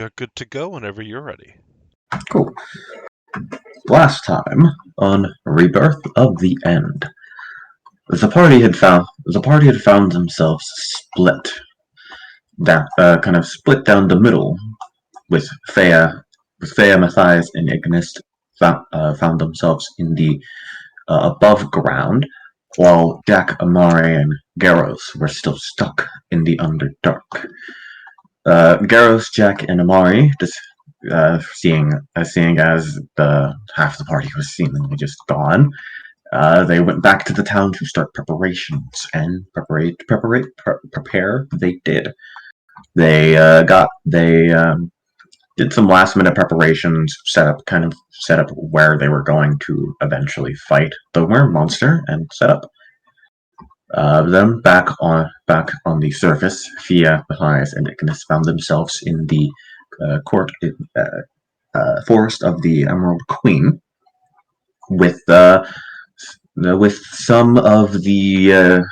You're good to go whenever you're ready. Cool. Last time on Rebirth of the End, the party had found themselves split. That kind of split down the middle, with Thea, Matthias, and Ignis found themselves in the above ground, while Jack, Amari, and Garros were still stuck in the Underdark. Garros, Jack, and Amari, just seeing as the half the party was seemingly just gone, they went back to the town to start preparations, and prepare they did. They did some last minute preparations, set up where they were going to eventually fight the worm monster, and set up. Then back on the surface, Fia, Matthias, and Ignis found themselves in the forest of the Emerald Queen, with some of the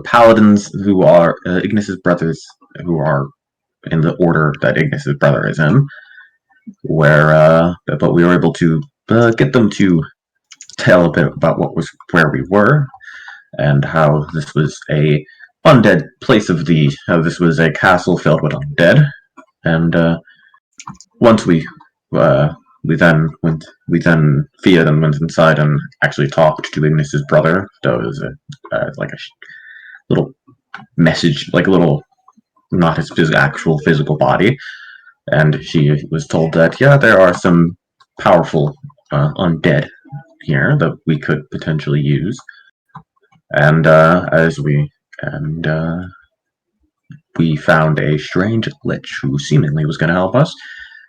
paladins who are Ignis's brothers, who are in the order that Ignis's brother is in. But we were able to get them to tell a bit about where we were, and how this was a undead place how this was a castle filled with undead, and once Fia then went inside and actually talked to Ignis's brother. That was like a little message, like a little, not his actual physical body, and she was told that there are some powerful undead here that we could potentially use. And we found a strange lich who seemingly was going to help us.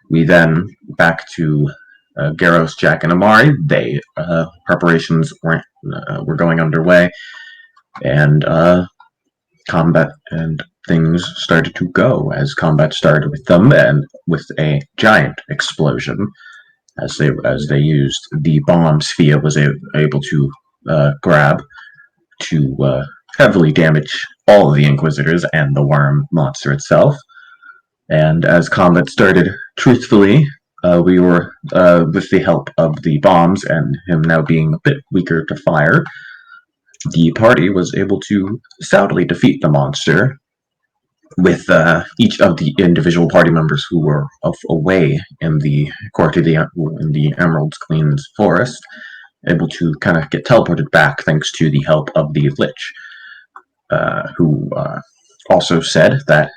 We then back to Garros, Jack, and Amari. Preparations were going underway, and combat and things started to go as combat started with them, and with a giant explosion as they used the bombs Fia was able to grab to heavily damage all of the Inquisitors and the worm monster itself. And as combat started, truthfully, we were, with the help of the bombs and him now being a bit weaker to fire, the party was able to soundly defeat the monster, with each of the individual party members who were away in the Emerald Queen's forest able to kind of get teleported back thanks to the help of the Lich, who also said that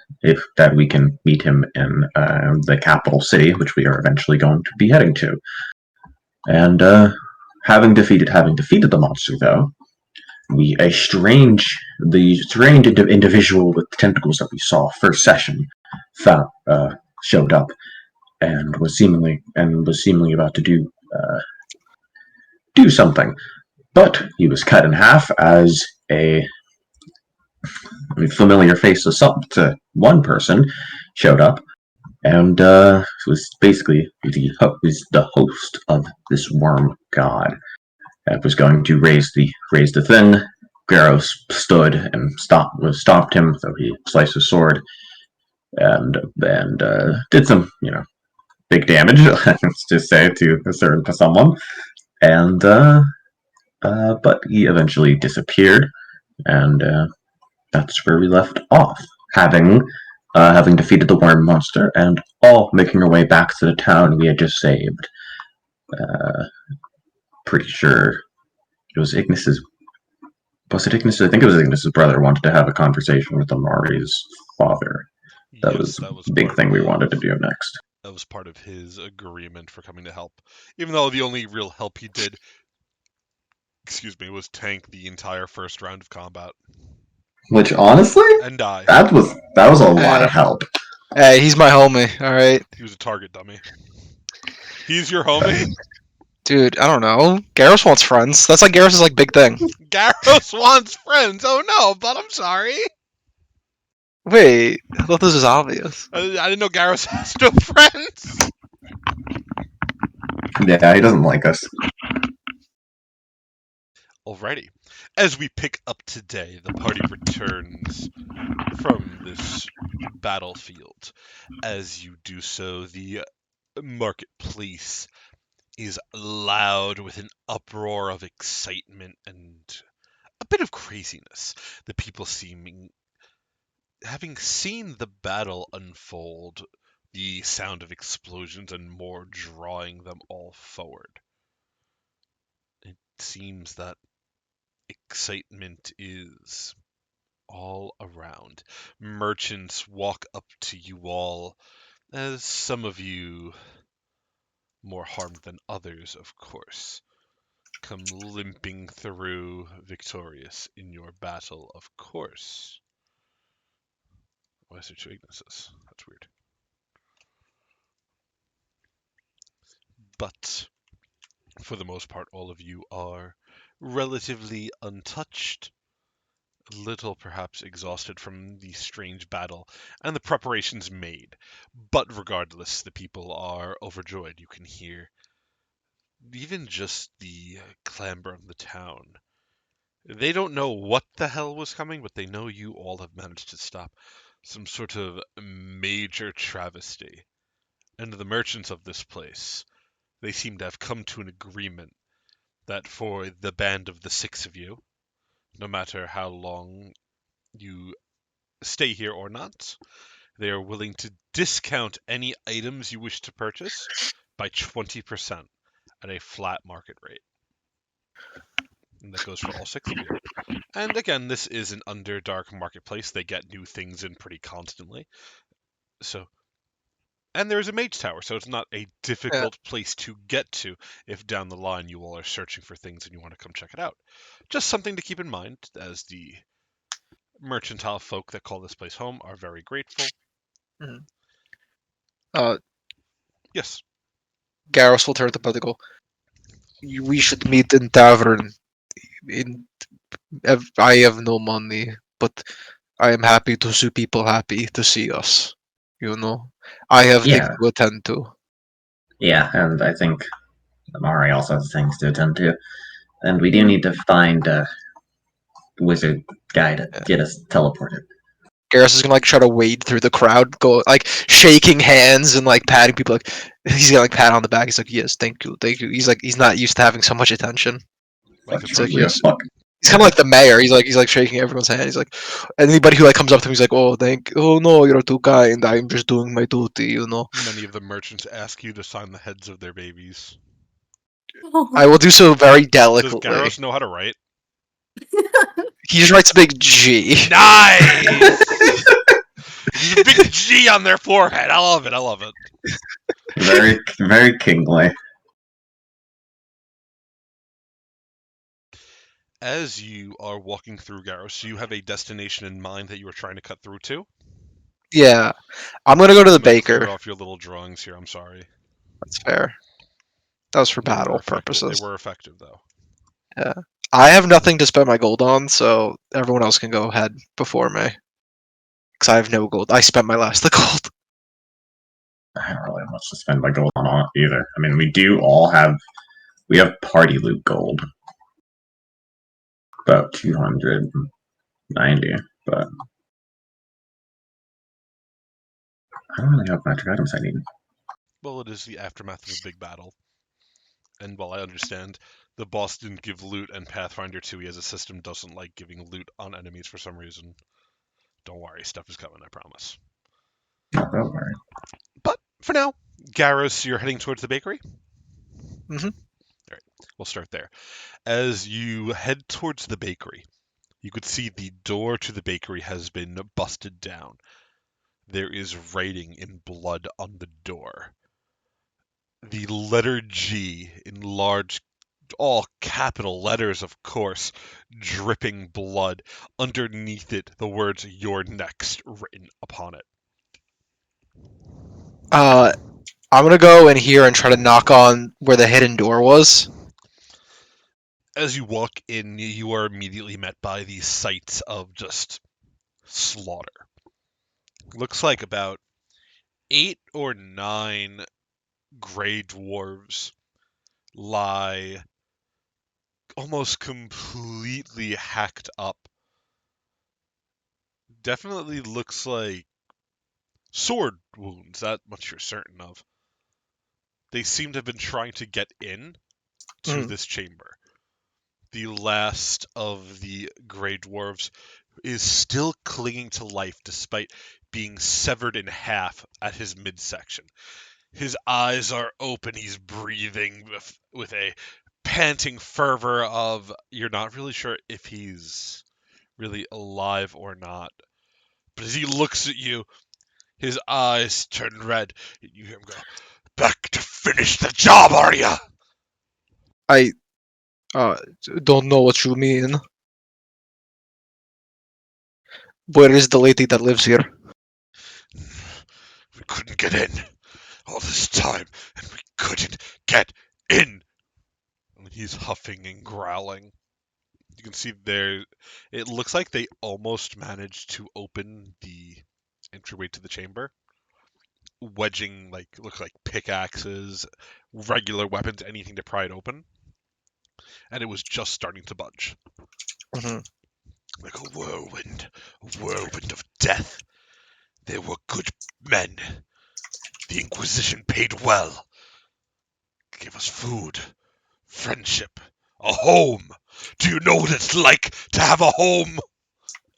we can meet him in the capital city, which we are eventually going to be heading to. And having defeated the monster, though, the strange individual with tentacles that we saw first session showed up and was seemingly about to do something, but he was cut in half as a familiar face to one person showed up, and was basically the host of this worm god. Was going to raise the thing. Garros stood and stopped him, so he sliced his sword and did some big damage. Let's just say to someone, and but he eventually disappeared, and that's where we left off, having defeated the worm monster and all making our way back to the town we had just saved. Pretty sure it was Ignis's. Was it Ignis? I think it was Ignis's brother wanted to have a conversation with Amari's father. That was the big thing we wanted to do next. That was part of his agreement for coming to help, even though the only real help he did, was tank the entire first round of combat. Which honestly, and die. That was a lot of help. Hey, he's my homie. All right. He was a target dummy. He's your homie. Dude, I don't know. Garros wants friends. That's like Garros' big thing. Garros wants friends. Oh no, but I'm sorry. Wait, I thought this was obvious. I didn't know Garros has no friends. Yeah, he doesn't like us. Alrighty. As we pick up today, the party returns from this battlefield. As you do so, the marketplace is loud with an uproar of excitement and a bit of craziness. The people seeming, having seen the battle unfold, the sound of explosions and more drawing them all forward. It seems that excitement is all around. Merchants walk up to you all, as some of you, more harmed than others, of course, come limping through victorious in your battle, of course. Why is there two Ignises? That's weird. But for the most part, all of you are relatively untouched, little perhaps exhausted from the strange battle and the preparations made. But regardless, the people are overjoyed. You can hear even just the clamor of the town. They don't know what the hell was coming, but they know you all have managed to stop some sort of major travesty. And the merchants of this place, they seem to have come to an agreement that for the band of the six of you, no matter how long you stay here or not, they are willing to discount any items you wish to purchase by 20% at a flat market rate. And that goes for all six of you. And again, this is an underdark marketplace. They get new things in pretty constantly. So, and there is a mage tower, so it's not a Yeah. difficult place to get to if down the line you all are searching for things and you want to come check it out. Just something to keep in mind, as the mercantile folk that call this place home are very grateful. Mhm. Uh, Yes, Garrus will turn to Pedicle. We should meet in tavern. I have no money, but I am happy to see people happy to see us. You know, I have things Yeah, to attend to. yeah, and I think Amari also has things to attend to. And we do need to find a wizard guy to Yeah. get us teleported. Garrus is gonna like try to wade through the crowd, go like shaking hands and like patting people. Like he's gonna like pat on the back. He's like, "Yes, thank you, thank you." He's like, he's not used to having so much attention. like That's a He's like, probably a "Yes." priest. fuck. He's kind of like the mayor. He's like shaking everyone's hand. He's like, anybody who like comes up to him, he's like, "Oh, oh no, you're too kind. I'm just doing my duty." You know. Many of the merchants ask you to sign the heads of their babies. I will do so very Does delicately. Garros know how to write? He just writes a big G. Nice! There's a big G on their forehead. I love it. I love it. Very, very kingly. As you are walking through Garros, you have a destination in mind that you are trying to cut through to. Yeah, I'm gonna go to the I'm going to clear baker. off your little drawings here. I'm sorry. That's fair. That was for They were battle effective. They purposes. were effective though. Yeah. I have nothing to spend my gold on, so everyone else can go ahead before me. Because I have no gold. I spent my last the gold. I don't really have much to spend my gold on either. I mean, we do all have we have party loot gold, about 290, but I don't really have magic items I need. Well, it is the aftermath of a big battle. And while I understand the boss didn't give loot and Pathfinder 2 he has a system doesn't like giving loot on enemies for some reason. Don't worry, stuff is coming, I promise. Not that worry. But for now, Garros, you're heading towards the bakery? Mm-hmm. Alright, we'll start there. As you head towards the bakery, you could see the door to the bakery has been busted down. There is writing in blood on the door. The letter G in large, all capital letters, of course, dripping blood. Underneath it, the words "You're next" written upon it. I'm gonna go in here and try to knock on where the hidden door was. As you walk in, you are immediately met by the sight of just slaughter. Looks like about 8 or 9 gray dwarves lie almost completely hacked up. Definitely looks like sword wounds, that much you're certain of. They seem to have been trying to get in to Mm. this chamber. The last of the Grey Dwarves is still clinging to life despite being severed in half at his midsection. His eyes are open, he's breathing with a panting fervor of you're not really sure if he's really alive or not. But as he looks at you, his eyes turn red, and you hear him go, "Back to finish the job, are ya?" I uh, don't know what you mean. Where is the lady that lives here? We couldn't get in all this time, and we couldn't get in. And he's huffing and growling. You can see there, it looks like they almost managed to open the entryway to the chamber, wedging look like pickaxes, regular weapons, anything to pry it open, and it was just starting to budge. Mhm. Like a whirlwind of death. They were good men. The Inquisition paid well. Gave us food, friendship, a home. Do you know what it's like to have a home?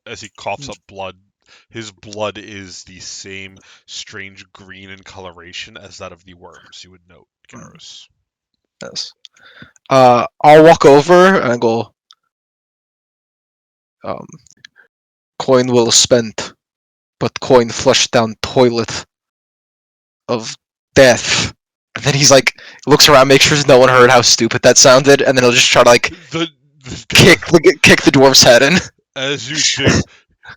As he coughs up blood, his blood is the same strange green in coloration as that of the worms, you would note, Mm. Garrus. Yes. I'll walk over and go. Um, coin well spent, but coin flushed down toilet of death. And then he's like, looks around, makes sure no one heard how stupid that sounded, and then he'll just try to like The Garrus, kick the dwarf's head in. as you do,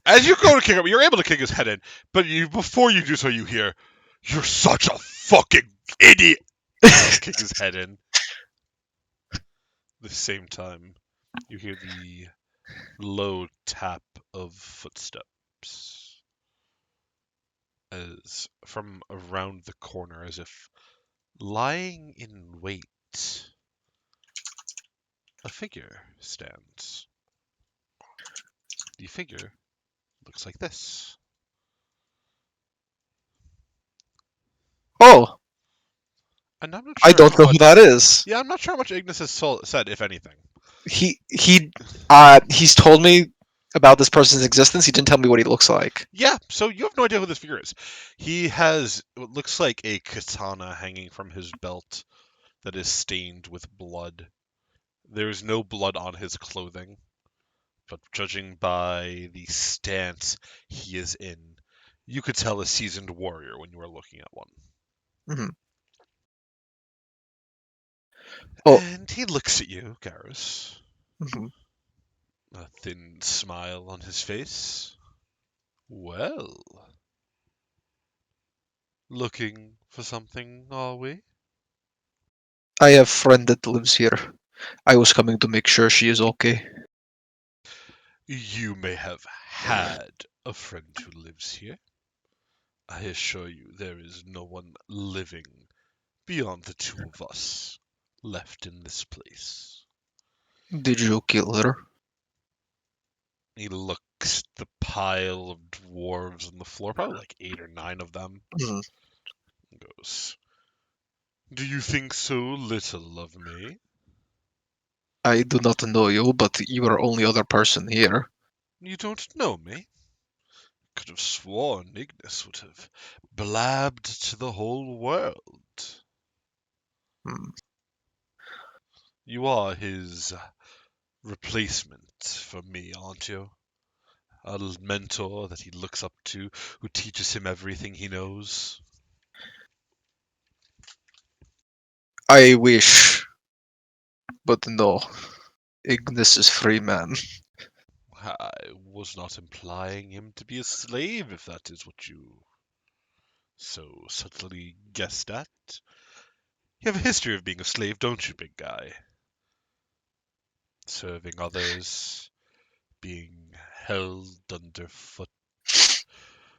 as you go to kick him, you're able to kick his head in, but before you do so, you hear, "You're such a fucking idiot!" As you kick his head in. The same time, you hear the low tap of footsteps as from around the corner, as if lying in wait, a figure stands. The figure looks like this. Oh, And I'm not I sure don't how know who much. that is. Yeah, I'm not sure how much Ignis has said, if anything. He's told me about this person's existence. He didn't tell me what he looks like. Yeah, so you have no idea who this figure is. He has what looks like a katana hanging from his belt that is stained with blood. There is no blood on his clothing, but judging by the stance he is in, you could tell a seasoned warrior when you are looking at one. Hmm. Oh, And he looks at you, Garrus, mhm. a thin smile on his face. Well, looking for something, are we? I have a friend that lives here. I was coming to make sure she is okay. You may have had a friend who lives here. I assure you there is no one living beyond the two of us left in this place. Did you kill her? He looks at the pile of dwarves on the floor, probably like 8 or 9 of them, Mhm. and goes, "Do you think so little of me?" I do not know you, but you are only other person here. "You don't know me? Could have sworn Ignis would have blabbed to the whole world. Hmm. You are his replacement for me, aren't you? A mentor that he looks up to, who teaches him everything he knows." I wish, but no. Ignis is free man. I was not implying him to be a slave, if that is what you so subtly guessed at. You have a history of being a slave, don't you, big guy? Serving others, being held underfoot,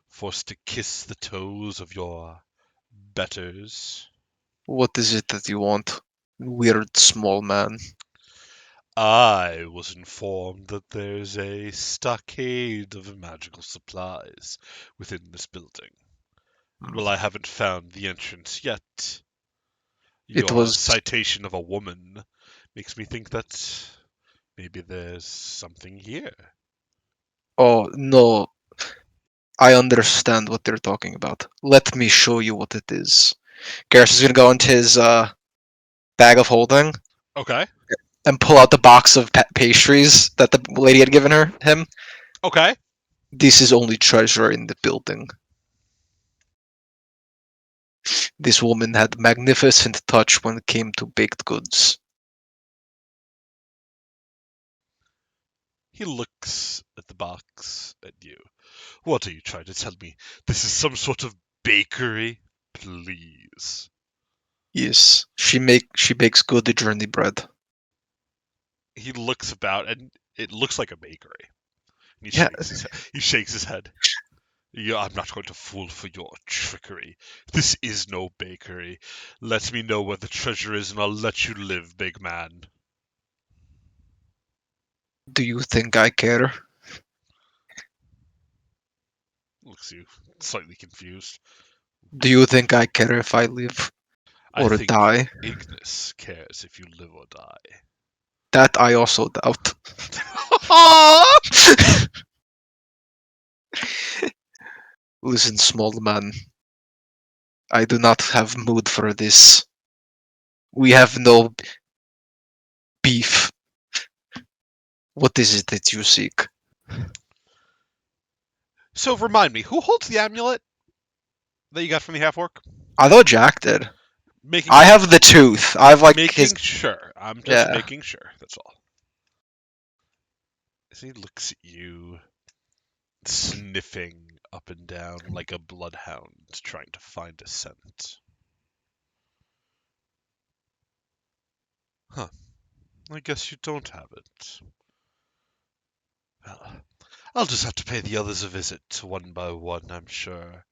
forced to kiss the toes of your betters. What is it that you want? Weird small man. I was informed that there's a stockade of magical supplies within this building. And while I haven't found the entrance yet, It your was. citation of a woman makes me think that maybe there's something here. Oh, no. I understand what they're talking about. Let me show you what it is. Garrus is gonna go into his bag of holding Okay, and pull out the box of pastries that the lady had given him. okay. This is only treasure in the building. This woman had magnificent touch when it came to baked goods. He looks at the box at you. What are you trying to tell me? This is some sort of bakery? Please. Yes, she bakes good journey bread. He looks about and it looks like a bakery. And Yeah, he shakes his head. Yeah, I'm not going to fall for your trickery. This is no bakery. Let me know where the treasure is and I'll let you live, big man. do you think I care? Looks at you, slightly confused. Do you think I care if I live I or think die? Ignis cares if you live or die. That I also doubt. Listen, small man, I do not have mood for this. We have no beef. What is it that you seek? So remind me, who holds the amulet that you got from the half orc? I thought Jack did. Making I sure. have the tooth. I have like his. Making sure. I'm just Yeah. making sure. That's all. As he looks at you, sniffing up and down like a bloodhound trying to find a scent. Huh. I guess you don't have it. Well, I'll just have to pay the others a visit one by one, I'm sure.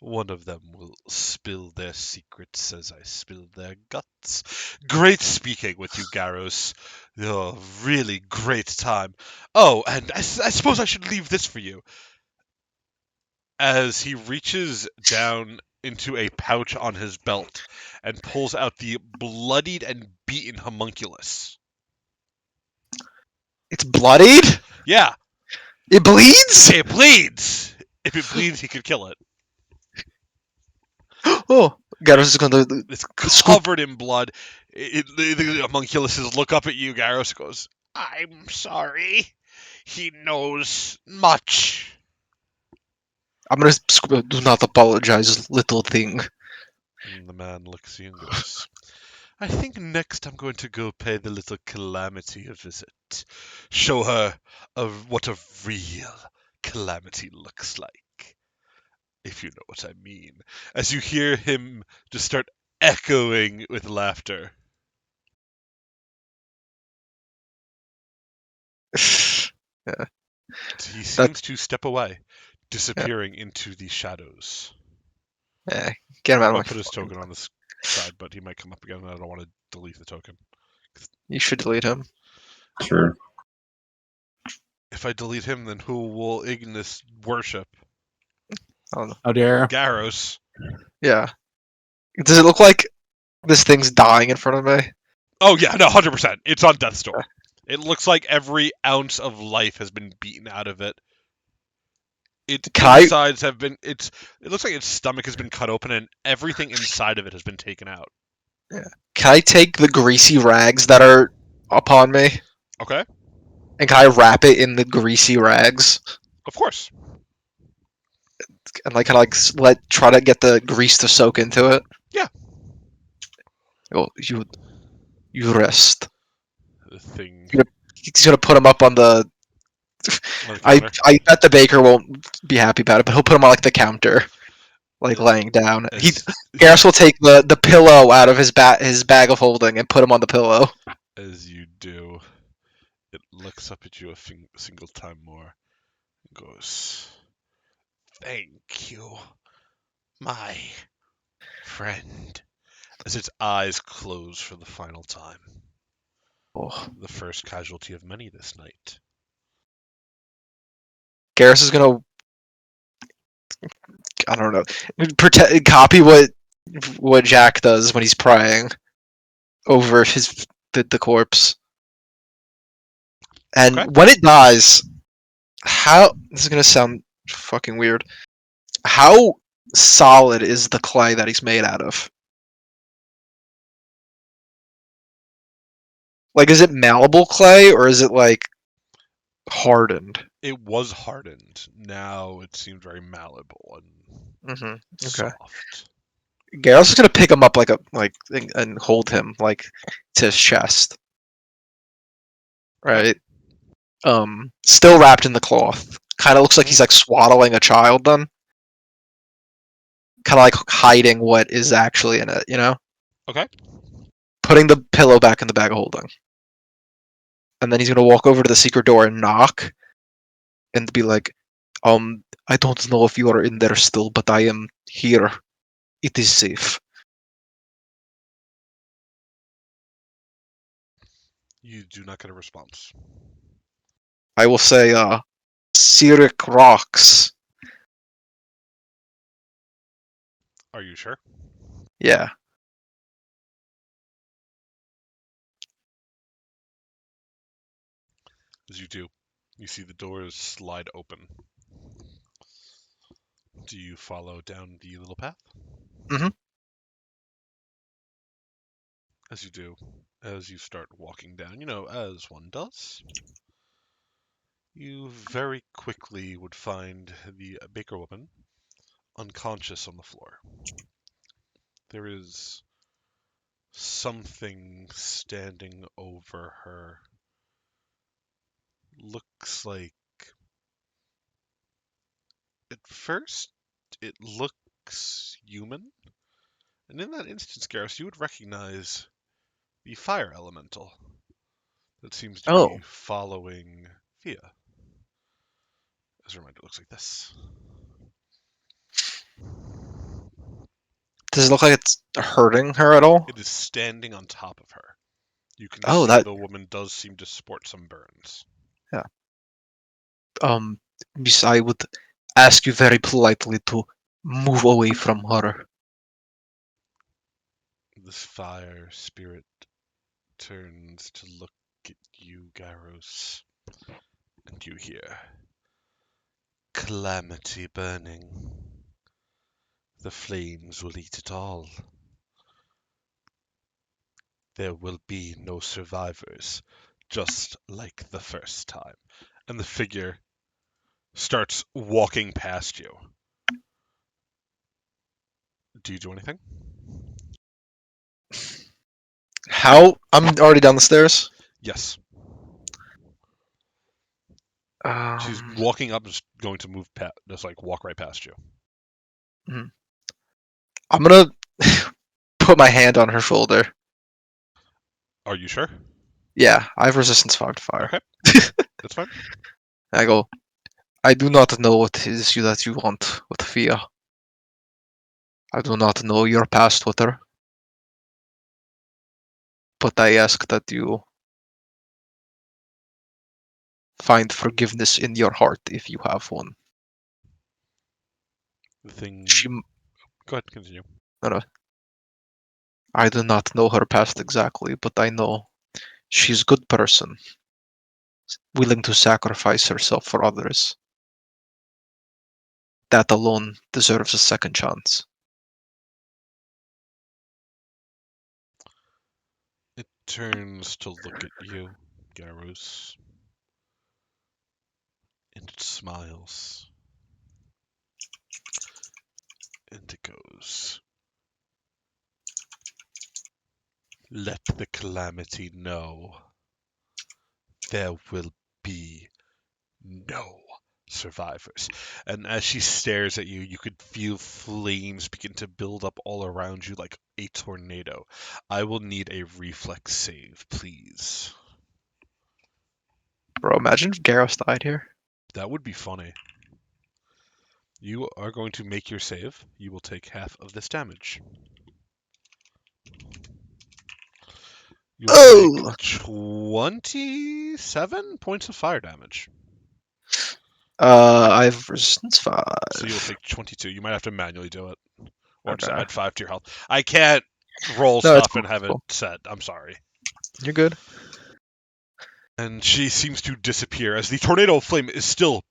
One of them will spill their secrets as I spill their guts. Great speaking with you, Garros. Oh, really great time. Oh, and I suppose I should leave this for you. As he reaches down into a pouch on his belt and pulls out the bloodied and beaten homunculus. It's bloodied? Yeah, It bleeds? it bleeds. If it bleeds, he could kill it. Oh, Garrus is gonna It's scoop. covered in blood. The homunculuses look up at you. Garros goes, "I'm sorry. He knows much." I'm gonna scoop. Do not apologize, little thing. And the man looks at you and goes, "I think next I'm going to go pay the little Calamity a visit. Show her what a real calamity looks like, if you know what I mean." As you hear him just start echoing with laughter. Yeah, He that. seems to step away, disappearing into the shadows. Yeah, get him out of I'll my put his fucking. token on this side, but he might come up again, and I don't want to delete the token. You should delete him. Sure. If I delete him, then who will Ignis worship? I don't know. How dare. Garros. Yeah. Does it look like this thing's dying in front of me? Oh yeah, no, 100%. It's on death's door. It looks like every ounce of life has been beaten out of it. Its Can I? insides have been. It looks like its stomach has been cut open, and everything inside of it has been taken out. Can I take the greasy rags that are upon me Okay, and can I wrap it in the greasy rags of course. and like kind of like try to get the grease to soak into it? Yeah. Oh, you rest. The thing He's gonna put him up on the. on the I counter. I bet the baker won't be happy about it, but he'll put him on like the counter, like Uh, laying down. As Garrus will take the pillow out of his bag of holding and put him on the pillow. as you do, it looks up at you a single time more and goes, "Thank you, my friend," as its eyes close for the final time. Oh. The first casualty of many this night. Garrus is gonna, I don't know, copy what Jack does when he's prying over the corpse. And Okay. when it dies, this is gonna sound fucking weird. How solid is the clay that he's made out of? Like, is it malleable clay or is it like hardened? It was hardened. Now it seemed very malleable and Mm-hmm. Okay. soft. Garrus is gonna pick him up and hold him like to his chest, right? Still wrapped in the cloth. Kind of looks like he's like swaddling a child. Then, kind of like hiding what is actually in it. You know, Okay. putting the pillow back in the bag of holding, and then he's gonna walk over to the secret door and knock, and be like, I don't know if you are in there still, but I am here. It is safe." You do not get a response. I will say, Cyric rocks. Are you sure? Yeah. As you do, you see the doors slide open. Do you follow down the little path? Mm-hmm. As you do, as you start walking down, as one does, you very quickly would find the baker woman unconscious on the floor. There is something standing over her. Looks like, at first, it looks human. And in that instance, Garrus, you would recognize the fire elemental that seems to be Oh, following Thea. As a reminder, it looks like this. does it look like it's hurting her at all? It is standing on top of her. You can Oh, see that. the woman does seem to sport some burns. Yeah. Miss, I would ask you very politely to move away from her. This fire spirit turns to look at you, Garros, and you hear calamity burning. The flames will eat it all. There will be no survivors, just like the first time. And the figure starts walking past you. Do you do anything? How? I'm already down the stairs. Yes. She's Um, walking up, just going to move past, just like walk right past you. hmm. I'm gonna put my hand on her shoulder. Are you sure? Yeah, I have resistance 5 to fire. Okay, that's fine. I go, I do not know what it is that you want with Fia. I do not know your past with her. But I ask that you find forgiveness in your heart if you have one. The thing. She, Go ahead, continue. no, I do not know her past exactly, but I know she's a good person, willing to sacrifice herself for others. That alone deserves a second chance. It turns to look at you, Garus, and it smiles. And it goes, let the calamity know there will be no survivors. And as she stares at you, you could feel flames begin to build up all around you like a tornado. I will need a reflex save, please. Bro, imagine if Garros died here. That would be funny. You are going to make your save. You will take half of this damage. You will take Oh! 27 points of fire damage. I have resistance 5. So you'll take 22. You might have to manually do it. Or just Okay. add 5 to your health. I can't roll No, it's stuff and cool, have it's it cool. set. I'm sorry. You're good. And she seems to disappear as the tornado of flame is still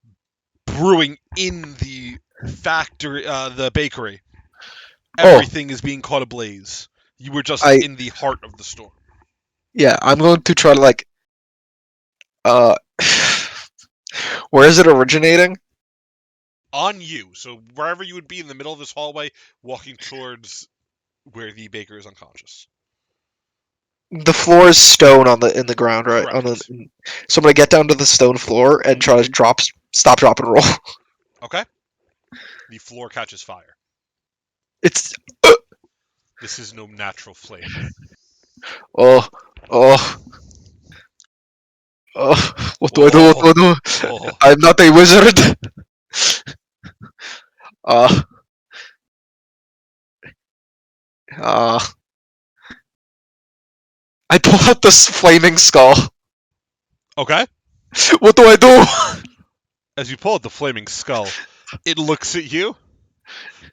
brewing in the factory, the bakery. Everything is being caught ablaze. You were just I- in the heart of the storm. Yeah, I'm going to try to like. Where is it originating? On you. So wherever you would be in the middle of this hallway, walking towards where the baker is unconscious. The floor is stone in the ground, right? Correct. So I'm gonna get down to the stone floor and try to stop, drop, and roll. Okay. The floor catches fire. It's This is no natural flame. oh. What do I do? What do I do? Oh. I'm not a wizard. Uh. I pull out this flaming skull. Okay. What do I do? As you pull out the flaming skull, it looks at you,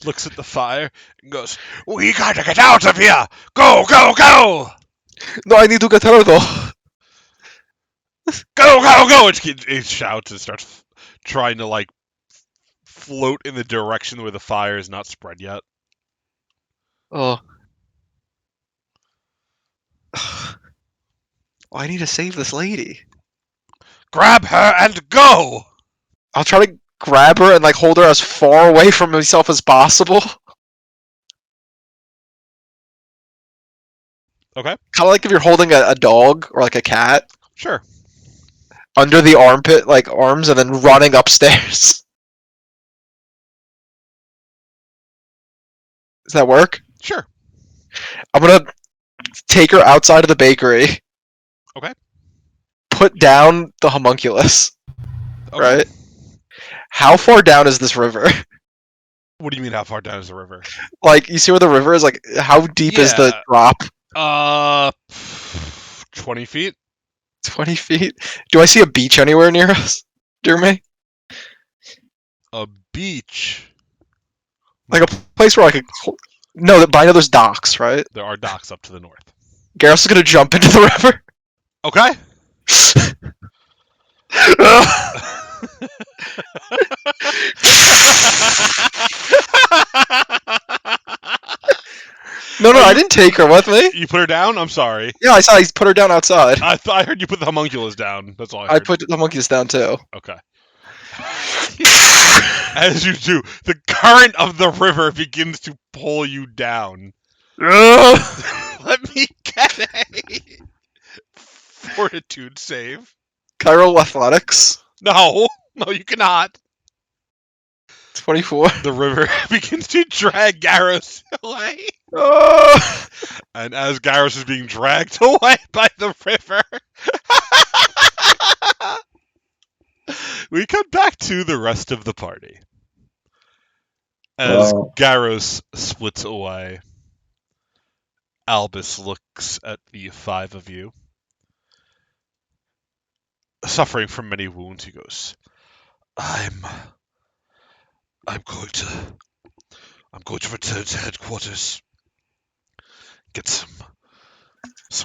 looks at the fire, and goes, "We gotta get out of here! Go, go, go! No, I need to get her though. Go, go, go!" It shouts and starts trying to, like, float in the direction where the fire is not spread yet. Oh. I need to save this lady. Grab her and go! I'll try to grab her and like hold her as far away from myself as possible. Okay. Kind of like if you're holding a dog or like a cat Sure. under the armpit, like arms, and then running upstairs. Does that work? Sure. I'm gonna take her outside of the bakery. Okay. Put down the homunculus. Okay. Right? How far down is this river? What do you mean, how far down is the river? Like, you see where the river is? Like, how deep is the drop? 20 feet? 20 feet? Do I see a beach anywhere near us? Near me? A beach? Like a place where I could... No, but I know there's docks, right? There are docks up to the north. Garrus is gonna jump into the river. Okay. No, I didn't take her with me. You put her down? I'm sorry. Yeah, I saw he put her down outside. I heard you put the homunculus down. That's all I heard. I put the monkeys down too. Okay. As you do, the current of the river begins to pull you down. Let me get a fortitude save. Chiral athletics. No, you cannot. 24. The river begins to drag Garrus away. And as Garrus is being dragged away by the river, we cut back to the rest of the party. As Garrus splits away, Albus looks at the 5 of you. Suffering from many wounds, he goes, I'm going to return to headquarters. Get some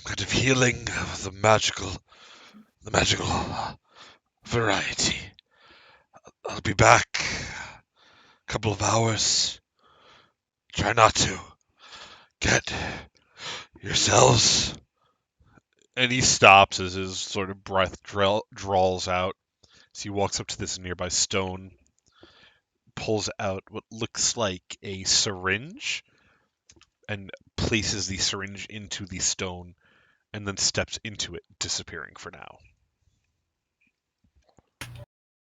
kind of healing of the magical variety. I'll be back a couple of hours. Try not to get yourselves. And he stops as his sort of breath drawls out. As he walks up to this nearby stone, pulls out what looks like a syringe, and places the syringe into the stone, and then steps into it, disappearing for now.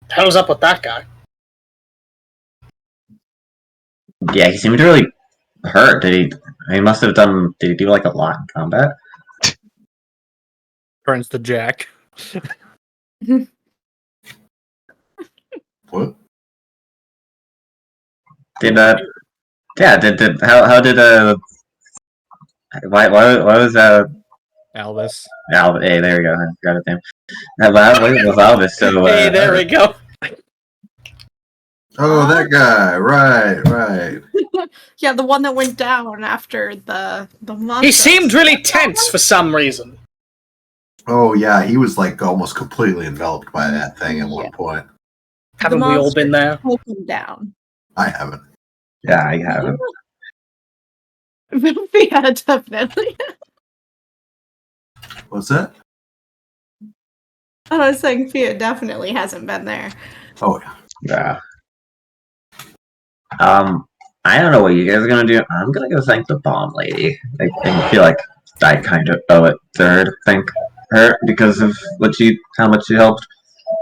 Hell's up with that guy? Yeah, he seemed really hurt. He must have done... Did he do, like, a lot in combat? Turns to Jack. What? How did, why was, Albus. Hey, there you go. I forgot his name. It was Alvis. So, Hey, there we go. Oh, that guy. Right. Yeah, the one that went down after the monster. He seemed really tense for some reason. Oh, yeah, he was like almost completely enveloped by that thing at one point. Haven't we all been there? Took him down. I haven't. Yeah, I haven't. Yeah, definitely. What's that? I was saying Fia definitely hasn't been there. Oh, yeah. Yeah. I don't know what you guys are gonna do. I'm gonna go thank the bomb lady. I feel like I kind of owe it to her to thank her because of how much she helped.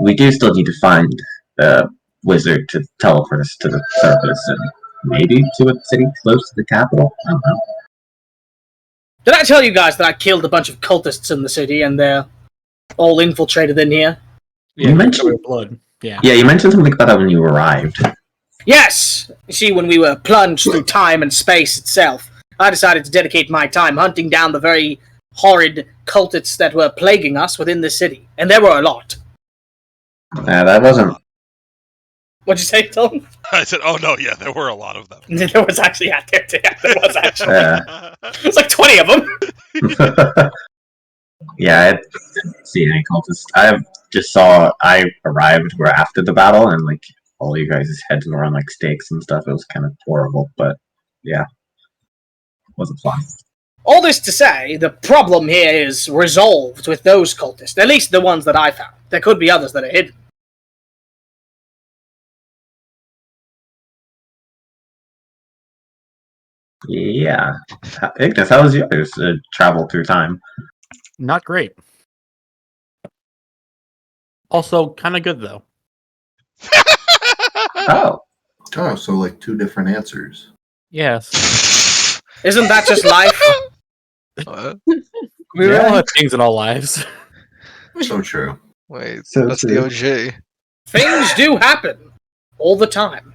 We do still need to find the wizard to teleport us to the surface and maybe to a city close to the capital. I don't know. Did I tell you guys that I killed a bunch of cultists in the city and they're all infiltrated in here? Yeah, you mentioned blood. Yeah, you mentioned something about that when you arrived. Yes! You see, when we were plunged through time and space itself, I decided to dedicate my time hunting down the very horrid cultists that were plaguing us within the city. And there were a lot. That wasn't... What'd you say, Tom? I said, oh no, yeah, there were a lot of them. There was actually, there was actually. Yeah. It was like 20 of them! Yeah, I didn't see any cultists. I arrived where after the battle, and like all you guys' heads were on like stakes and stuff. It was kind of horrible, but yeah, it wasn't fun. All this to say, the problem here is resolved with those cultists, at least the ones that I found. There could be others that are hidden. Yeah. Ignis, how was yours? Travel through time. Not great. Also, kind of good though. Oh. Oh, so like two different answers. Yes. Isn't that just life? We all have things in our lives. So true. Wait, So that's true. the OG. Things do happen. All the time.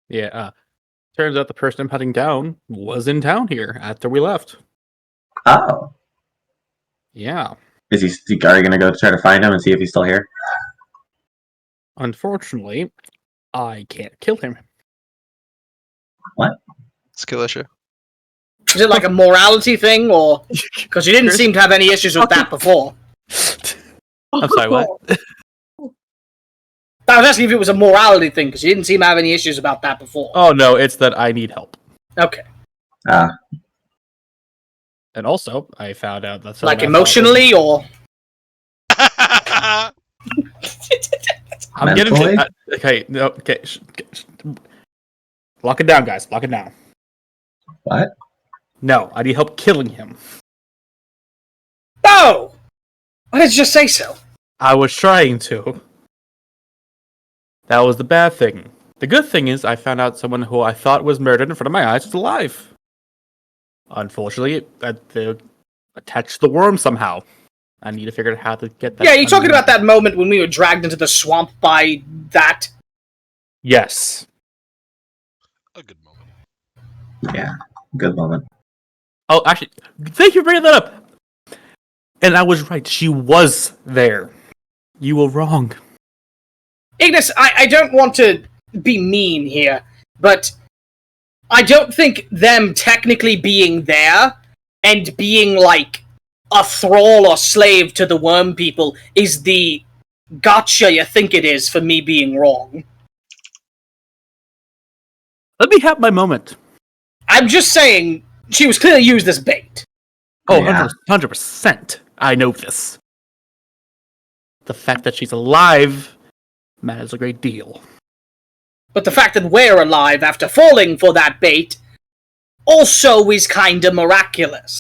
Yeah. Turns out the person I'm hunting down was in town here after we left. Oh. Yeah. Are you gonna go try to find him and see if he's still here? Unfortunately, I can't kill him. What? Skill issue. Is it like a morality thing, or... Because you didn't seem to have any issues with that before. I'm sorry, what? I was asking if it was a morality thing, because you didn't seem to have any issues about that before. Oh no, it's that I need help. Okay. And also, I found out that Like emotionally, or... I'm getting to, okay, no, okay. Lock it down, guys. Lock it down. What? No, I need help killing him. No! Why did you just say so? I was trying to. That was the bad thing. The good thing is I found out someone who I thought was murdered in front of my eyes was alive. Unfortunately, they attached the worm somehow. I need to figure out how to get that. Yeah, you're talking about that moment when we were dragged into the swamp by that? Yes. A good moment. Yeah. Good moment. Oh, actually, thank you for bringing that up. And I was right. She was there. You were wrong. Ignis, I don't want to be mean here, but I don't think them technically being there and being like a thrall or slave to the worm people is the gotcha you think it is for me being wrong. Let me have my moment. I'm just saying, she was clearly used as bait. Oh, Yeah. 100%. I know this. The fact that she's alive matters a great deal. But the fact that we're alive after falling for that bait also is kinda miraculous.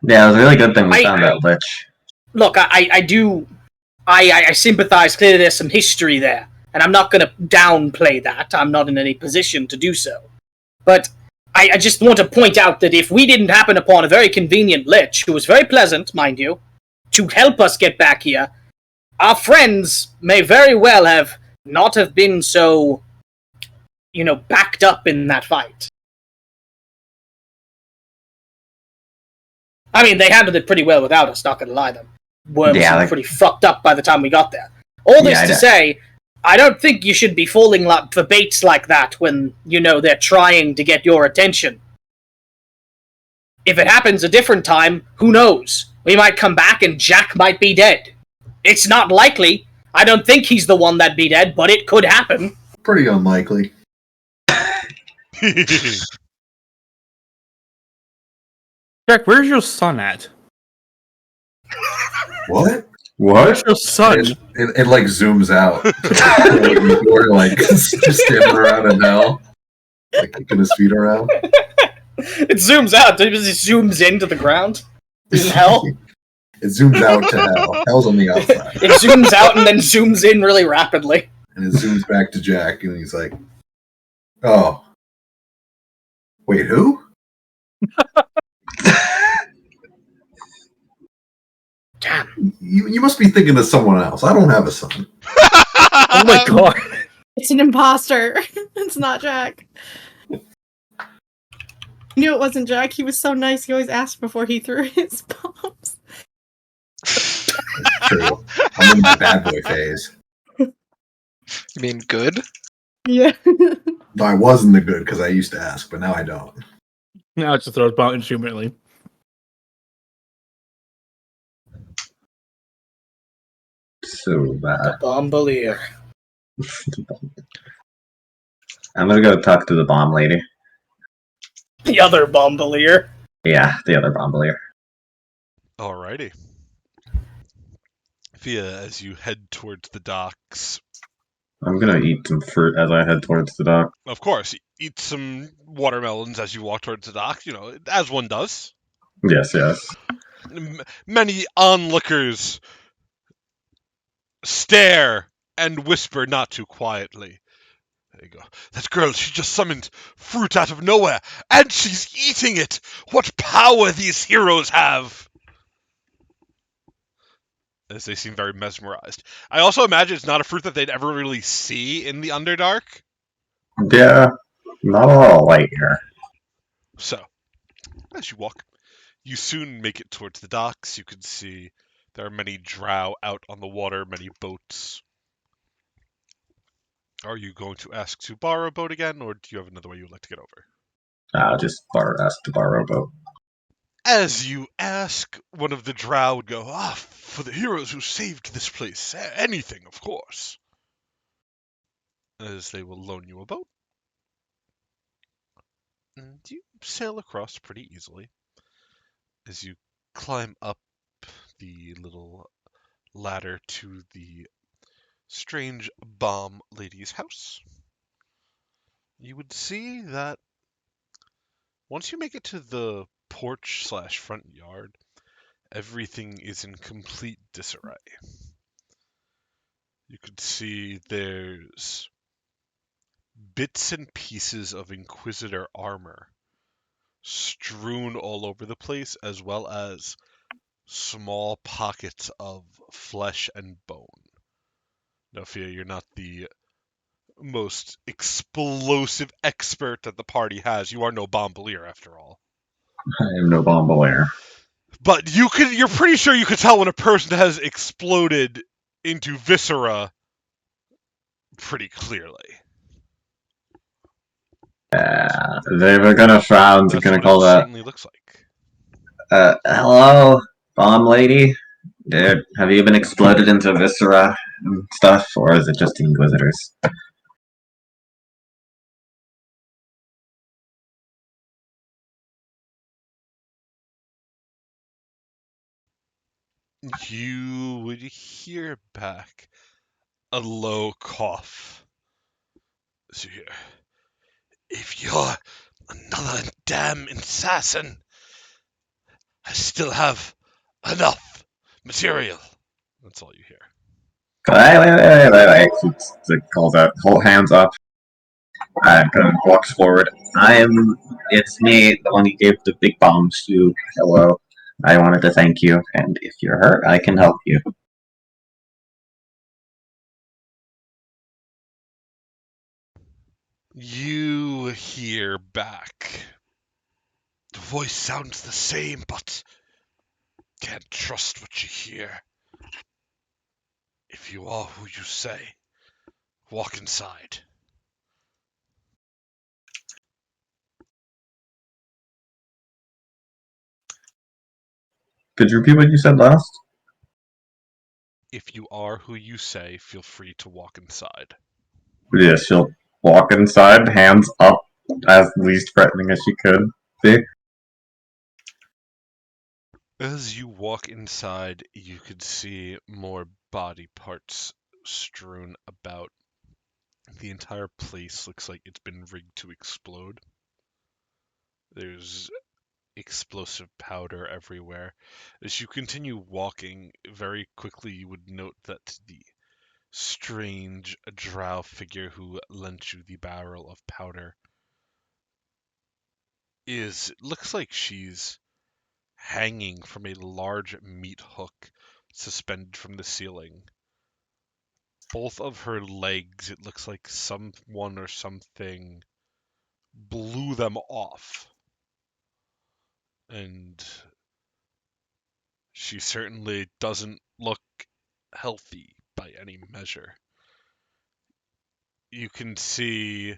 Yeah, it was a really good thing we I- found that lich. Look, I sympathize. Clearly there's some history there, and I'm not gonna downplay that. I'm not in any position to do so. But I just want to point out that if we didn't happen upon a very convenient lich, who was very pleasant, mind you, to help us get back here, our friends may very well have not have been so, backed up in that fight. I mean, they handled it pretty well without us, not gonna lie, them. Worms Yeah, seemed like- pretty fucked up by the time we got there. All this Yeah, to say, I don't think you should be falling for baits like that when, they're trying to get your attention. If it happens a different time, who knows? We might come back and Jack might be dead. It's not likely. I don't think he's the one that'd be dead, but it could happen. Pretty unlikely. Jack, where's your son at? What? Where's your son? It like zooms out. We're like just standing around in hell, like kicking his feet around. It zooms out. It just zooms into the ground. In hell. It zooms out to hell. Hell's on the outside. It zooms out and then zooms in really rapidly. And it zooms back to Jack, and he's like, "Oh, wait, who?" Damn. You must be thinking of someone else. I don't have a son. Oh my god. It's an imposter. It's not Jack. You knew it wasn't Jack. He was so nice. He always asked before he threw his bombs. True. I'm in my bad boy phase. You mean good? Yeah. Though I was in the good because I used to ask, but now I don't. Now it just throws bomb instrumentally. So bad. Bombalier. I'm gonna go talk to the bomb lady. The other bombalier. Yeah, the other bombalier. Alrighty. Fia, as you head towards the docks, I'm gonna eat some fruit as I head towards the dock. of course, eat some watermelons as you walk towards the dock, as one does. Yes, yes. Many onlookers stare and whisper not too quietly. There you go. That girl, she just summoned fruit out of nowhere, and she's eating it! What power these heroes have! As they seem very mesmerized. I also imagine it's not a fruit that they'd ever really see in the Underdark. Yeah, not a lot of light here. So, as you walk, you soon make it towards the docks. You can see there are many drow out on the water, many boats. Are you going to ask to borrow a boat again, or do you have another way you would like to get over? I'll just ask to borrow a boat. As you ask, one of the drow would go, for the heroes who saved this place. Anything, of course. As they will loan you a boat. And you sail across pretty easily. As you climb up the little ladder to the strange bomb lady's house, you would see that once you make it to the porch/front yard, everything is in complete disarray. You could see there's bits and pieces of Inquisitor armor strewn all over the place, as well as small pockets of flesh and bone. Now, Fia, you're not the most explosive expert that the party has. You are no bombalier, after all. I am no bombalier. But you're pretty sure you could tell when a person has exploded into viscera pretty clearly. They were gonna frown. They're That's gonna what call it that. certainly looks like. Hello, bomb lady. Dude, have you been exploded into viscera and stuff, or is it just Inquisitors? You would hear back a low cough. So you hear, if you're another damn assassin, I still have enough material. That's all you hear. Wait. It calls out, hold hands up, and kind of walks forward. It's me, the one you gave the big bombs to. Hello. I wanted to thank you, and if you're hurt, I can help you. You hear back. The voice sounds the same, but Can't trust what you hear. If you are who you say, walk inside. Could you repeat what you said last? If you are who you say, feel free to walk inside. Yeah, she'll walk inside, hands up, as least threatening as she could be. As you walk inside, you could see more body parts strewn about. The entire place looks like it's been rigged to explode. There's explosive powder everywhere. As you continue walking, very quickly you would note that the strange drow figure who lent you the barrel of powder looks like she's hanging from a large meat hook suspended from the ceiling. Both of her legs, it looks like someone or something blew them off. And she certainly doesn't look healthy by any measure. You can see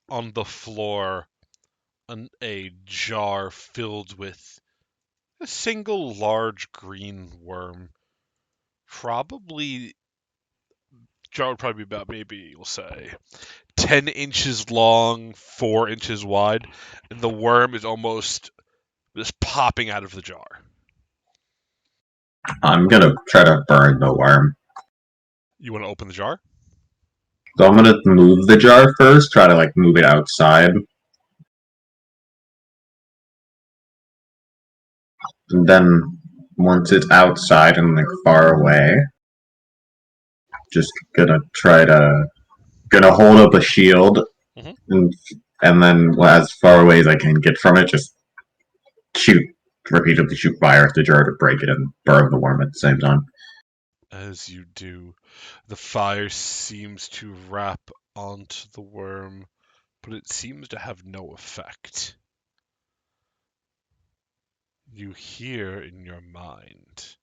on the floor a jar filled with a single large green worm. Jar would probably be about, maybe we'll say, 10 inches long, 4 inches wide, and the worm is almost just popping out of the jar. I'm gonna try to burn the worm. You want to open the jar? So I'm gonna move the jar first, try to move it outside. And then once it's outside and far away, just gonna hold up a shield Mhm. and then as far away as I can get from it, just repeatedly shoot fire at the jar to break it and burn the worm at the same time. As you do, the fire seems to wrap onto the worm, but it seems to have no effect. You hear in your mind,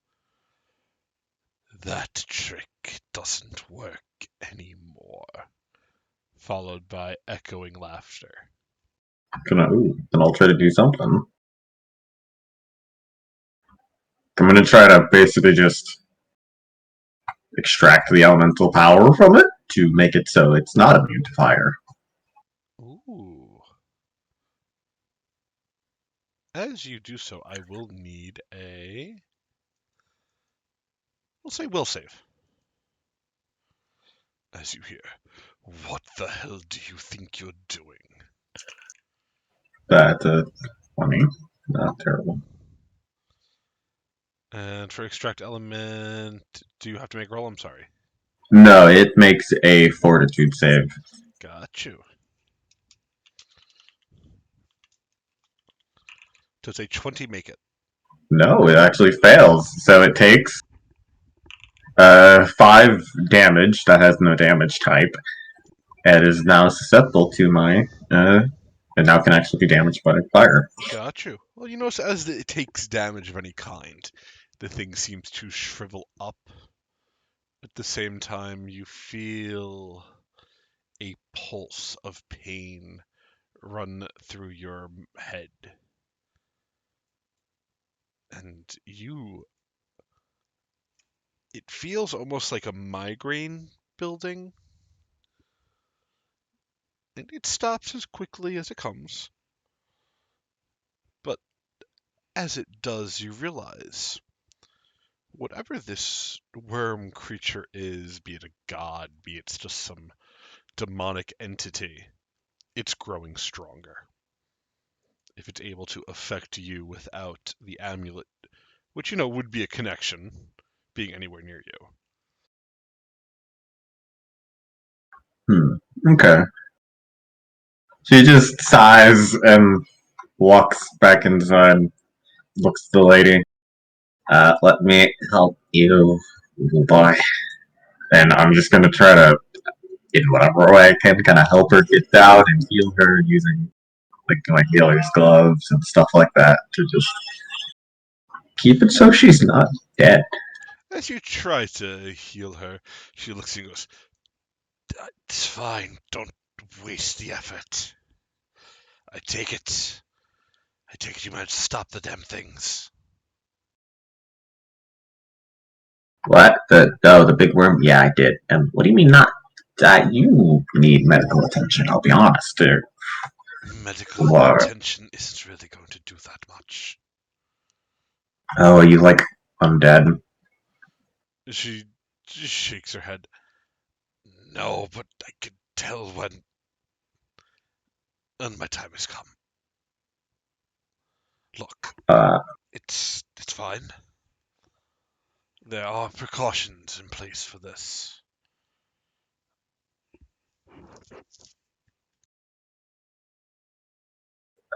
that trick doesn't work anymore, followed by echoing laughter. Then I'll try to do something. I'm gonna try to basically just extract the elemental power from it to make it so it's not immune to fire. Ooh. As you do so, I will need we'll say will save. As you hear, what the hell do you think you're doing? That's a 20. Not terrible. And for extract element, do you have to make a roll? I'm sorry. No, it makes a fortitude save. Got you. Does a 20 make it? No, it actually fails. So it takes 5 damage that has no damage type, and is now susceptible to my and now can actually be damaged by fire. Got you. Well, you notice as it takes damage of any kind, the thing seems to shrivel up. At the same time, you feel a pulse of pain run through your head. And it feels almost like a migraine building. And it stops as quickly as it comes. But as it does, you realize whatever this worm creature is, be it a god, be it just some demonic entity, it's growing stronger. If it's able to affect you without the amulet, which would be a connection, being anywhere near you. Okay. She just sighs and walks back inside, looks at the lady. Let me help you, little boy. And I'm just gonna try to, in whatever way I can, kind of help her get down and heal her using my healer's gloves and stuff like that to just keep it so she's not dead. As you try to heal her, she looks at you and goes, "It's fine. Don't waste the effort. I take it. I take it you managed to stop the damn things." What? The big worm? Yeah, I did. And what do you mean not? You need medical attention. I'll be honest, dude. Medical What? attention isn't really going to do that much. Oh, are you like undead? She just shakes her head. No, but I can tell when my time has come. Look, it's fine. There are precautions in place for this.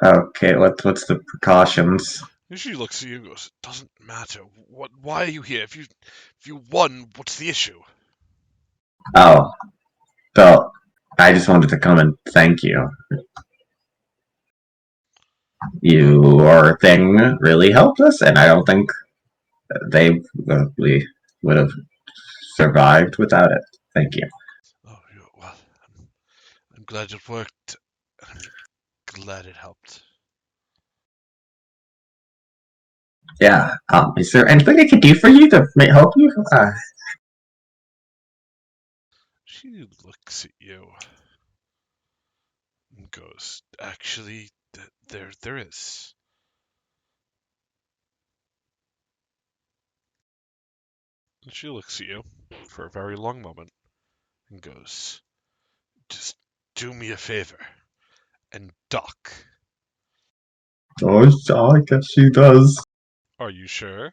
Okay, what's the precautions? She looks at you and goes, "It doesn't matter. Why are you here? If you won, what's the issue?" Oh, so I just wanted to come and thank you. Your thing really helped us, and I don't think we would have survived without it. Thank you. Oh, well, I'm glad it worked. I'm glad it helped. Yeah. Is there anything I could do for you to help you? She looks at you and goes, "Actually, there is." And she looks at you for a very long moment and goes, "Just do me a favor and duck." Oh, I guess she does. Are you sure?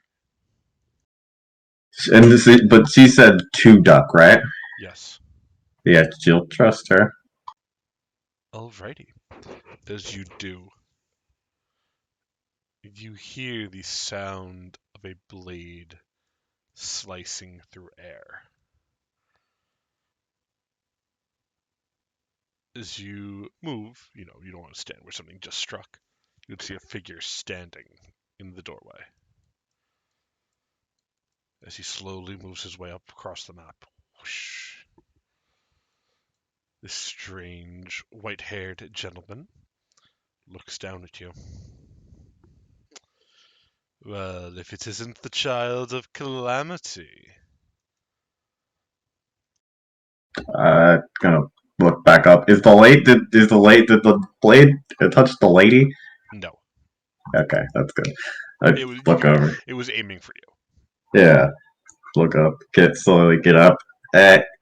But she said to duck, right? Yes. Yeah, you'll trust her. Alrighty. As you do, you hear the sound of a blade slicing through air. As you move, you don't want to stand where something just struck. You'd see a figure standing in the doorway. As he slowly moves his way up across the map. Whoosh. This strange, white-haired gentleman looks down at you. "Well, if it isn't the child of Calamity." Gonna look back up. Is the blade touch the lady? No, Okay, that's good. I it was look over. it was aiming for you. Yeah, look up. Slowly get up.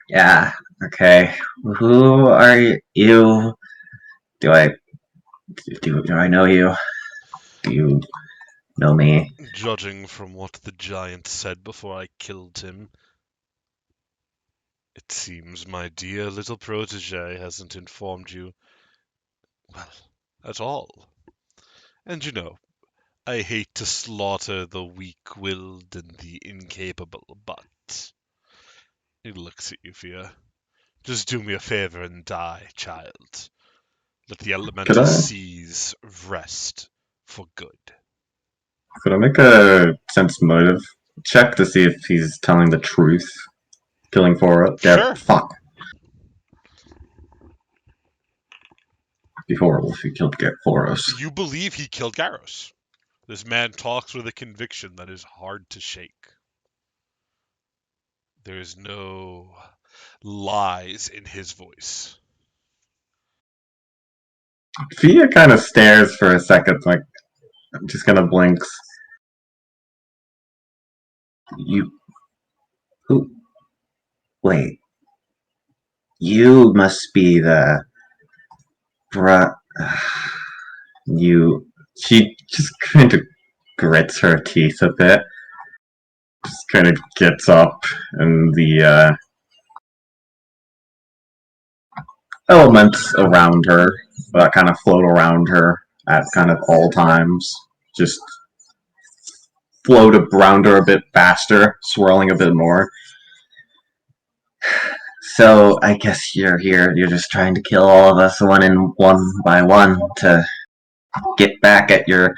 Yeah. Okay. Who are you? Do I do I know you? Do you know me? Judging from what the giant said before I killed him, it seems my dear little protege hasn't informed you, well, at all. And I hate to slaughter the weak-willed and the incapable, but he looks at you, Fia. Just do me a favor and die, child. Let the Could elemental I seas rest for good. could I make a sense motive check to see if he's telling the truth? Killing Foro. Sure. Fuck. Before he killed Foros. You believe he killed Garros. This man talks with a conviction that is hard to shake. There is no lies in his voice. Fia kind of stares for a second, like just kind of blinks. You who? Wait. You must be the bruh. You. She just kind of grits her teeth a bit. Just kind of gets up, and the elements around her kind of float around her at kind of all times. Just float around her a bit faster, swirling a bit more. So I guess you're here. You're just trying to kill all of us one by one to get back at your.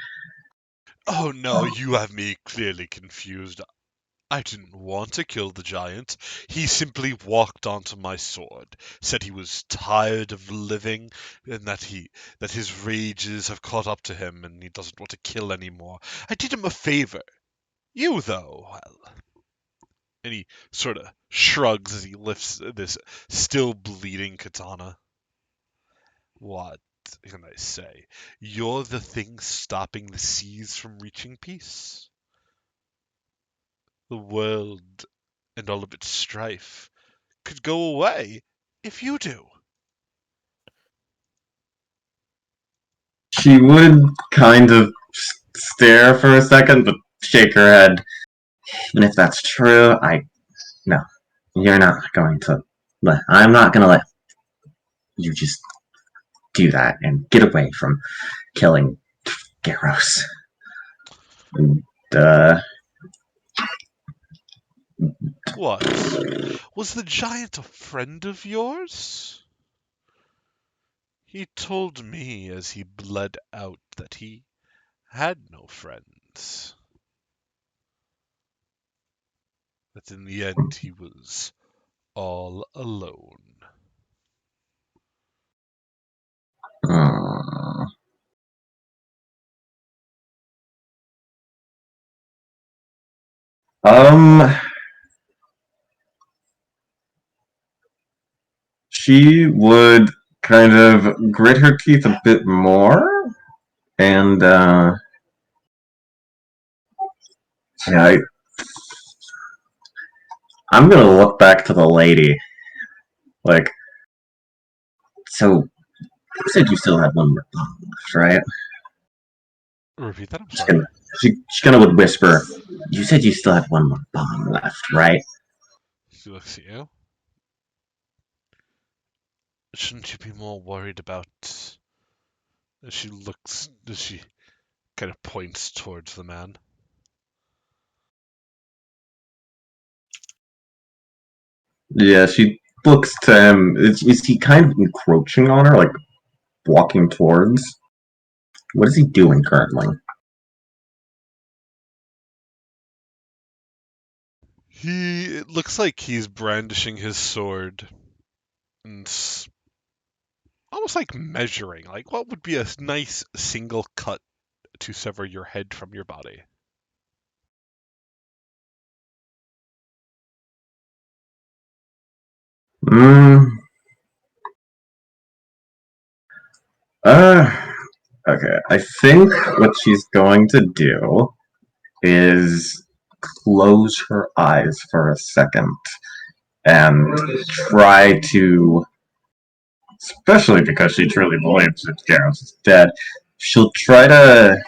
Oh no, you have me clearly confused. I didn't want to kill the giant. He simply walked onto my sword, said he was tired of living, and that his rages have caught up to him and he doesn't want to kill anymore. I did him a favor. You, though, well. And he sort of shrugs as he lifts this still bleeding katana. What can I say? You're the thing stopping the seas from reaching peace. The world and all of its strife could go away if you do. She would kind of stare for a second, but shake her head. And if that's true, no, you're not going to. I'm not going to let you just do that and get away from killing Garros. And, What? Was the giant a friend of yours? He told me as he bled out that he had no friends. That in the end he was all alone. uh, um, she would kind of grit her teeth a bit more, and yeah, I'm gonna look back to the lady. Like, so you said you still had one more bomb left, right? Repeat that, I'm She's sorry. gonna, she kind of would whisper, "You said you still had one more bomb left, right?" She looks at you. Shouldn't you be more worried about... As she kind of points towards the man. Yeah, she looks to him. Is he kind of encroaching on her, like walking towards? What is he doing currently? It looks like he's brandishing his sword and almost like measuring. Like, what would be a nice single cut to sever your head from your body? Hmm. Uh, okay. I think what she's going to do is close her eyes for a second and try to, especially because she truly believes that Garros is dead, she'll try to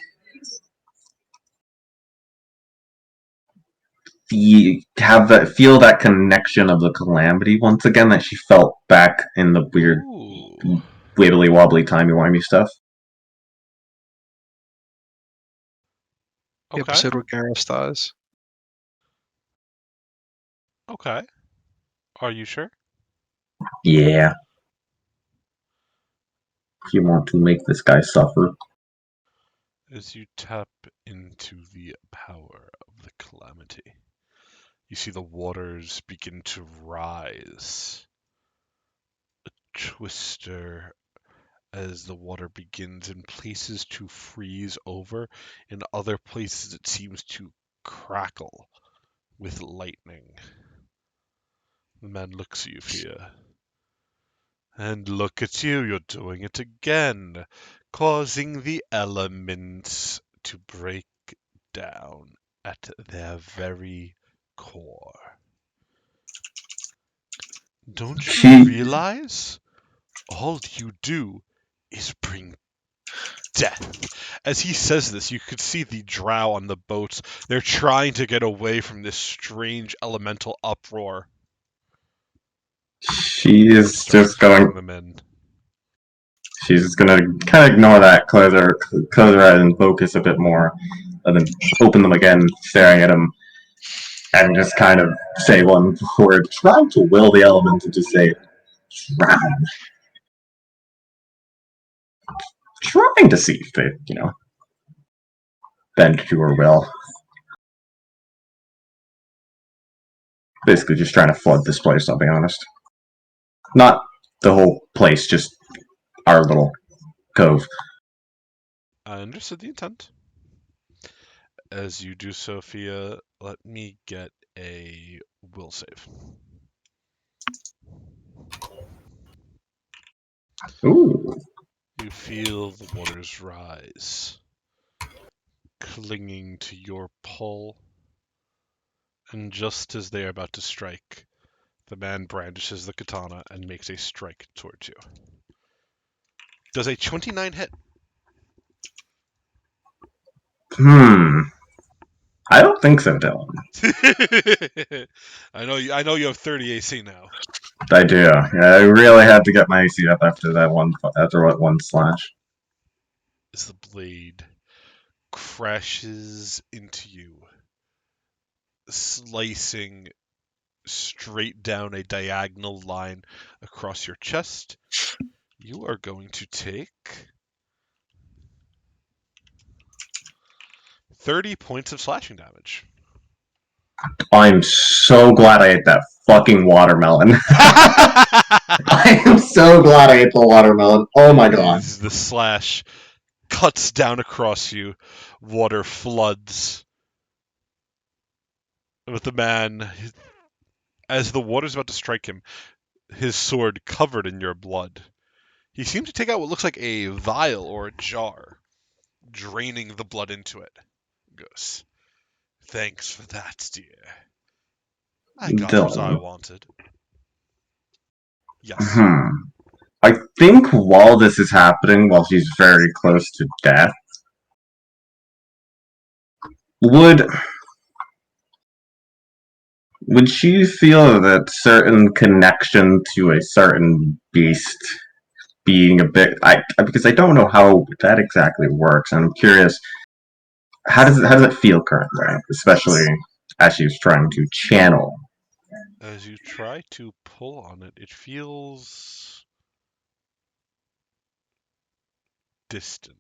feel that connection of the calamity once again that she felt back in the weird Ooh. wibbly wobbly timey wimey stuff. The Okay. episode where Gareth dies. Okay. Are you sure? Yeah, you want to make this guy suffer. As you tap into the power of the calamity, you see the waters begin to rise. A twister as the water begins in places to freeze over, in other places it seems to crackle with lightning. The man looks at you, Fia. And look at you, you're doing it again, causing the elements to break down at their very core. Don't you She realize? All you do is bring death. As he says this, you could see the drow on the boats. They're trying to get away from this strange elemental uproar. she But it is starts just pulling going. them in. She's just gonna kind of ignore that, close her eyes, and focus a bit more, and then open them again, staring at him, and just kind of say one word, trying to will the element to just say, drown. Trying to see if they, bend to her will. Basically just trying to flood this place, I'll be honest. Not the whole place, just our little cove. I understood the intent. As you do, Sophia, let me get a will save. Ooh. You feel the waters rise, clinging to your pull, and just as they are about to strike, the man brandishes the katana and makes a strike towards you. Does a 29 hit? I don't think so, Dylan. I know you have 30 AC now. I do. Yeah, I really had to get my AC up after that one slash. As the blade crashes into you, slicing straight down a diagonal line across your chest, you are going to take 30 points of slashing damage. I'm so glad I ate that fucking watermelon. I am so glad I ate the watermelon. Oh my god. As the slash cuts down across you, water floods. With the man, as the water's about to strike him, his sword covered in your blood. He seemed to take out what looks like a vial or a jar, draining the blood into it. Goes, thanks for that, dear. I got what I Dylan. wanted. Yes. I think while this is happening, while she's very close to death, would she feel that certain connection to a certain beast being a bit because I don't know how that exactly works, and I'm curious how does it feel currently, especially as she's trying to channel. As you try to pull on it, it feels distant.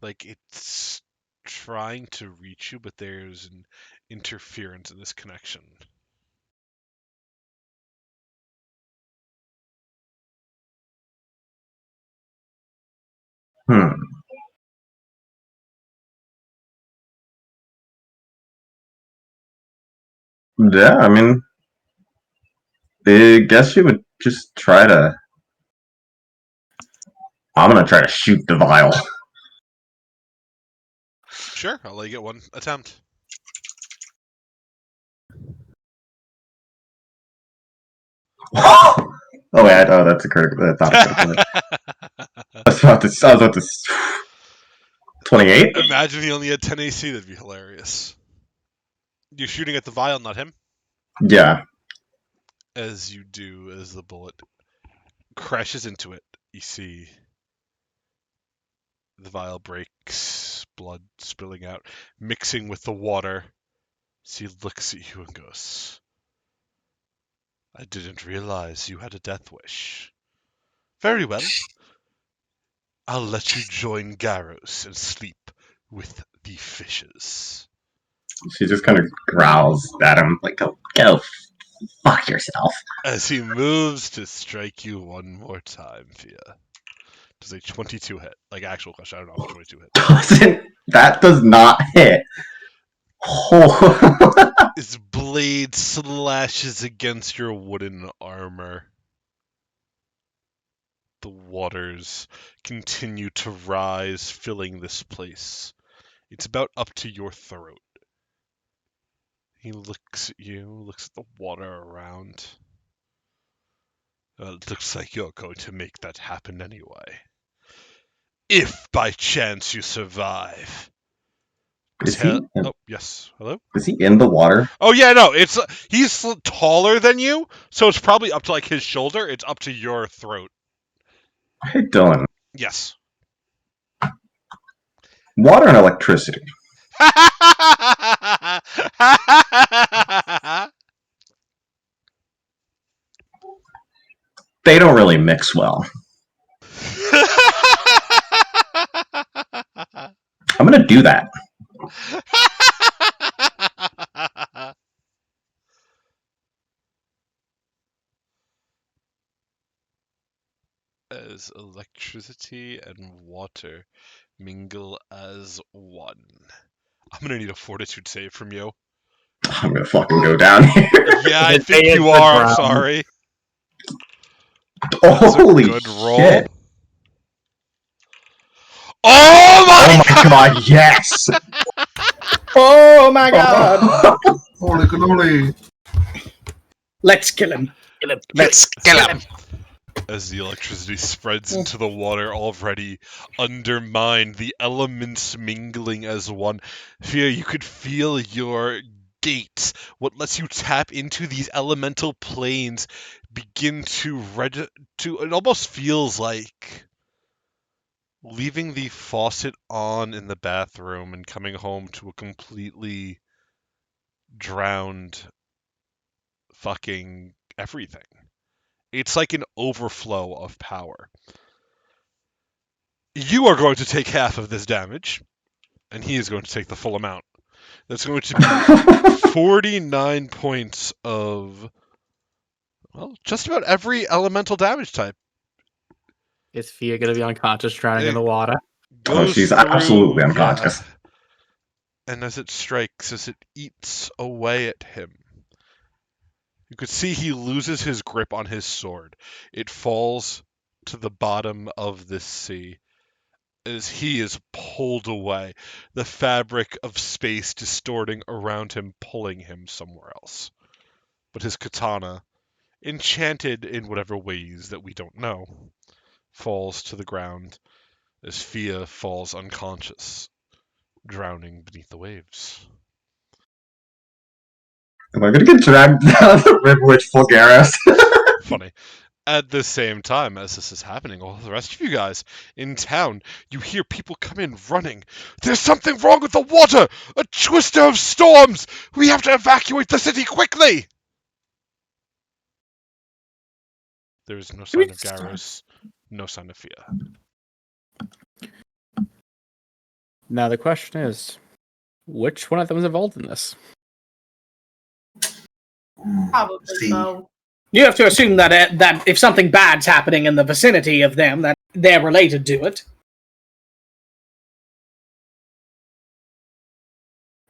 Like it's trying to reach you, but there's an interference in this connection. Yeah, I mean, I guess she would just try to. I'm gonna try to shoot the vial. Sure, I'll let you get one attempt. Oh wait, that's a critical. That's not a critical. I was about to. 28. Imagine he only had 10 AC, that'd be hilarious. You're shooting at the vial, not him? Yeah. As you do, as the bullet crashes into it, you see the vial breaks, blood spilling out, mixing with the water. So he looks at you and goes, I didn't realize you had a death wish. Very well. I'll let you join Garros and sleep with the fishes. She just kind of growls at him, like, go fuck yourself. As he moves to strike you one more time, Fia. Does a 22 hit? Like, actual question, I don't know if 22 hit. That does not hit. Oh. His blade slashes against your wooden armor. The waters continue to rise, filling this place. It's about up to your throat. He looks at you, looks at the water around. It looks like you're going to make that happen anyway. If by chance you survive. Oh, yes. Hello? Is he in the water? Oh, yeah, no. He's taller than you, so it's probably up to like his shoulder. It's up to your throat. Hey, Dylan. Yes. Water and electricity. They don't really mix well. I'm gonna do that. As electricity and water mingle as one. I'm gonna need a fortitude save from you. I'm gonna fucking go down here. Yeah, I It think is you the are. I'm ground. sorry. That's a Holy good roll. shit! Oh Oh my my god, yes! Oh my god! Holy cannoli! Let's kill him. Let's kill him. As the electricity spreads into the water, already undermined, the elements mingling as one. Fear, you could feel your gates, what lets you tap into these elemental planes, begin to it almost feels like leaving the faucet on in the bathroom and coming home to a completely drowned fucking everything. It's like an overflow of power. You are going to take half of this damage, and he is going to take the full amount. That's going to be 49 points of, well, just about every elemental damage type. Is Fia gonna be unconscious, drowning in the water? Goes she's through, absolutely unconscious. yeah. And as it strikes, as it eats away at him, you could see he loses his grip on his sword. It falls to the bottom of this sea as he is pulled away, the fabric of space distorting around him, pulling him somewhere else. But his katana, enchanted in whatever ways that we don't know, falls to the ground as Fia falls unconscious, drowning beneath the waves. Am I gonna get dragged down the river with full Garros? Funny. At the same time as this is happening, all the rest of you guys in town, you hear people come in running. There's something wrong with the water! A twister of storms! We have to evacuate the city quickly! There is no sign of Garros, no sign of Fia. Now the question is, which one of them is involved in this? Probably See, so. You have to assume that that if something bad's happening in the vicinity of them, that they're related to it.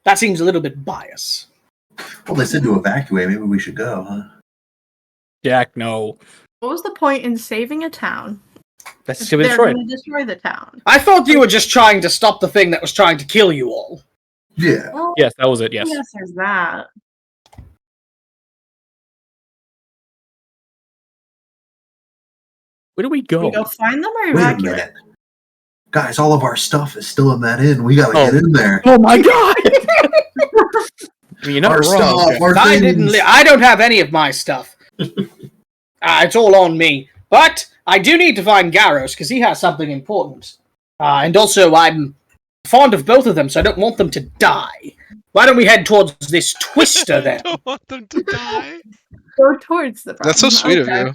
That seems a little bit biased. well, they said to evacuate. Maybe we should go, huh? Jack, no. What was the point in saving a town? That's if to be they're destroyed. going to destroy the town. I thought you were just trying to stop the thing that was trying to kill you all. Yeah. Well, Yes, that was it. Yes. yes, there's that. Where do we go? We go find them or Wait a evacuate? minute. Guys, all of our stuff is still in that inn. We gotta Oh. get in there. Oh my god! I mean, you're not Our wrong. stuff, Jack. our I things. didn't. I don't have any of my stuff. It's all on me. But I do need to find Garros because he has something important. And also, I'm fond of both of them, so I don't want them to die. Why don't we head towards this twister then? I don't want them to die. Go towards the problem. That's so sweet of Okay. you.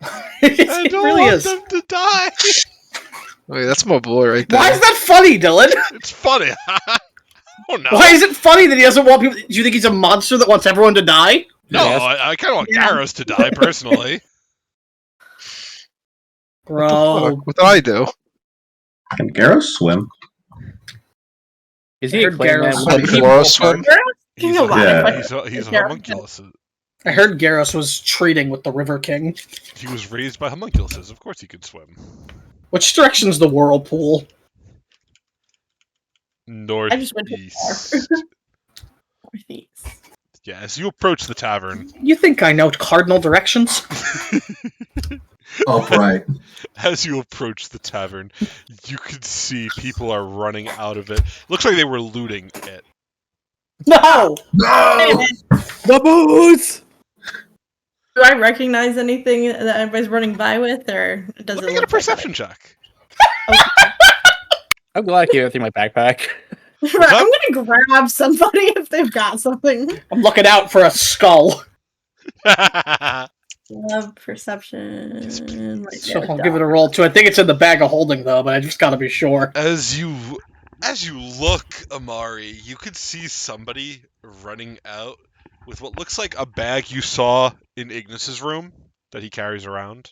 I It don't really want is. them to die. Wait, that's my boy right there. Why is that funny, Dylan? It's funny. Oh no. Why is it funny that he doesn't want people? Do you think he's a monster that wants everyone to die? No, Yes. I kind of want Yeah. Garros to die personally. Bro, What did I do? Can Garros swim? Is I he a heard clay man? Garros with Can a People Flora are swim? King He's of a, Life. Yeah. he's a Yeah. homunculus. I heard Garros was trading with the River King. He was raised by homunculuses. Of course he could swim. Which direction's the whirlpool? I just went too Northeast. Northeast. Yeah, as you approach the tavern, You think I know cardinal directions? Upright. as you approach the tavern, you can see people are running out of it. Looks like they were looting it. No! No! The boots! Do I recognize anything that everybody's running by with, or does Let it me get a look like perception check. I'm glad I keep everything in my backpack. I'm gonna grab somebody if they've got something. I'm looking out for a skull. Love perception. Right So there, I'll give it a roll too. I think it's in the bag of holding though, but I just gotta be sure. As you As you look, Amari, you could see somebody running out with what looks like a bag you saw in Ignis's room that he carries around.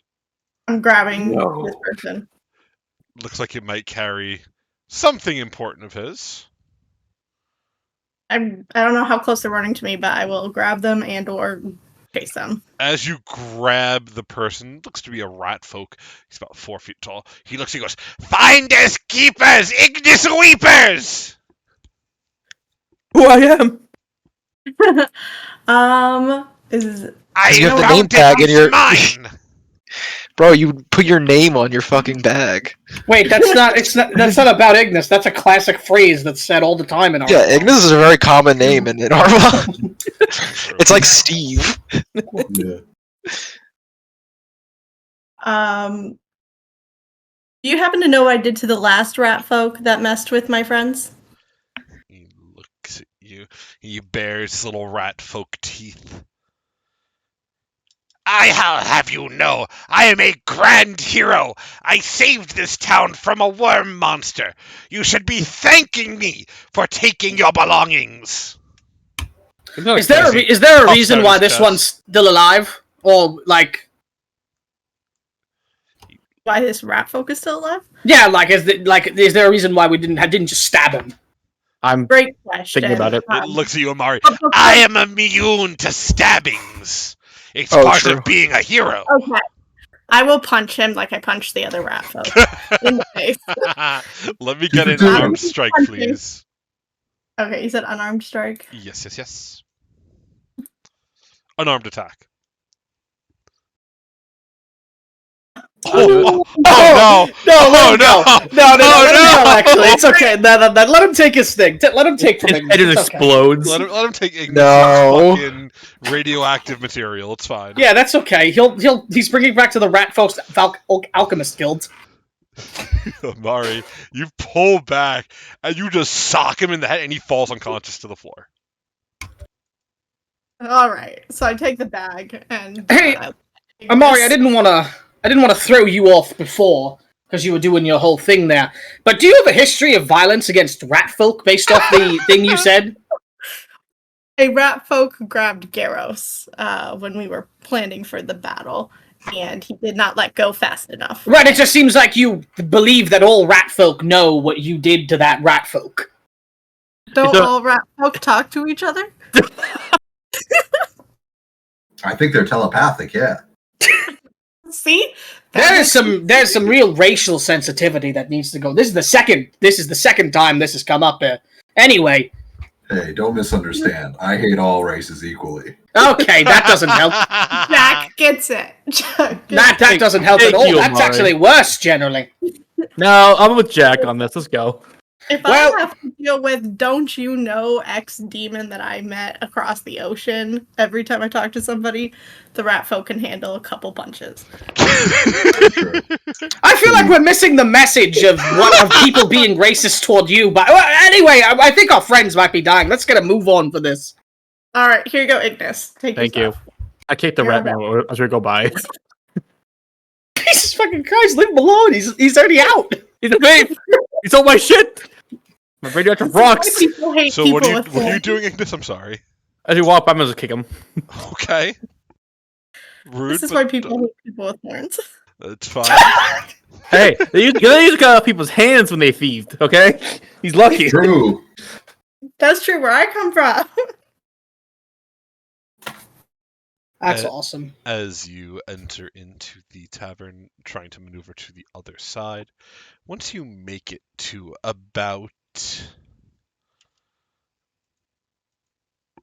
I'm grabbing No. this person. Looks like it might carry something important of his. I don't know how close they're running to me, but I will grab them and or chase them. As you grab the person, looks to be a rat folk. He's about 4 feet tall. He looks and goes, "Finders keepers, Ignis weepers!" Who I am? Is I You have the found name tag it, in your- it's mine! Bro, you put your name on your fucking bag. Wait, that's not about Ignis. That's a classic phrase that's said all the time in our. Yeah, Ignis is a very common name in Arma. It's like Steve. Yeah. do you happen to know what I did to the last rat folk that messed with my friends? He looks at you. He bares his little rat folk teeth. I'll have you know, I am a grand hero. I saved this town from a worm monster. You should be thanking me for taking your belongings. Is there a reason why this one's still alive, or like? Why this rat folk is still alive? Yeah, is there a reason why we didn't just stab him? I'm Great question. thinking about it. It looks at you, Amari. I am immune to stabbings. It's Oh, part true. of being a hero. Okay. I will punch him like I punched the other rat folk in the face. Let me get an Dude. armed strike, please. Okay, you said unarmed strike. Yes. Unarmed attack. Oh, no! No, let him go, actually. It's okay. No, let him take his thing. Let him take from His Ignis. head just It's okay. explodes. Let him take Ignis' No. fucking radioactive material. It's fine. Yeah, that's okay. He's bringing back to the Rat Folks Alchemist Guild. Amari, you pull back and you just sock him in the head and he falls unconscious to the floor. All right, so I take the bag and. Hey, Amari, I didn't want to throw you off before because you were doing your whole thing there. But do you have a history of violence against rat folk based off the thing you said? A rat folk grabbed Garros when we were planning for the battle, and he did not let go fast enough. Right, it just seems like you believe that all rat folk know what you did to that rat folk. Don't all rat folk talk to each other? I think they're telepathic, yeah. See? There's some real racial sensitivity that needs to go. This is the second time this has come up. Anyway. Hey, don't misunderstand. I hate all races equally. Okay, that doesn't help. Jack gets it. That doesn't help at Thank all. you, That's Amari. actually worse, generally. No, I'm with Jack on this. Let's go. If Well- I have to deal with don't you know ex-demon that I met across the ocean every time I talk to somebody, the rat folk can handle a couple punches. True. I feel like we're missing the message of people being racist toward you. But anyway, I think our friends might be dying. Let's get a move on for this. All right, here you go, Ignis. Take Thank your you. stuff. I kicked the You're rat okay. now as we go by. Jesus fucking Christ, leave him alone. He's already out. He's a thief! He stole my shit! My radioactive rocks! People hate So people what are with you horns. doing, Ignis? I'm sorry. As you walk by, I'm gonna kick him. Okay. Rude. This is but why people hate people with horns. It's fine. Hey, they used to cut off people's hands when they thieved, okay? He's lucky. True. That's true where I come from. That's awesome. As you enter into the tavern, trying to maneuver to the other side, once you make it to about,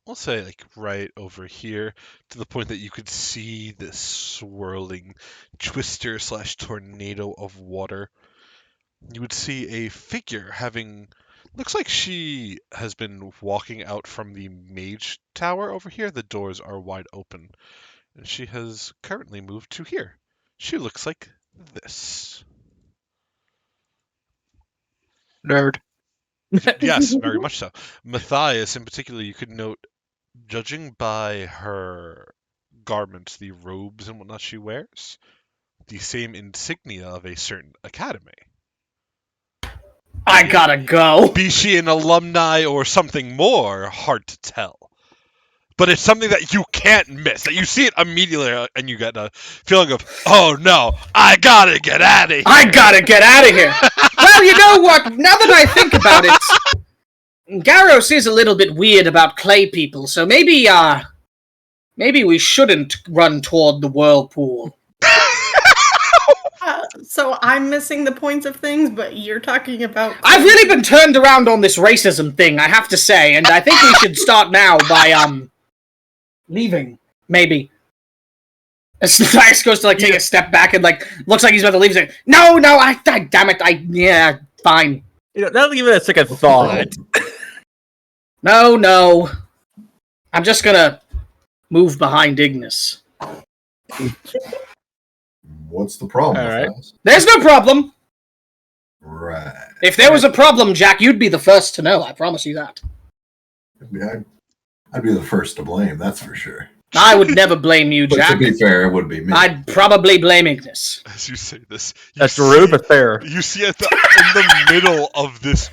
I'll say like right over here, to the point that you could see this swirling twister / tornado of water, you would see a figure having, looks like she has been walking out from the mage tower over here. The doors are wide open. And she has currently moved to here. She looks like this. Nerd. Yes, very much so. Matthias, in particular, you could note, judging by her garments, the robes and whatnot she wears, the same insignia of a certain academy. I gotta go. Be she an alumni or something more, hard to tell. But it's something that you can't miss. That you see it immediately, and you get a feeling of, oh no, I gotta get out of here. I gotta get out of here. Well, you know what? Now that I think about it, Garros is a little bit weird about clay people, so maybe we shouldn't run toward the whirlpool. So I'm missing the points of things, but you're talking about. I've really been turned around on this racism thing, I have to say, and I think we should start now by leaving. Maybe. Dice goes to like take a step back and like looks like he's about to leave. He's like, no, damn it, yeah, fine. Not even a second thought. No, I'm just gonna move behind Ignis. What's the problem? All right. with that? There's no problem. Right. If there was a problem, Jack, you'd be the first to know. I promise you that. Yeah, I'd be the first to blame, that's for sure. I would never blame you, But Jack. to be fair, it would be me. I'd probably blame Ignis. As you say this, That's rude, but fair. You see in the middle of this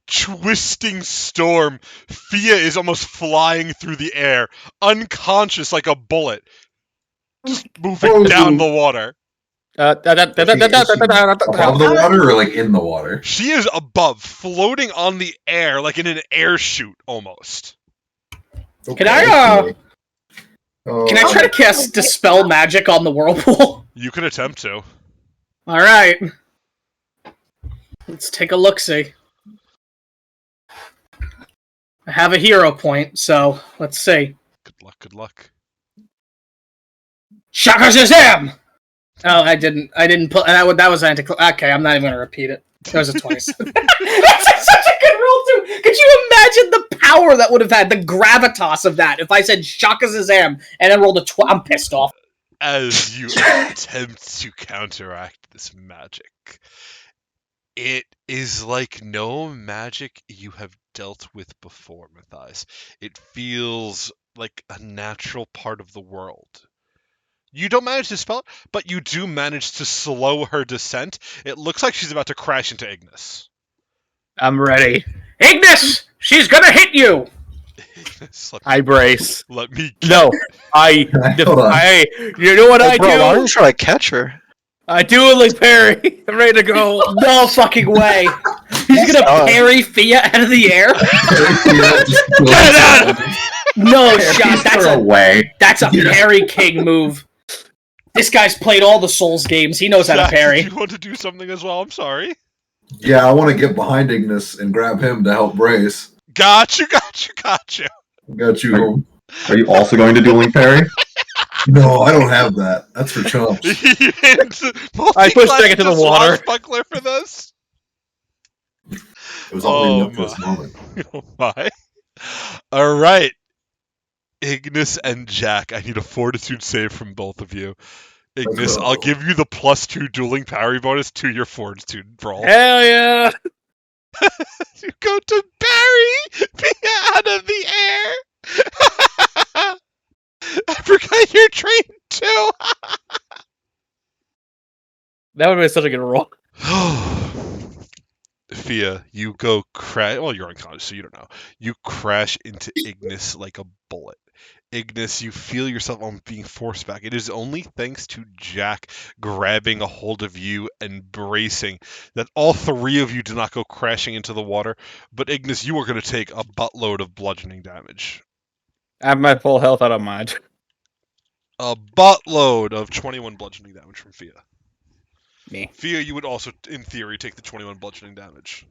twisting storm, Fia is almost flying through the air, unconscious like a bullet, just moving down the water. Above the water or like in the water? She is above, floating on the air like in an air chute almost. Can I try to cast Dispel Magic on the whirlpool? You can attempt to. Alright. Let's take a look-see. I have a hero point, so let's see. Good luck. Shaka Shazam! Oh, I didn't put that was okay, I'm not even gonna repeat it. That was a 27. That's such a good roll too! Could you imagine the power that would have had, the gravitas of that, if I said Shaka Shazam and then rolled a 12? I'm pissed off. As you attempt to counteract this magic, it is like no magic you have dealt with before, Matthias. It feels like a natural part of the world. You don't manage to spell it, but you do manage to slow her descent. It looks like she's about to crash into Ignis. I'm ready. Ignis! She's gonna hit you! Ignis, I brace. let me No, Hold on. you know what I Bro, why do? don't you try to catch her? I do it like Perry. I'm ready to go. No fucking way! He's gonna parry Fia out of the air? No shot, that's a parry king move. This guy's played all the Souls games, he knows how to Jack, parry. did you want to do something as well? I'm sorry. Yeah, I want to get behind Ignis and grab him to help brace. Got you. Got you. Are you also going to dueling parry? No, I don't have that. That's for chumps. I pushed Jack into the water. Buckler for this. It was all leading up to this moment. Oh my. All right. Ignis and Jack, I need a fortitude save from both of you. Ignis, I'll give you the +2 dueling parry bonus to your fortitude roll. Hell yeah! You go to parry Pia out of the air. I forgot you're trained too. That would have been such a good roll. Fia, you go crash. Well, you're unconscious, so you don't know. You crash into Ignis like a bullet. Ignis, you feel yourself on being forced back. It is only thanks to Jack grabbing a hold of you and bracing that all three of you do not go crashing into the water. But Ignis, you are going to take a buttload of bludgeoning damage. I have my full health, I don't mind. A buttload of 21 bludgeoning damage from Fia. Me. Fia, you would also, in theory, take the 21 bludgeoning damage.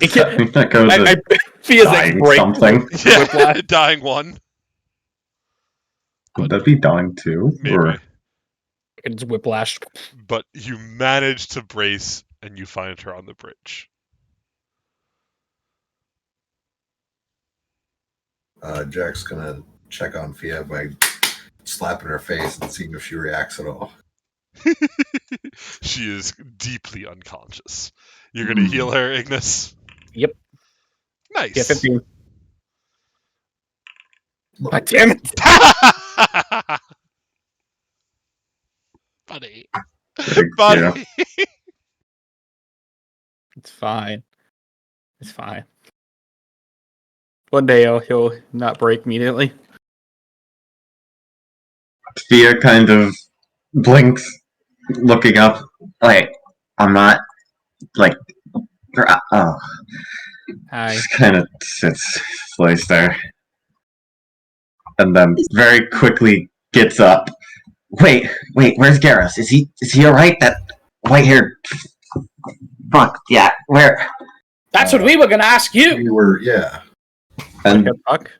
I think that goes to Fia's dying like something. Yeah, dying one. Would that be dying too? Maybe. Or It's whiplash. But you manage to brace and you find her on the bridge. Jack's gonna check on Fia by slapping her face and seeing if she reacts at all. She is deeply unconscious. You're going to heal her, Ignis? Yep. Nice. Yeah, 15. God damn it. Buddy. Yeah. Buddy. It's fine. It's fine. One day he'll not break immediately. Thea kind of blinks, looking up. Like, I'm not, like, oh. Hi. Just kind of sits, lays there. And then very quickly gets up. Wait, where's Garrus? Is he alright? That white-haired... Fuck, yeah, where? That's what we were gonna ask you. We were, yeah. And Fuck.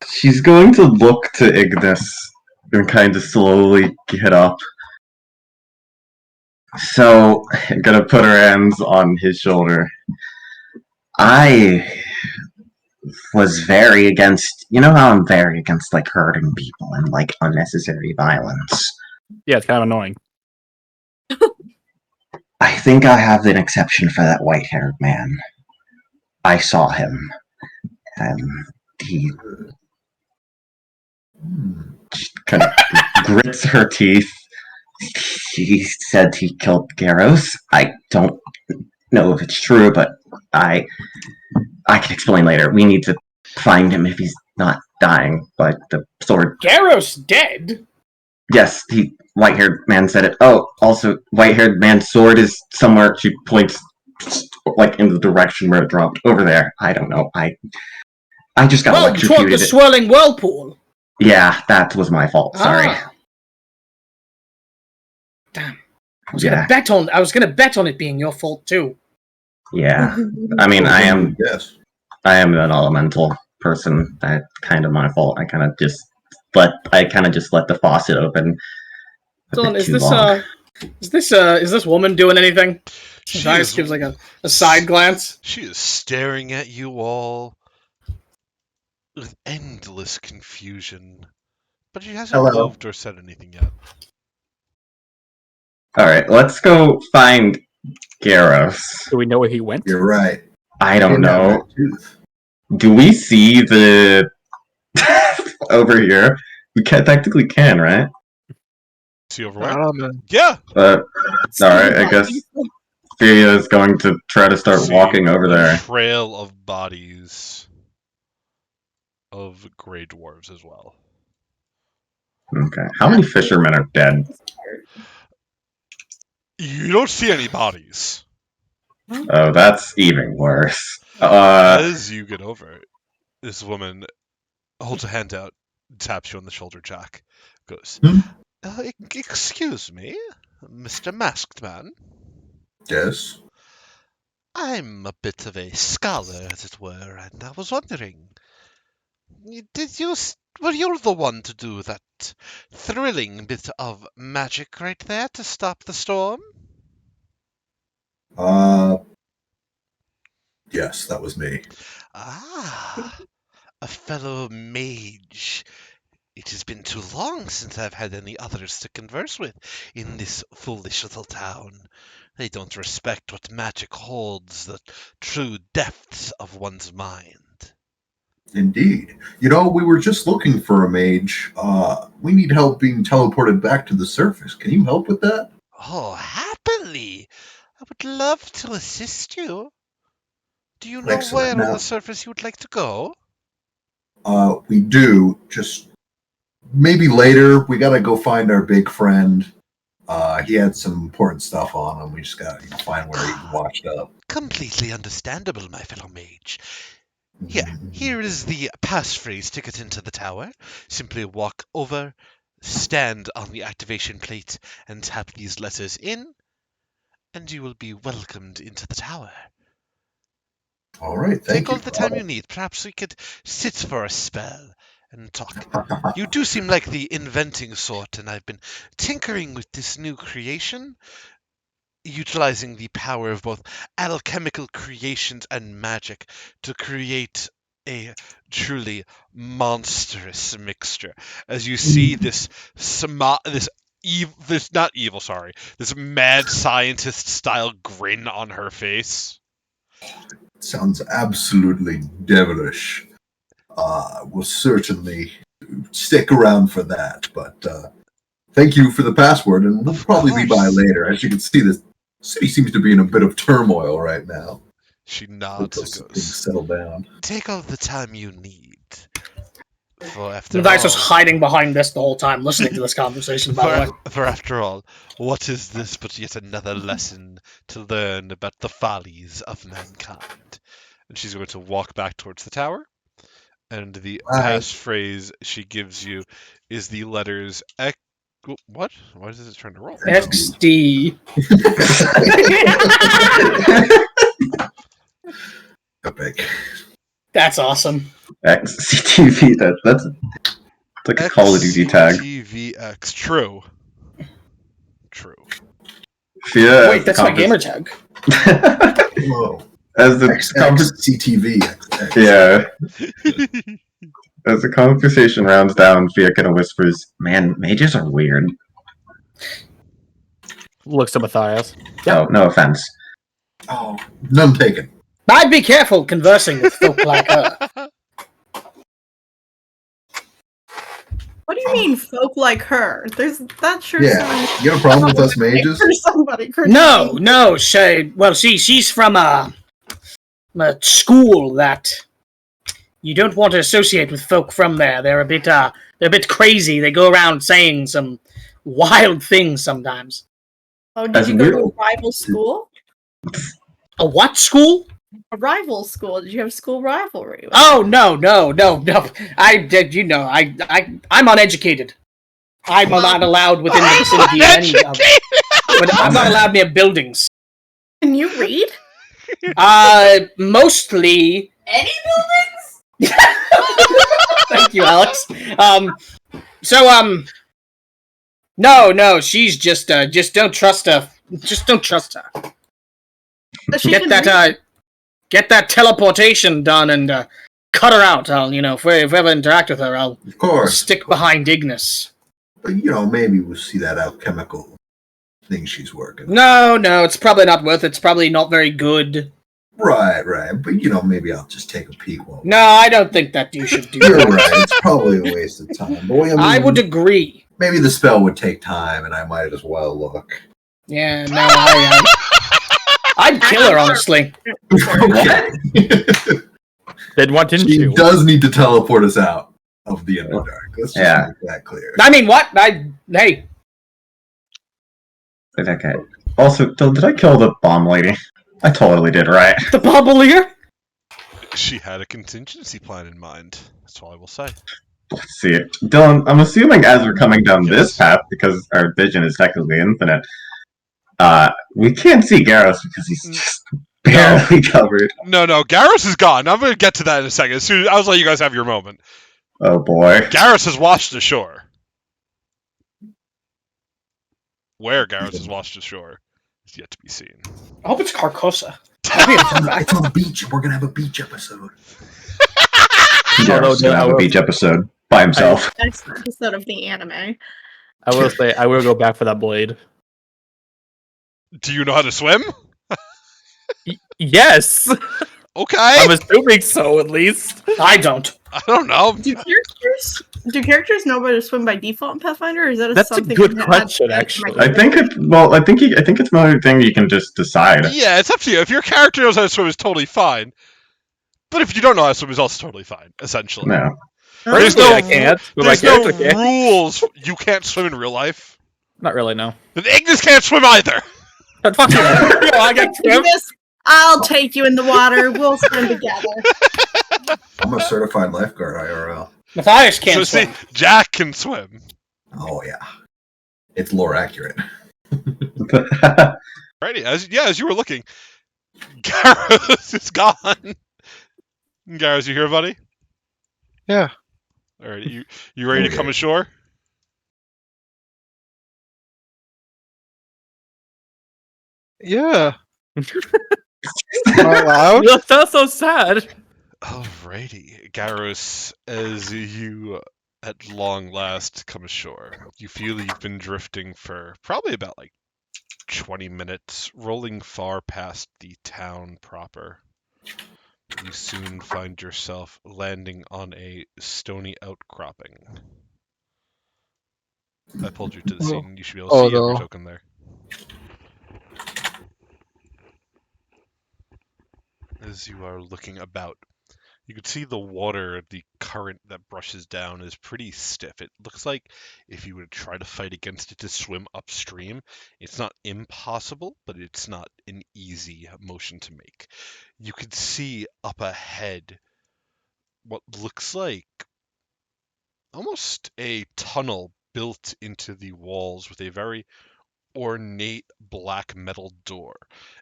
she's going to look to Ignis and kind of slowly get up. So, I'm gonna put her hands on his shoulder. I was very against... You know how I'm very against, like, hurting people and, like, unnecessary violence? Yeah, it's kind of annoying. I think I have an exception for that white-haired man. I saw him, and he kind of grits her teeth. He said he killed Garros. I don't know if it's true, but I can explain later. We need to find him if he's not dying by the sword. Garros dead? Yes, the white-haired man said it. Oh, also, white-haired man's sword is somewhere. She points, like, in the direction where it dropped. Over there. I don't know. I just got Well, toward electrocuted. the swirling whirlpool. Yeah, that was my fault. Sorry. Ah. Damn. I was gonna bet on it being your fault too. Yeah. I mean, I am Yes. an elemental person. That's kind of my fault. I kind of just let the faucet open. Dylan, is this woman doing anything? She Dice is, gives like a side glance. she is staring at you all with endless confusion. But she hasn't Hello. moved or said anything yet. Alright, let's go find Garros. Do we know where he went? You're right. I don't Didn't have know. that tooth. Do we see the over here? We technically can, right? See over I where? don't know, man. Yeah! Alright, I guess Thea is going to try to start See walking over a there. trail of bodies of grey dwarves as well. Okay. How many fishermen are dead? You don't see any bodies. Oh, that's even worse. As you get over, this woman holds a hand out, taps you on the shoulder, Jack. Goes, excuse me, Mr. Masked Man. Yes. I'm a bit of a scholar, as it were, and I was wondering, were you the one to do that thrilling bit of magic right there to stop the storm? Yes, that was me. Ah, a fellow mage. It has been too long since I've had any others to converse with in this foolish little town. They don't respect what magic holds, the true depths of one's mind. Indeed. You know, we were just looking for a mage. We need help being teleported back to the surface. Can you help with that? Oh, happily! I would love to assist you. Do you know Excellent. where on Now- the surface you would like to go? We do. Just maybe later. We gotta go find our big friend. He had some important stuff on him. We just gotta find where he washed up. Completely understandable, my fellow mage. Here is the passphrase ticket into the tower. Simply walk over, stand on the activation plate, and tap these letters in, and you will be welcomed into the tower. All right, thank Take you. all the time you need. Perhaps we could sit for a spell and talk. You do seem like the inventing sort, and I've been tinkering with this new creation, utilizing the power of both alchemical creations and magic to create a truly monstrous mixture. As you see this mad scientist style grin on her face. Sounds absolutely devilish. We'll certainly stick around for that, but thank you for the password, and we'll Of probably be by course. later. As you can see, this city seems to be in a bit of turmoil right now. She nods and Things goes, settle down. "Take all the time you need. For after Matthias was all, hiding behind this the whole time, listening to this conversation, by the way. for after all, what is this but yet another lesson to learn about the follies of mankind?" And she's going to walk back towards the tower. And the Right. passphrase she gives you is the letters X. What? Why is it trying to roll? XD. Epic. That's awesome. XCTV. That's like a Call of Duty tag. XCTVX. True. True. Yeah. Wait, that's my gamer tag. Whoa. As the CTV. yeah. As the conversation rounds down, Fia kind of whispers, "Man, mages are weird." Looks to Matthias. No offense. Oh, none taken. I'd be careful conversing with folk like her. What do you mean, folk like her? That sure Yeah, sounds you got a problem with us mages? for somebody. No, she's from a school that you don't want to associate with folk from there. They're a bit crazy. They go around saying some wild things sometimes. Oh, did That's you go to a weird. rival school? A what school? A rival school? Did you have school rivalry? Oh no. I'm uneducated. I'm not allowed within the vicinity of any of. But I'm not allowed near buildings. Can you read? Mostly. Any buildings? Thank you, Alex. No, she's just don't trust her. Just don't trust her. Does she Get even that, read? get that teleportation done and cut her out. I'll, if we ever interact with her, I'll Of course. stick behind Ignis. But, maybe we'll see that alchemical thing she's working. No, it's probably not worth it. It's probably not very good. Right. But, maybe I'll just take a peek. No, I don't think that you should do You're that. right. It's probably a waste of time. But I would agree. Maybe the spell would take time, and I might as well look. Yeah, no, I'd kill her, honestly. Okay. Then why didn't She you? does need to teleport us out of the Underdark. Let's just Yeah. make that clear. I mean, what? Hey, Okay. Also, did I kill the bomb lady? I totally did, right? the Bobblier? She had a contingency plan in mind. That's all I will say. Let's see it. Dylan, I'm assuming as we're coming down Yes. this path, because our vision is technically infinite, we can't see Garros because he's just barely covered. No, Garrus is gone. I'm going to get to that in a second. I'll let you guys have your moment. Oh boy. Garrus has washed ashore. Where Garrus has washed ashore is yet to be seen. I hope it's Carcosa. It's on the beach. We're going to have a beach episode. Garros is gonna have a beach episode by himself. Next episode of the anime. I will say I will go back for that blade. Do you know how to swim? Yes, Okay. I'm assuming so at least. I don't. I don't know. Do characters know how to swim by default in Pathfinder, or is that That's a something good that question, that actually. might I think it's another thing you can just decide. Yeah, it's up to you. If your character knows how to swim, it's totally fine. But if you don't know how to swim, it's also totally fine, essentially. No. There's Personally, no, I can't, but my there's no character can. rules. You can't swim in real life. Not really, no. Then Ignis can't swim either. But fuck you. I got swim. Ignis, I'll take you in the water. We'll swim together. I'm a certified lifeguard IRL. Matthias can't So swim. see, Jack can swim. Oh, yeah. It's lore accurate. Righty, as you were looking, Garros is gone. Garros, you here, buddy? Yeah. All right, you ready to come ashore? Yeah. Am I allowed? That's so sad. Alrighty, Garros, as you at long last come ashore, you feel you've been drifting for probably about 20 minutes, rolling far past the town proper. You soon find yourself landing on a stony outcropping. I pulled you to the scene. You should be able to see every no. token there. As you are looking about, you can see the water, the current that brushes down is pretty stiff. It looks like if you were to try to fight against it to swim upstream, it's not impossible, but it's not an easy motion to make. You can see up ahead what looks like almost a tunnel built into the walls with a very ornate black metal door,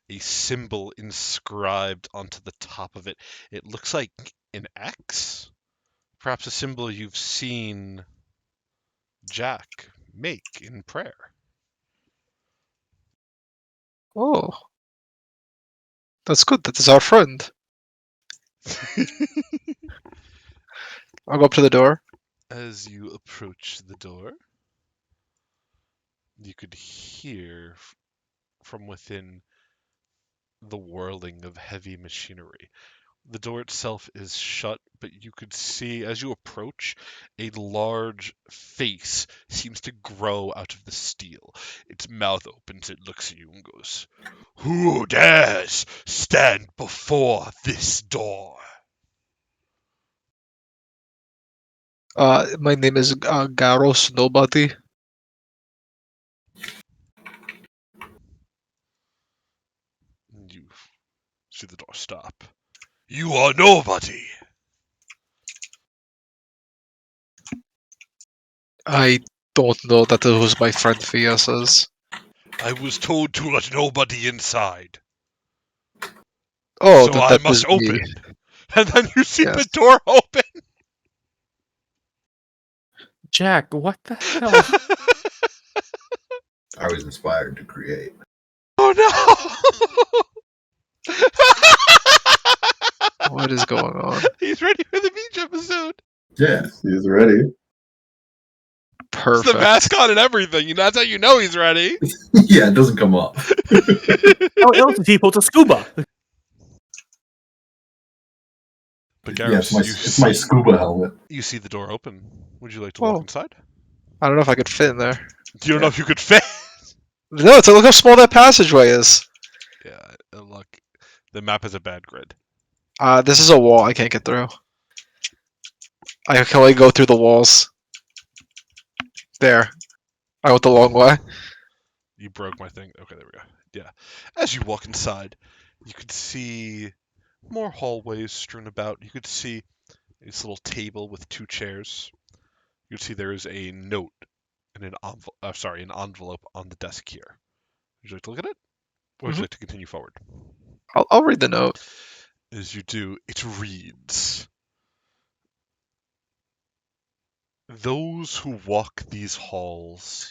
a symbol inscribed onto the top of it. It looks like an X, perhaps a symbol you've seen Jack make in prayer. Oh, that's good. That is our friend. I'll go up to the door. As you approach the door, you could hear from within the whirling of heavy machinery. The door itself is shut, but you could see as you approach, a large face seems to grow out of the steel. Its mouth opens, it looks at you and goes, "Who dares stand before this door?" My name is Garros Nobody. And you see the door stop. "You are nobody." I don't know that it was my friend Fia says. "I was told to let nobody inside, Oh, so then I that is must me. open." And then you see Yes. the door open. Jack, what the hell? I was inspired to create. Oh no! What is going on? He's ready for the beach episode. Yes, he's ready. It's Perfect. the mascot and everything. That's how you know he's ready. Yeah, it doesn't come up. Oh, it was people to scuba. But Yeah, Garrus, it's my scuba helmet. you see the door open. Would you like to Oh. walk inside? I don't know if I could fit in there. You don't know if you could fit. No, look how small that passageway is. Yeah, look, the map has a bad grid. This is a wall I can't get through. I can only go through the walls. There. I went the long way. You broke my thing. Okay, there we go. Yeah. As you walk inside, you could see more hallways strewn about. You could see this little table with two chairs. You could see there is a note and an envelope on the desk here. Would you like to look at it? Or would you like to continue forward? I'll read the note. As you do, it reads, "Those who walk these halls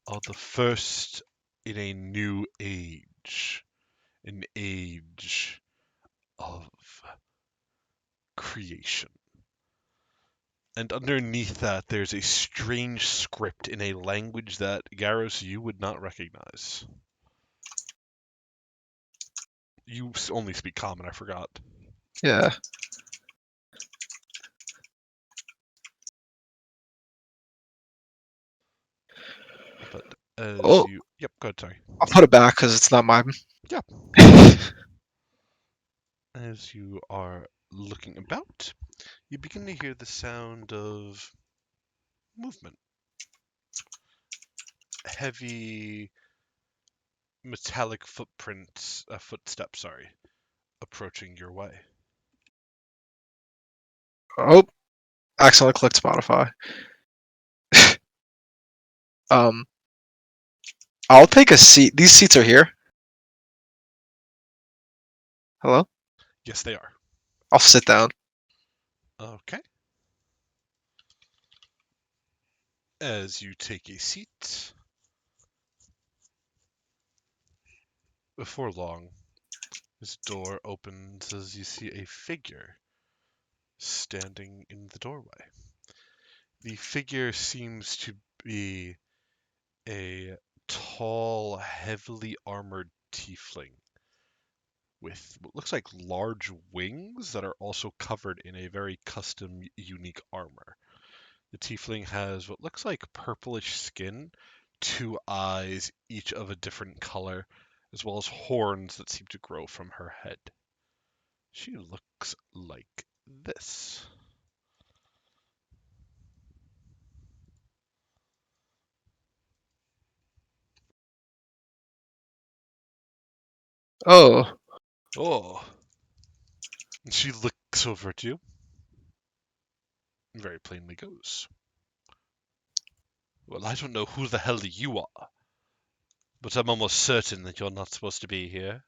are the first in a new age, an age of creation." And underneath that, there's a strange script in a language that, Garros, you would not recognize. You only speak common, I forgot. Yeah. But as Oh. you... Yep, go ahead, sorry. I'll put it back because it's not mine. Yeah. As you are looking about, you begin to hear the sound of movement. Heavy metallic footsteps, approaching your way. Oh, accidentally clicked Spotify. I'll take a seat. These seats are here. Hello? Yes, they are. I'll sit down. Okay. As you take a seat, before long, this door opens as you see a figure standing in the doorway. The figure seems to be a tall, heavily armored tiefling with what looks like large wings that are also covered in a very custom, unique armor. The tiefling has what looks like purplish skin, two eyes, each of a different color, as well as horns that seem to grow from her head. She looks like this. Oh, Oh. She looks over at you. Very plainly goes. Well, I don't know who the hell you are, but I'm almost certain that you're not supposed to be here.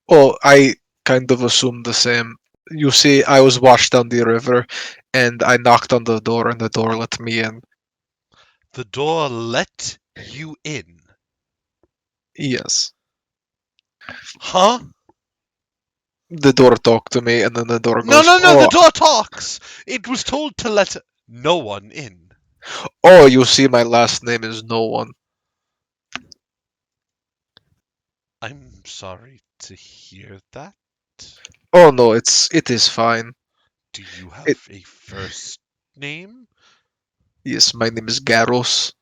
oh, I kind of assumed the same. You see, I was washed down the river, and I knocked on the door, and the door let me in. The door let you in. Yes. Huh? The door talked to me, and then the door No, goes, no, no, the "Oh, door talks! It was told to let no one in. oh, you see, my last name is No One." I'm sorry to hear that. Oh no, it is fine. Do you It have a first name? Yes, my name is Garros.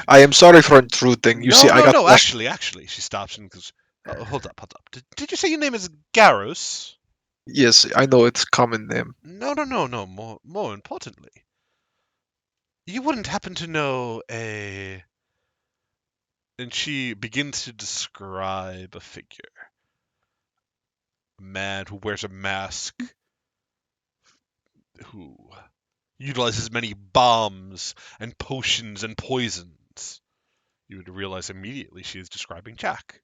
I am sorry for intruding. You see, No, I no, got no, washed. actually, she stops and goes, oh, hold up, hold up. Did you say your name is Garros? Yes, I know it's common name. No, no, no, no, more importantly. You wouldn't happen to know a... And she begins to describe a figure. A man who wears a mask, who utilizes many bombs and potions and poisons. You would realize immediately she is describing Jack.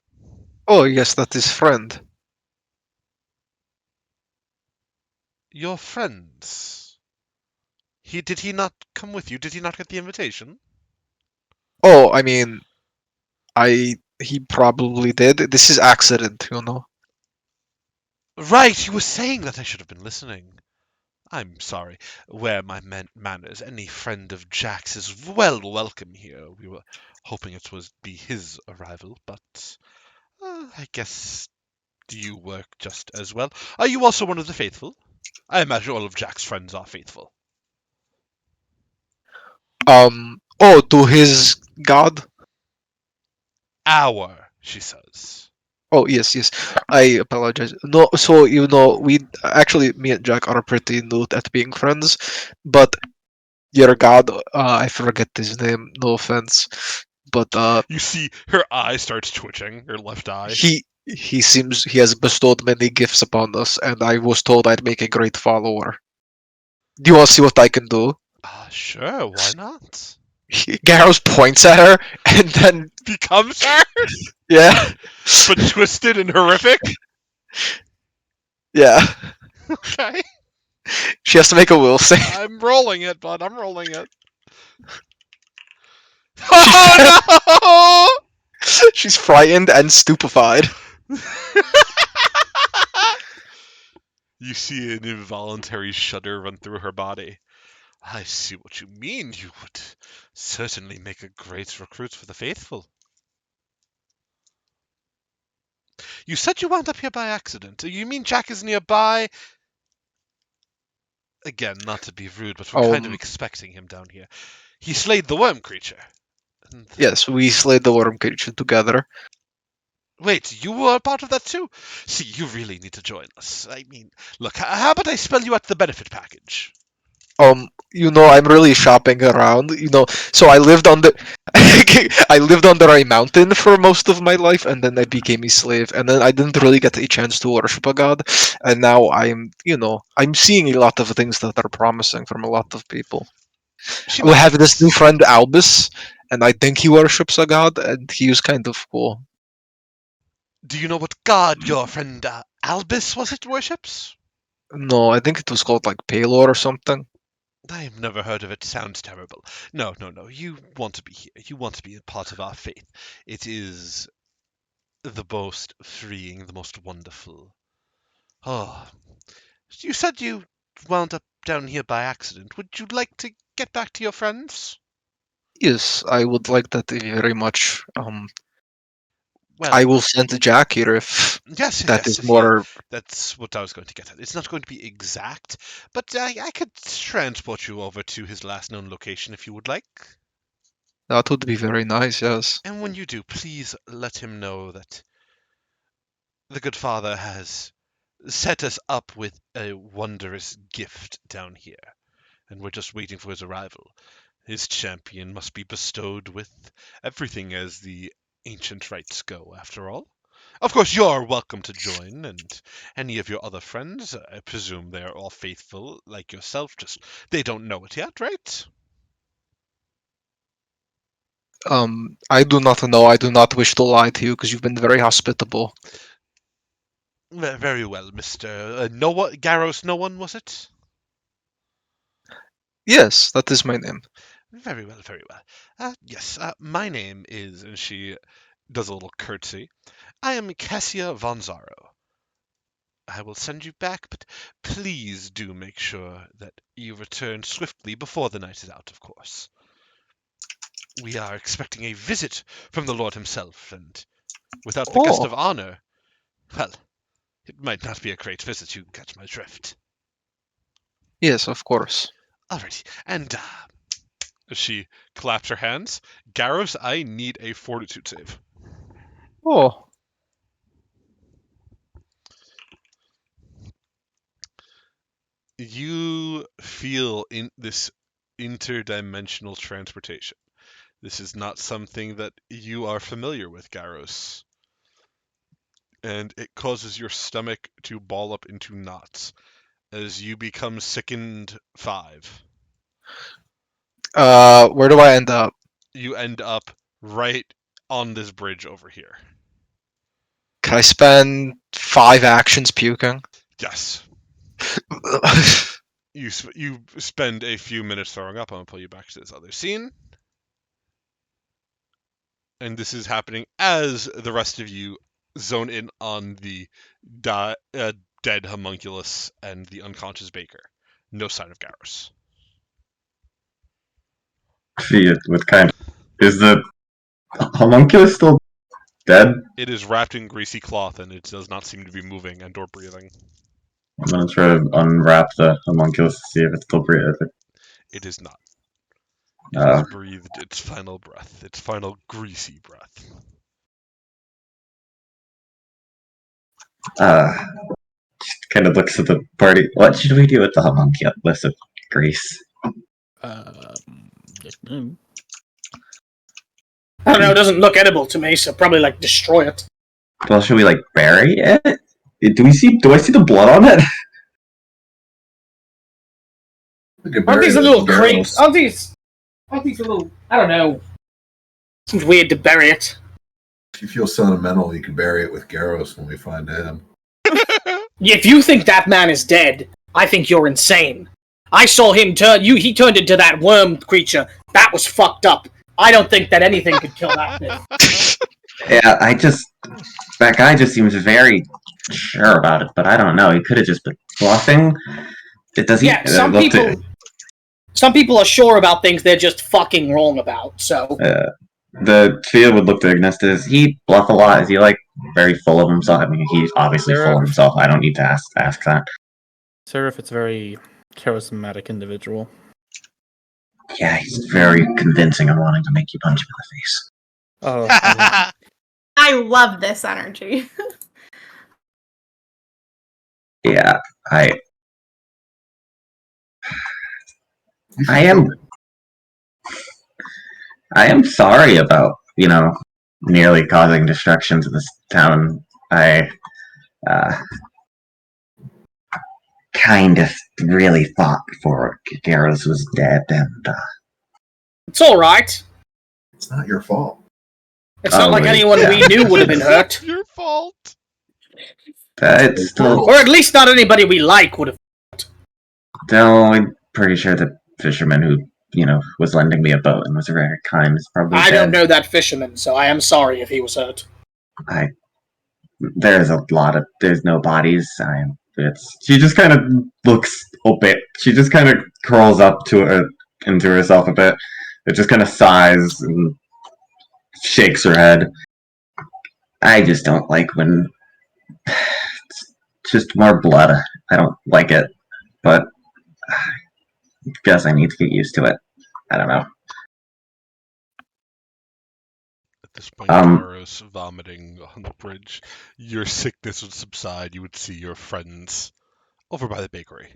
Oh yes, that is friend. Your friends. Did he not come with you? Did he not get the invitation? Oh, I mean, I he probably did. This is accident, you know. Right, you were saying that. I should have been listening. I'm sorry. Where my manners, any friend of Jack's is well welcome here. We were hoping it was be his arrival, but I guess do you work just as well? Are you also one of the faithful? I imagine all of Jack's friends are faithful. Oh, to his god. Our, she says. Oh yes, yes. I apologize. No, so you know, we actually me and Jack are pretty new at being friends, but your god, I forget his name. No offense, but You see her eye starts twitching, her left eye. he seems he has bestowed many gifts upon us, and I was told I'd make a great follower. Do you want to see what I can do? Sure, why not? Garros points at her, and then Becomes her, yeah, but twisted and horrific. yeah, Okay, she has to make a will save. I'm rolling it, bud. I'm rolling it. She's Oh she's frightened and stupefied. no! You see an involuntary shudder run through her body. I see what you mean. You would certainly make a great recruit for the faithful. You said you wound up here by accident. You mean Jack is nearby? Again, not to be rude, but we're kind of Um, expecting him down here. He slayed the worm creature. And yes, we slayed the worm creature together. wait, you were a part of that too? See, you really need to join us. I mean, look, how about I spell you out the benefit package? You know, I'm really shopping around. You know, so I lived on the, I lived under a mountain for most of my life, and then I became a slave, and then I didn't really get a chance to worship a god, and now I'm, you know, I'm seeing a lot of things that are promising from a lot of people. She We have this new nods. friend Albus, and I think he worships a god, and he is kind of cool. Do you know what god your friend Albus was it worships? No, I think it was called like Palor or something. I've never heard of it. Sounds terrible. No, no, no. You want to be here. You want to be a part of our faith. It is the most freeing, the most wonderful. Oh, you said you wound up down here by accident. Would you like to get back to your friends? Yes, I would like that very much. Well, I will send Jack here if yes, yes, that yes. is If he, more. that's what I was going to get at. It's not going to be exact, but I could transport you over to his last known location if you would like. That would be very nice, yes. And when you do, please let him know that The good father has set us up with a wondrous gift down here, and we're just waiting for his arrival. His champion must be bestowed with everything as the ancient rites go, after all. Of course, you're welcome to join, and any of your other friends. I presume they're all faithful, like yourself, just they don't know it yet, right? I do not know. I do not wish to lie to you because you've been very hospitable. Very well, Mr. No one, Garros, no one, was it? Yes, that is my name. Very well, very well. Yes, my name is, and she does a little curtsy. I am Cassia Von Zaro. I will send you back, but please do make sure that you return swiftly before the night is out, of course. We are expecting a visit from the Lord himself, and without the guest Oh, of honor, well, it might not be a great visit, you catch my drift. yes, of course. Alrighty, and she claps her hands. Garros, I need a fortitude save. Oh, You feel in this interdimensional transportation. This is not something that you are familiar with, Garros, and it causes your stomach to ball up into knots as you become sickened 5. where do I end up? You end up right on this bridge over here. Can I spend 5 actions puking? Yes. You spend a few minutes throwing up. I'm gonna pull you back to this other scene, and this is happening as the rest of you zone in on the dead homunculus and the unconscious baker. No sign of Garros. See it with kind of. Is the homunculus still dead? It is wrapped in greasy cloth, and it does not seem to be moving and or breathing. I'm gonna try to unwrap the homunculus to see if it's still breathing. It is not. It Uh, has breathed its final breath, its final greasy breath. uh, kind of looks at the party. What should we do with the homunculus of Greece? Yes, ma'am. I don't know. It doesn't look edible to me, so probably like destroy it. Well, should we like bury it? Do I see the blood on it? We could Aren't bury these a it little with crates? Garros. Aren't these a little? I don't know. Seems weird to bury it. If you feel sentimental, you can bury it with Garros when we find him. If you think that man is dead, I think you're insane. I saw him turn. He turned into that worm creature. That was fucked up. I don't think that anything could kill that thing. Yeah, that guy just seems very sure about it, but I don't know. He could have just been bluffing. It does. Yeah, some people are sure about things they're just fucking wrong about. So The Chia would look to Ignis. Does he bluff a lot? Is he like very full of himself? I mean, he's obviously There full are- of himself. I don't need to ask that. Seraph, it's a very charismatic individual. Yeah, he's very convincing on wanting to make you punch him in the face. Oh, yeah. I love this energy. Yeah, I You should I am- do it. I am sorry about nearly causing destruction to this town. I kind of really thought before Garros was dead, and it's all right. It's not your fault. It's not like wait, anyone yeah. we knew would have been hurt, Your fault. it's still. or at least not anybody we like would have. No, I'm pretty sure the fisherman who was lending me a boat and was very kind is probably I dead. don't know that fisherman, so I am sorry if he was hurt. There's no bodies. She just kind of looks a bit. She just kind of curls up into herself a bit. It just kind of sighs and shakes her head. I just don't like when it's just more blood. I don't like it, but I guess I need to get used to it. I don't know. Despite Garros vomiting on the bridge, your sickness would subside. You would see your friends over by the bakery.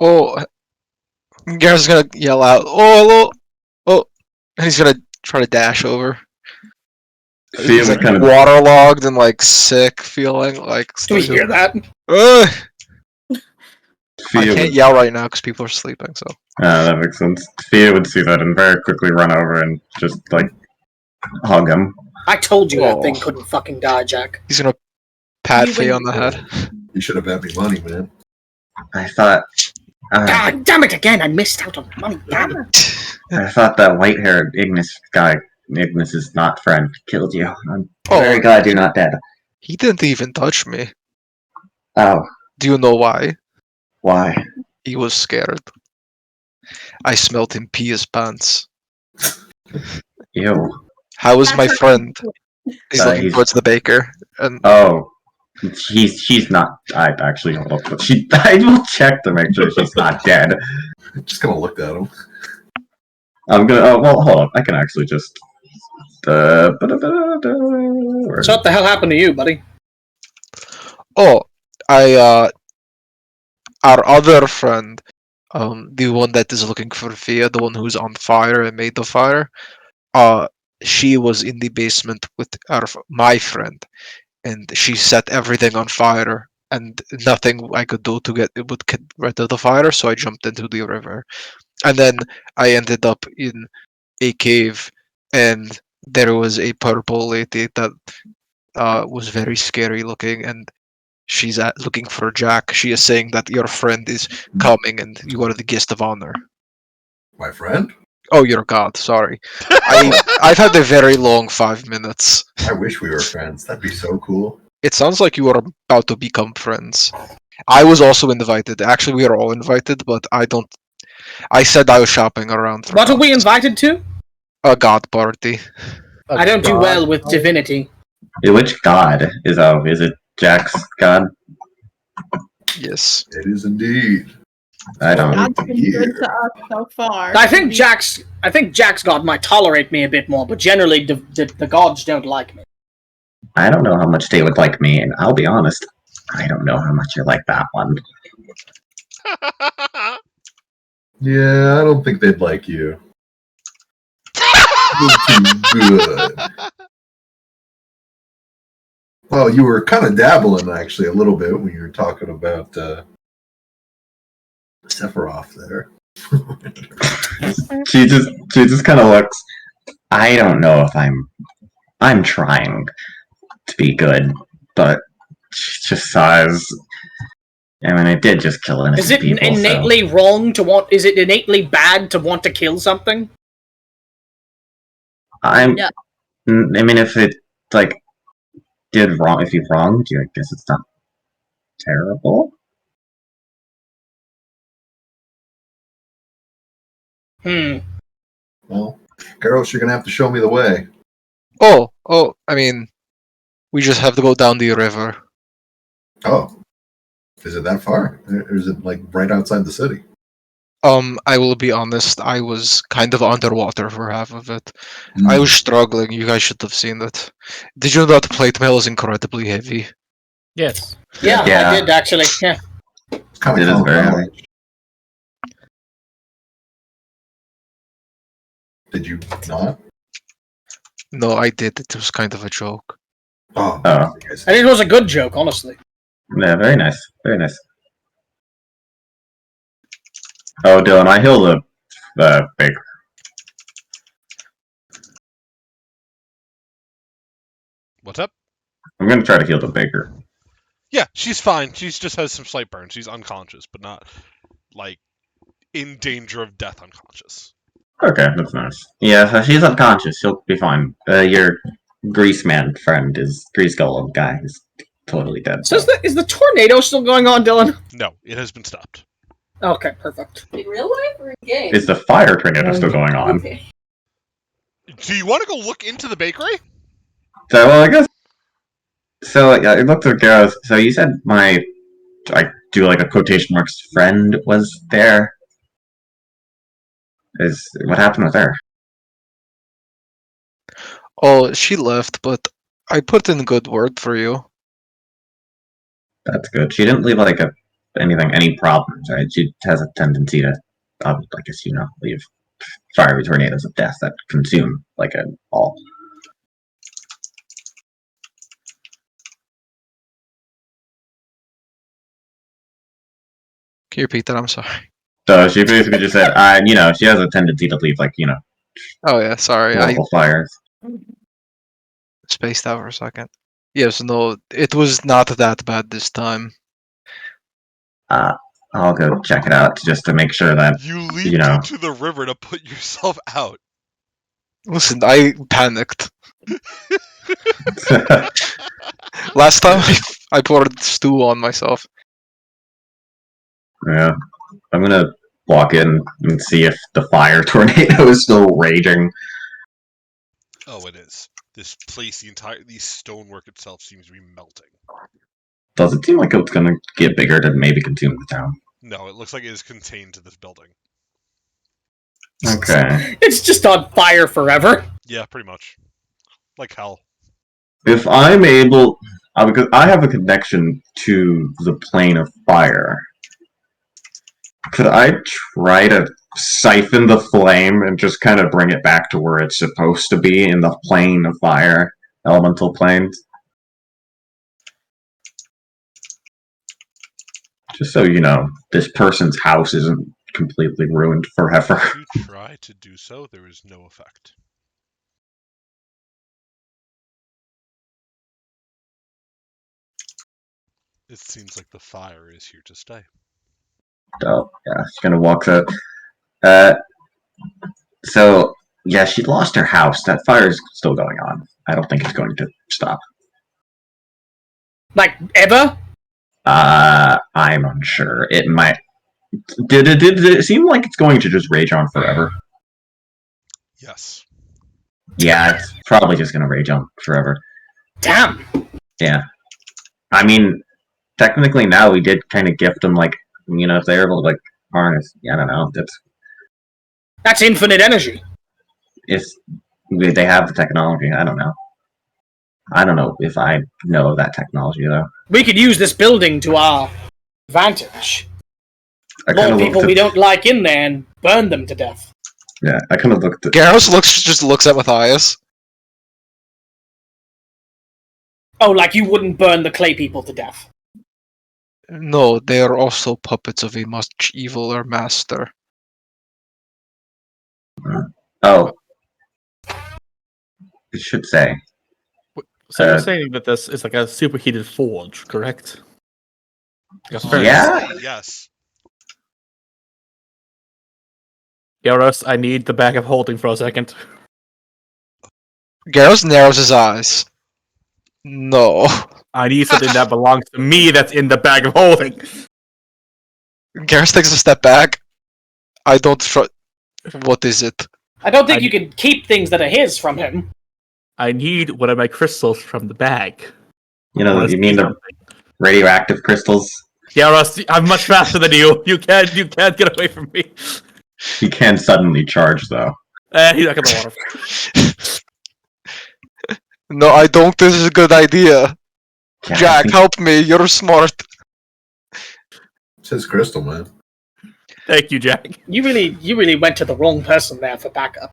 Oh, Garrett's gonna yell out, "Oh, hello!" Oh, and he's gonna try to dash over. Fia He's was like kind of waterlogged and like sick, feeling like. Do we hear that? Ugh! I Fia can't would, yell right now because people are sleeping. So that makes sense. Fia would see that and very quickly run over and just like hug him. I told you that Oh. thing couldn't fucking die, Jack. he's gonna pat You Faye on wouldn't the do head. You should have bet me money, man. I thought, God damn it again! I missed out on money. Damn it. I thought that white-haired Ignis guy, Ignis's not friend, killed you. I'm Oh. very glad you're not dead. He didn't even touch me. Oh, Do you know why? why? He was scared. I smelled him pee his pants. Ew. How is my friend? He's looking he's- towards the baker, and Oh, she's not. I actually hold up. I will check to make sure she's not dead. Just kind of looked at him. I'm gonna. Oh well, hold up. I can actually just. So what the hell happened to you, buddy? oh, our other friend, the one that is looking for Fia, the one who's on fire and made the fire, she was in the basement with my friend, and she set everything on fire, and nothing I could do to get rid of the fire, so I jumped into the river, and then I ended up in a cave, and there was a purple lady that was very scary looking, and she's looking for Jack. She is saying that your friend is coming and you are the guest of honor. My friend? Oh, you're God. Sorry. I've had a very long 5 minutes. I wish we were friends. That'd be so cool. It sounds like you are about to become friends. I was also invited. Actually, we are all invited, but I don't. I said I was shopping around. What are we invited to? A God party. I don't do well with divinity. Which god is? Oh, is it Jack's god? Yes. It is indeed. I don't. God's been good to us so far. I think Jack's god might tolerate me a bit more, but generally the gods don't like me. I don't know how much they would like me, and I'll be honest. I don't know how much you like that one. Yeah, I don't think they'd like you. You're too good. Well, you were kind of dabbling actually a little bit when you were talking about Sephiroth there. She just kind of looks. I don't know if I'm trying to be good, but she just sighs. I mean, I did just kill innocent Is it people. innately wrong to want? Is it innately bad to want to kill something? Yeah. I mean, if it like did wrong, if you wronged you, I guess it's not terrible. Well, Garros, you're gonna have to show me the way. Oh, I mean, we just have to go down the river. Oh, is it that far? Or is it like right outside the city? I will be honest, I was kind of underwater for half of it. Hmm. I was struggling, you guys should have seen it. Did you know that plate mail is incredibly heavy? Yes. Yeah, Yeah. I did actually. Yeah. It's kind It is very heavy. Did you not? No, I did, it was kind of a joke. Oh, Oh. I think it was a good joke, honestly. Yeah, very nice, very nice. Oh, Dylan, I healed the baker. What's up? I'm gonna try to heal the baker. Yeah, she's fine. She just has some slight burns. She's unconscious, but not like in danger of death unconscious. Okay, that's nice. Yeah, so she's unconscious. She'll be fine. Your grease man friend is grease golem guy is totally dead. So is the tornado still going on, Dylan? No, it has been stopped. Okay, perfect. In real life or in game? Is the fire tornado still going on? Okay. Do you want to go look into the bakery? So, well, I guess. So, yeah, it looked like so you said I do like a quotation marks friend was there. What happened with her? Oh, she left, but I put in a good word for you. That's good. She didn't leave like any problems, right? She has a tendency to, I guess leave fiery tornadoes of death that consume like a all. Can you repeat that? I'm sorry. So she basically just said, she has a tendency to leave Oh yeah, sorry. I horrible fires. spaced out for a second. Yes, no, it was not that bad this time. I'll go check it out just to make sure that You leaped into the river to put yourself out. Listen, I panicked. Last time I poured stew on myself. Yeah, I'm gonna walk in and see if the fire tornado is still raging. Oh, it is. This place, the stonework itself seems to be melting. Does it seem like it's gonna get bigger to maybe consume the town? No, it looks like it is contained to this building. Okay. It's just on fire forever. Yeah, pretty much. Like hell. If I'm able, because I have a connection to the plane of fire, could I try to siphon the flame and just kind of bring it back to where it's supposed to be in the plane of fire, elemental planes? Just so this person's house isn't completely ruined forever. If you try to do so, there is no effect. It seems like the fire is here to stay. So, yeah, she's gonna walk out. So, yeah, she lost her house. That fire is still going on. I don't think it's going to stop. Like, ever? I'm unsure. It might. Did it seem like it's going to just rage on forever? Yes. Yeah, it's probably just gonna rage on forever. Damn. Yeah. I mean, technically now we did kind of gift them, if they're able to, harness. Yeah, I don't know. That's infinite energy. If they have the technology, I don't know. I don't know if I know that technology, though. We could use this building to our advantage. More people we don't like in there and burn them to death. Yeah, I kind of looked at... Garros just looks at Matthias. Oh, like you wouldn't burn the clay people to death. No, they are also puppets of a much eviler master. Oh. It should say. So you're saying that this is like a superheated forge, correct? Like a furnace. Yeah? Yes. Garros, I need the bag of holding for a second. Garros narrows his eyes. No. I need something that belongs to me that's in the bag of holding. Garros takes a step back. I don't trust. What is it? I don't think you can keep things that are his from him. I need one of my crystals from the bag. You mean the radioactive crystals? Yeah, Russ, I'm much faster than you. You can't get away from me. He can suddenly charge, though. He's not gonna water. No, I don't. This is a good idea. Yeah, Jack, help me. You're smart. It's his crystal, man. Thank you, Jack. You really went to the wrong person there for backup.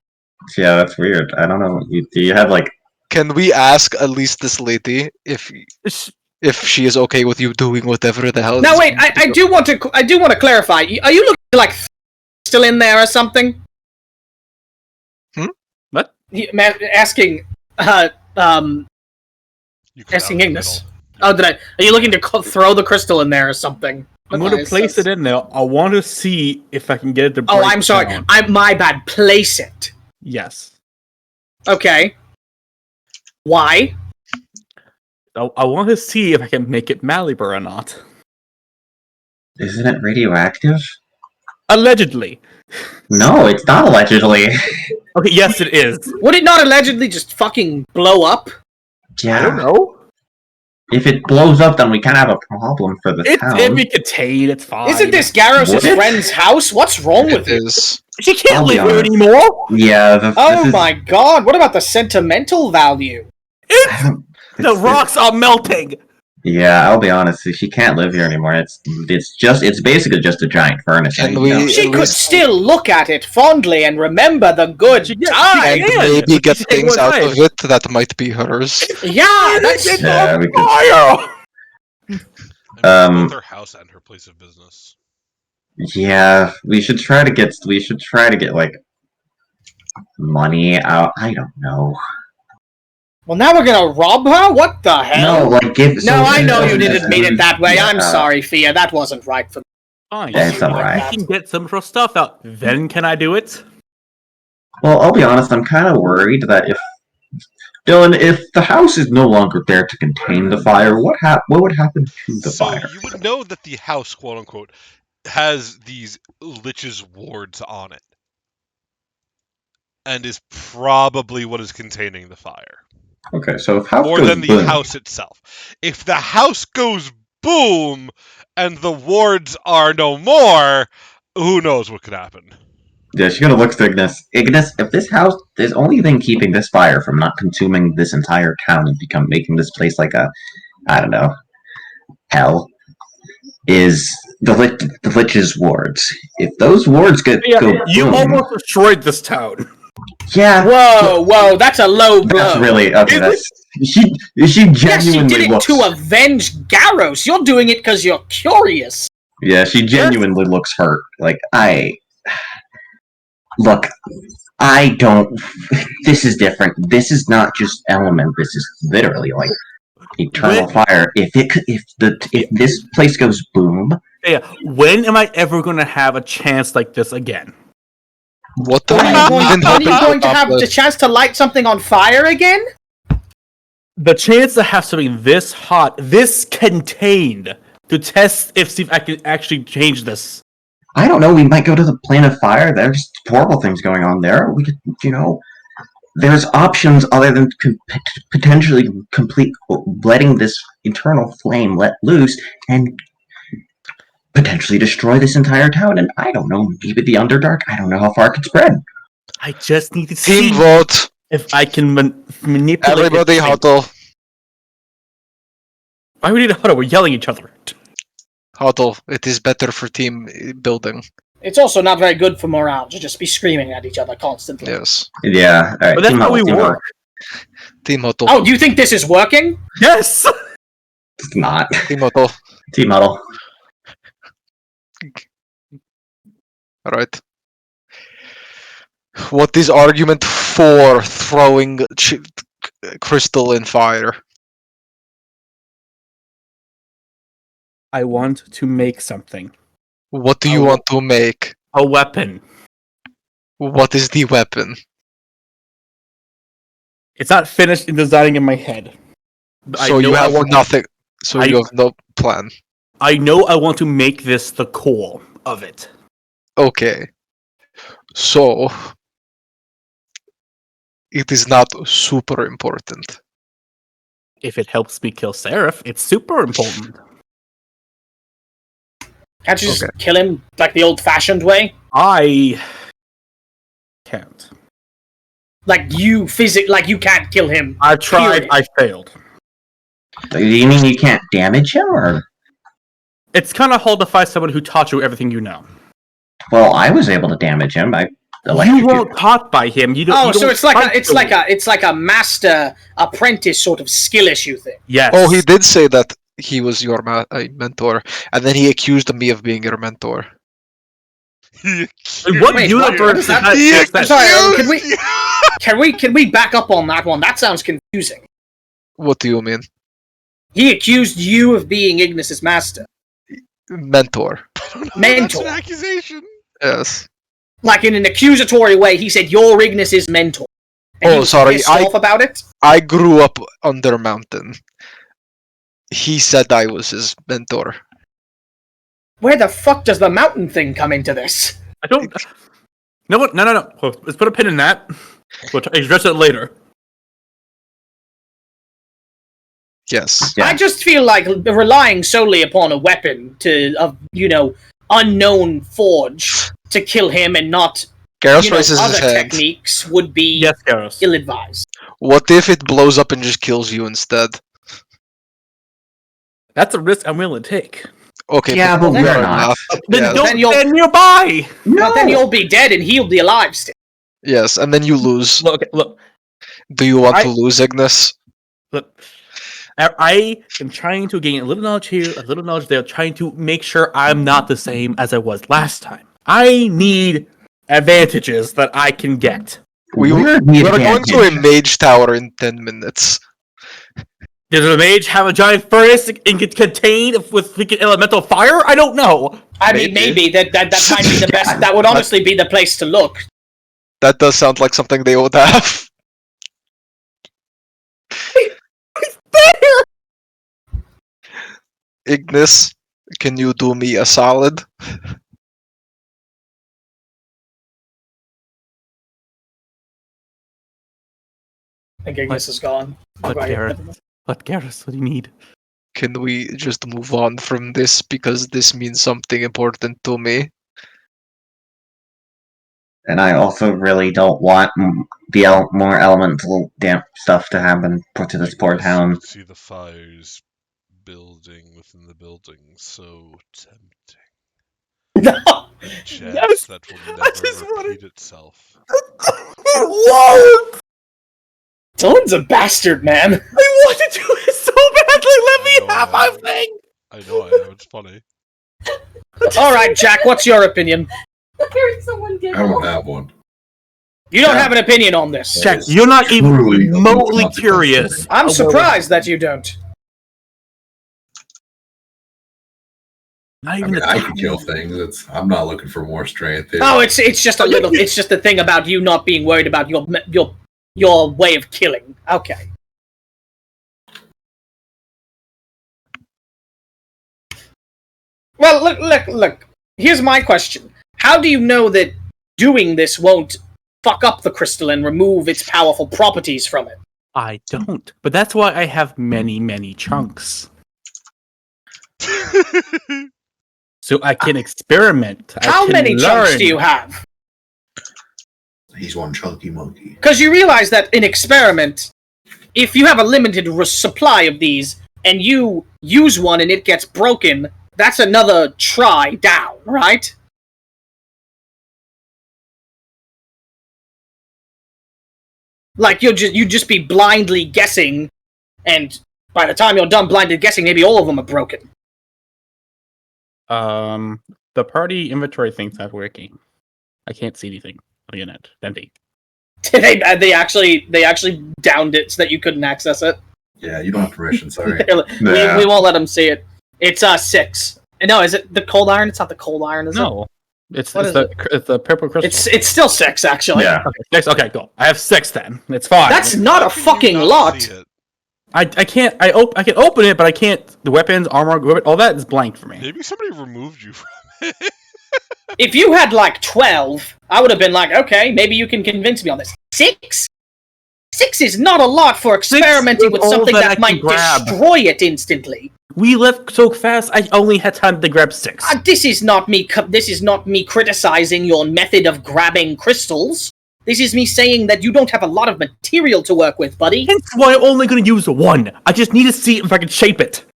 Yeah, that's weird. I don't know. Do you have, Can we ask at least this lady if she is okay with you doing whatever the hell? Now wait, I do want to clarify. Are you looking like still in there or something? What? Asking asking Ignis. Oh, are you looking to throw the crystal in there or something? I'm going to place it in there. I want to see if I can get it to break. Oh, I'm sorry. Down. My bad. Place it. Yes. Okay. Why? I want to see if I can make it malleable or not. Isn't it radioactive? Allegedly. No, it's not allegedly. Okay, yes, it is. Would it not allegedly just fucking blow up? Yeah. I don't know. If it blows up, then we kind of have a problem for the town. It'd be contained. It's fine. Isn't this Garros' Would it? friend's house? What's wrong with It you? is. She can't I'll be live here honest. anymore. Yeah. Oh my god, what about the sentimental value? The rocks are melting. Yeah, I'll be honest. She can't live here anymore. It's basically just a giant furnace. Can you we- know? She we- could still look at it fondly and remember the good She- yeah, she times. And can. maybe But get she's taking things one out side. of it that might be hers. Yeah, that's Yeah, we could. Fire. I mean, both her house and her place of business. Yeah, we should try to get like money out. I don't know. Well, now we're gonna rob her? What the hell? No, like give. No, I know you so- didn't mean it that way. Yeah, I'm sorry, Fia. That wasn't right for me. Fine. Yeah, it's alright. You can get some of her stuff out. Then can I do it? Well, I'll be honest. I'm kind of worried that if Dylan, if the house is no longer there to contain the fire, what would happen to the So fire? you would know that the house, quote unquote, has these lich's wards on it, and is probably what is containing the fire, Okay, so if house more goes than the boom, house itself. If the house goes boom and the wards are no more, who knows what could happen? yeah, she's gonna look to Ignis. Ignis, if this house, there's only thing keeping this fire from not consuming this entire town and making this place like a, I don't know, hell, is the lich's wards. If those wards go You boom, almost destroyed this town. yeah, Whoa, that's a low blow. that's really okay. That's she Yes, you genuinely did it looks. to avenge Garros. You're doing it because you're curious. Yeah, she genuinely looks hurt. Like look, I don't. This is different. This is not just element. This is literally like eternal fire. If this place goes boom, Yeah. When am I ever going to have a chance like this again? What the When are you going, even when are you happened going to have about the chance to light something on fire again? The chance to have something this hot, this contained, to test if see if I can actually change this. I don't know. We might go to the plane of fire. There's horrible things going on there. We could, there's options other than potentially complete letting this eternal flame let loose and potentially destroy this entire town. And I don't know, maybe the Underdark. I don't know how far it could spread. I just need to see Team vote. if I can manipulate. Everybody this thing. huddle. Why we need a huddle? We're yelling at each other. Huddle. It is better for team building. It's also not very good for morale to just be screaming at each other constantly. Yes. Yeah. All right, But that's team how huddle, we team huddle. work. Team huddle. Oh, you think this is working? Yes. It's not. Team huddle. Team huddle. Alright. What is argument for throwing crystal in fire? I want to make something. What do you Oh. want to make? A weapon. What is the weapon? It's not finished in designing in my head. But So I know you I have want- nothing. So you have no plan. I know I want to make this the core of it. Okay. So it is not super important. If it helps me kill Seraph, it's super important. Can't you just Okay. kill him like the old-fashioned way? I can't. Like you can't kill him. I tried. Period. I failed. Do you mean you can't damage him, or? It's kind of hard to find someone who taught you everything you know. Well, I was able to damage him. I You electrocuted. weren't taught by him. You don't. Oh, you so don't it's like fight it's the- like a master apprentice sort of skill issue thing. Yes. Oh, he did say that he was your mentor, and then he accused me of being your mentor. In what Wait, universe what does is that? that make I'm sense? sorry. Can we back up on that one? That sounds confusing. What do you mean? He accused you of being Ignis's master. Mentor. That's Mentor. an accusation. Yes. Like in an accusatory way, he said you're Ignis's mentor. And Oh, he was sorry, pissed I- off about it. I grew up under a mountain. He said I was his mentor. Where the fuck does the mountain thing come into this? I don't. No, what? No. Let's put a pin in that. We'll address it later. Yes. Yeah. I just feel like relying solely upon a weapon unknown forge to kill him and not Garrus raises other his hand. techniques would be Yes, Garrus. ill-advised. What if it blows up and just kills you instead? That's a risk I'm willing to take. Okay, Yeah, but then- we're not. Then Yeah, don't then you'll- stand nearby. No. But then you'll be dead and he'll be alive still. yes, and then you lose. Look. Do you want to lose, Ignis? Look, I am trying to gain a little knowledge here, a little knowledge there, trying to make sure I'm not the same as I was last time. I need advantages that I can get. We're the going to a advantage. mage tower in 10 minutes. Does a mage have a giant furnace and get contained with freaking elemental fire? I don't know. I mean, maybe that might be the best. That would honestly be the place to look. That does sound like something they would have. Ignis, can you do me a solid? I think Ignis is gone. But Right. Garrus, what do you need? Can we just move on from this because this means something important to me? And I also really don't want the more elemental damp stuff to happen to this poor town. You can see the fires building within the building. So tempting. No! A chance Yes! that will I never just wanted- repeat itself. Whoa! Dylan's a bastard, man. I want to do it so badly. Let me have my thing. I know I am. It's funny. All right, Jack. What's your opinion? Hearing someone I giggle. don't have one. You don't have an opinion on this. Jack, is you're not even truly a remotely consequence curious. I'm of surprised that you don't. Not I even mean, the I can kill things. I'm not looking for more strength. Oh, it's just a little. It's just the thing about you not being worried about your way of killing. Okay. Well, look. Here's my question. How do you know that doing this won't fuck up the crystal and remove its powerful properties from it? I don't. But that's why I have many chunks. So I can experiment. I How can many chunks learn. do you have? He's one chunky monkey. Because you realize that in experiment, if you have a limited supply of these, and you use one and it gets broken, that's another try down, right? Like you'd just be blindly guessing, and by the time you're done blindly guessing, maybe all of them are broken. The party inventory thing's not working. I can't see anything on the internet. Empty. they actually downed it so that you couldn't access it. Yeah, you don't have permission. Sorry. we won't let them see it. It's 6. No, is it the cold iron? It's not the cold iron, is it? No, it's What is the purple crystal. It's still 6 actually. Yeah. Okay, 6. Okay, cool. I have 6 then. It's fine. That's not a fucking lot. I can't. I can open it, but I can't. The weapons, armor, all that is blank for me. Maybe somebody removed you from it. If you had like 12, I would have been like, okay, maybe you can convince me on this. 6? 6 is not a lot for experimenting is with all something that I that can might grab. destroy it instantly. We left so fast. I only had time to grab 6. This is not me. This is not me criticizing your method of grabbing crystals. This is me saying that you don't have a lot of material to work with, buddy. Hence why I'm only going to use 1. I just need to see if I can shape it.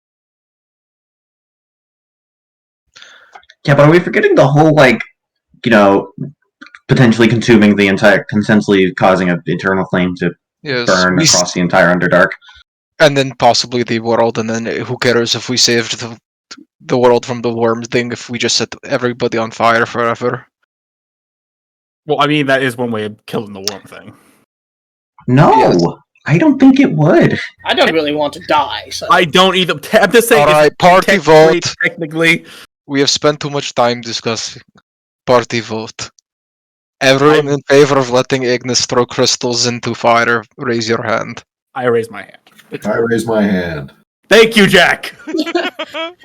Yeah, but are we forgetting the whole, potentially consuming the entire, potentially causing an eternal flame to Yes. burn across the entire Underdark? And then possibly the world, and then who cares if we saved the world from the worm thing if we just set everybody on fire forever? Well, I mean, that is one way of killing the worm thing. No, Yes. I don't think it would. I don't really want to die. So. I don't either. I'm just saying. Alright, party vote. Technically, We have spent too much time discussing. Party vote. Everyone in favor of letting Ignis throw crystals into fire, raise your hand. I raise my hand. I raise my hand. Thank you, Jack.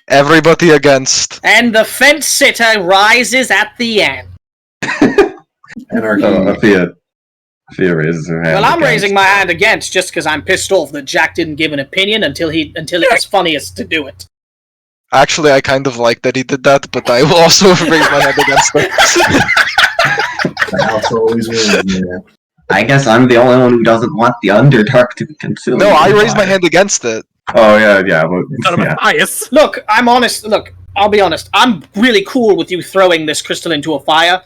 Everybody against. And the fence sitter rises at the end. Anarchy. Althea Fia raises her hand. Well, I'm against. raising my hand against just because I'm pissed off that Jack didn't give an opinion until it was funniest to do it. Actually, I kind of like that he did that, but I will also raise my hand against it. The house always wins, man. I guess I'm the only one who doesn't want the Underdark to be consumed. No, I raised my by it. hand against it. Oh yeah. Well, Son of yeah. a bias. Look, I'm honest. Look, I'll be honest. I'm really cool with you throwing this crystal into a fire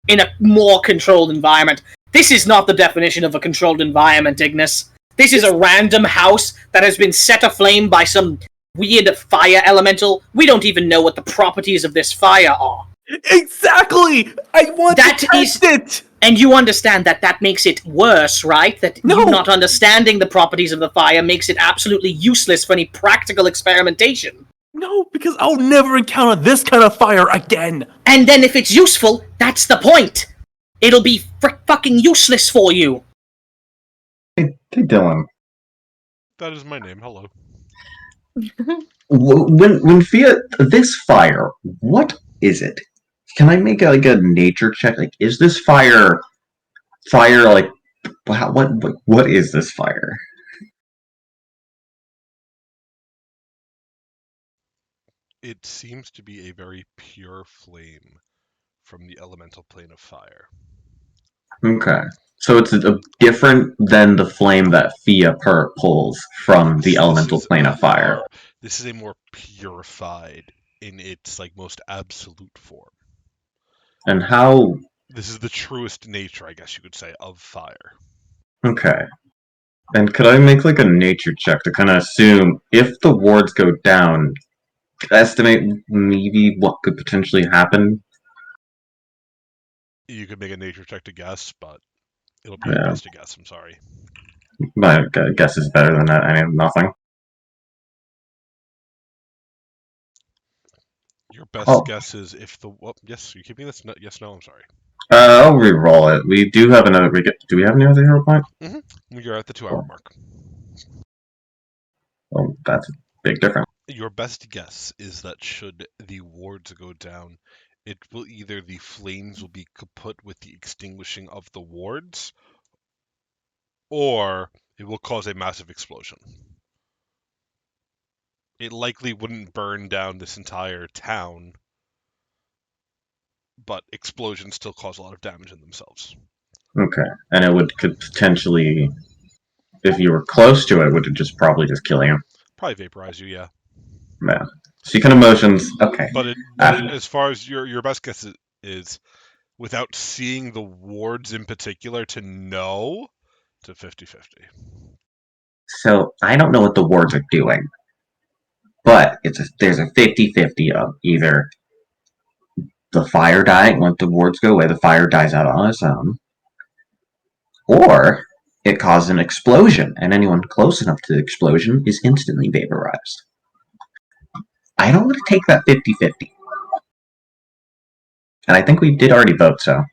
in a more controlled environment. This is not the definition of a controlled environment, Ignis. This is a random house that has been set aflame by some weird fire elemental. We don't even know what the properties of this fire are. Exactly. I want That to test it. And you understand that makes it worse, right? That No. you not understanding the properties of the fire makes it absolutely useless for any practical experimentation. No, because I'll never encounter this kind of fire again. And then if it's useful, that's the point. It'll be fucking useless for you. Hey, Dylan. That is my name. Hello. When Fia, this fire, what is it? Can I make a nature check? Like, is this fire like what is this fire? It seems to be a very pure flame from the elemental plane of fire. Okay, so it's different than the flame that Fia pulls from the elemental plane of fire. This is a more purified in its most absolute form. And how? This is the truest nature, I guess you could say, of fire. Okay. And could I make a nature check to kind of assume if the wards go down, estimate maybe what could potentially happen? You could make a nature check to guess, but it'll be your best to guess. I'm sorry. My guess is better than that. I have nothing. Your best guess is if the yes, you keeping this? No, yes, no. I'm sorry. I'll re-roll it. We do have another. Do we have any other hero point? You're at the 2-hour mark. Well, that's a big difference. Your best guess is that should the wards go down, it will either the flames will be kaput with the extinguishing of the wards, or it will cause a massive explosion. It likely wouldn't burn down this entire town, but explosions still cause a lot of damage in themselves. Okay, and could potentially, if you were close to it, would it just probably just kill you? Probably vaporize you, yeah. Yeah. So you can emotions. Okay. But as far as your best guess is, without seeing the wards in particular, to know, to 50-50. So I don't know what the wards are doing, but there's a 50-50 of either the fire dying, when the wards go away, the fire dies out on its own, or it causes an explosion, and anyone close enough to the explosion is instantly vaporized. I don't want to take that 50-50. And I think we did already vote, so.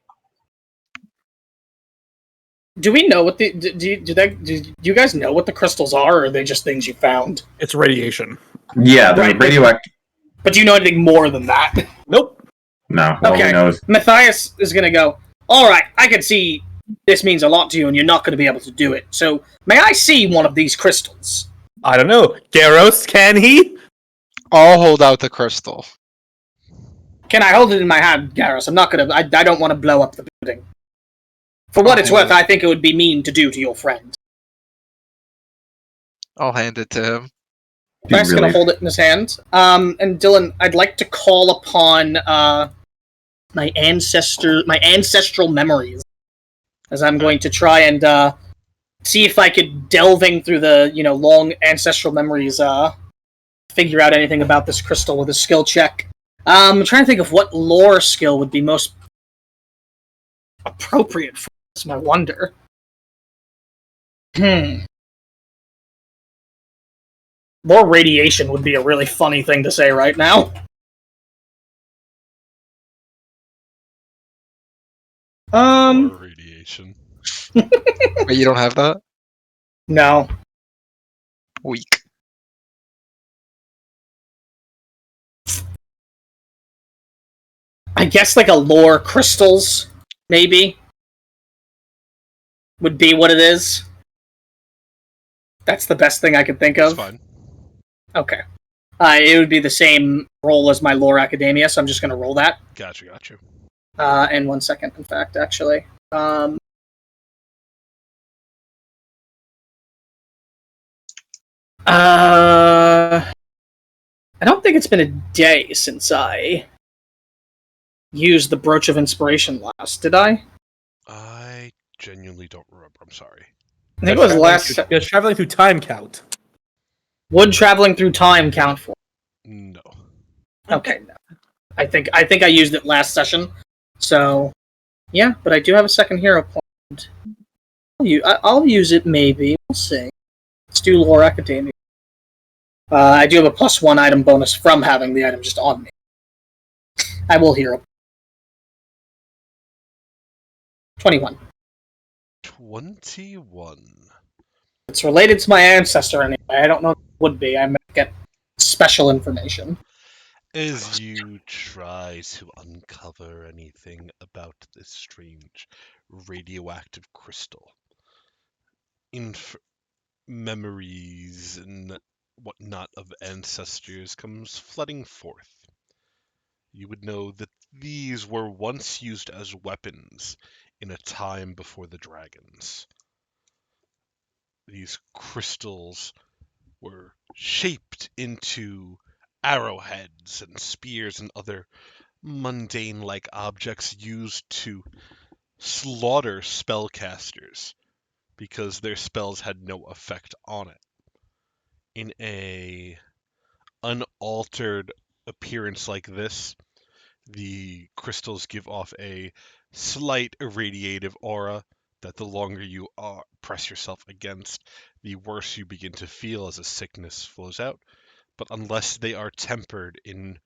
Do we know what do you guys know what the crystals are, or are they just things you found? It's radiation. Yeah, they're Right, radioactive. But do you know anything more than that? Nope. No, all we know is Matthias is gonna go, alright, I can see this means a lot to you and you're not gonna be able to do it. So, may I see one of these crystals? I don't know. Garros, can he? I'll hold out the crystal. Can I hold it in my hand, Garrus? I'm not gonna. I don't want to blow up the building. For what it's worth, I think it would be mean to do to your friend. I'll hand it to him. Matt's gonna hold it in his hand. And Dylan, I'd like to call upon my ancestral memories, as I'm going to try and see if I could delving through the long ancestral memories, figure out anything about this crystal with a skill check. I'm trying to think of what lore skill would be most appropriate for this. I wonder. More radiation would be a really funny thing to say right now. More radiation. Wait, you don't have that? No. Weak. I guess like a lore crystals, maybe. would be what it is. That's the best thing I could think It's of. fine. Okay. It would be the same roll as my Lore Academia, so I'm just going to roll that. Gotcha. And 1 second, in fact, actually. I don't think it's been a day since I used the Brooch of Inspiration last, did I? I genuinely don't remember. I'm sorry. I think it was last... Does traveling through time count? Would traveling through time count for? No. Okay, no. I think I used it last session, so yeah. But I do have a second hero point. I'll use it maybe. We'll see. Let's do Lore Academia. I do have a +1 item bonus from having the item just on me. I will hero. 21. 21. It's related to my ancestor anyway. I don't know if it would be. I might get special information. As you try to uncover anything about this strange radioactive crystal, memories and whatnot of ancestors comes flooding forth. You would know that these were once used as weapons in a time before the dragons. These crystals were shaped into arrowheads and spears and other mundane-like objects used to slaughter spellcasters because their spells had no effect on it. In a unaltered appearance like this, the crystals give off a slight irradiative aura that the longer you press yourself against, the worse you begin to feel as a sickness flows out. But unless they are tempered in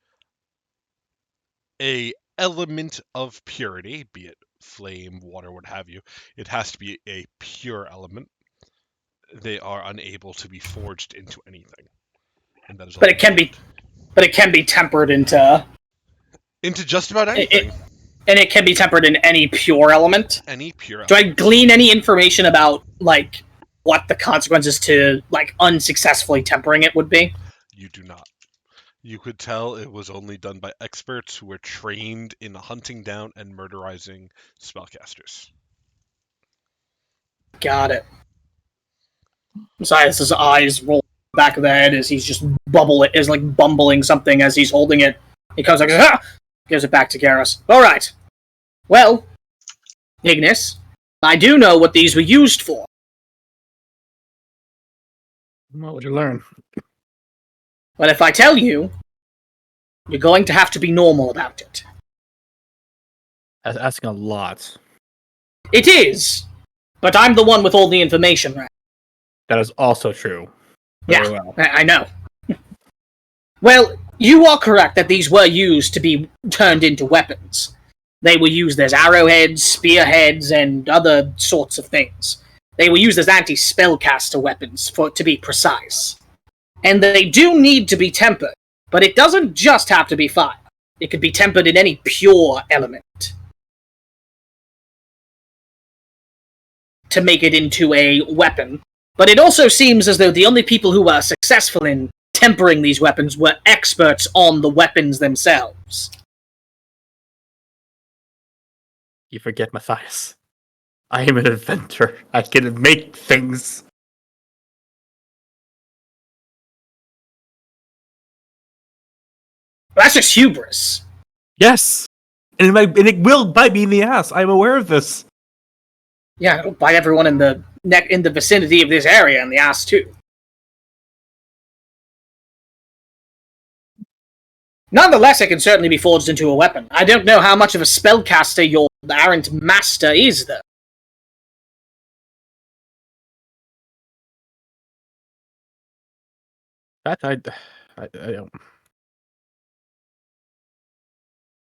a element of purity, be it flame, water, what have you, it has to be a pure element. They are unable to be forged into anything, and that is all. But it can be tempered into just about anything. And it can be tempered in any pure element. Any pure element. Do I glean any information about like what the consequences to like unsuccessfully tempering it would be? You do not. You could tell it was only done by experts who were trained in hunting down and murderizing spellcasters. Got it. Besides, his eyes roll back of the head as he's just bumbling something as he's holding it. He comes like, ah! Gives it back to Garrus. All right. Well, Ignis, I do know what these were used for. What would you learn? But if I tell you, you're going to have to be normal about it. That's asking a lot. It is, but I'm the one with all the information, right? That is also true. Very well. I know. Well, you are correct that these were used to be turned into weapons. They were used as arrowheads, spearheads, and other sorts of things. They were used as anti-spellcaster weapons, to be precise. And they do need to be tempered, but it doesn't just have to be fire. It could be tempered in any pure element to make it into a weapon. But it also seems as though the only people who were successful in tempering these weapons were experts on the weapons themselves. You forget, Matthias. I am an inventor. I can make things. That's just hubris. Yes! And it will bite me in the ass. I'm aware of this. Yeah, it'll bite everyone in the vicinity of this area in the ass, too. Nonetheless, it can certainly be forged into a weapon. I don't know how much of a spellcaster your errant master is, though. That I don't.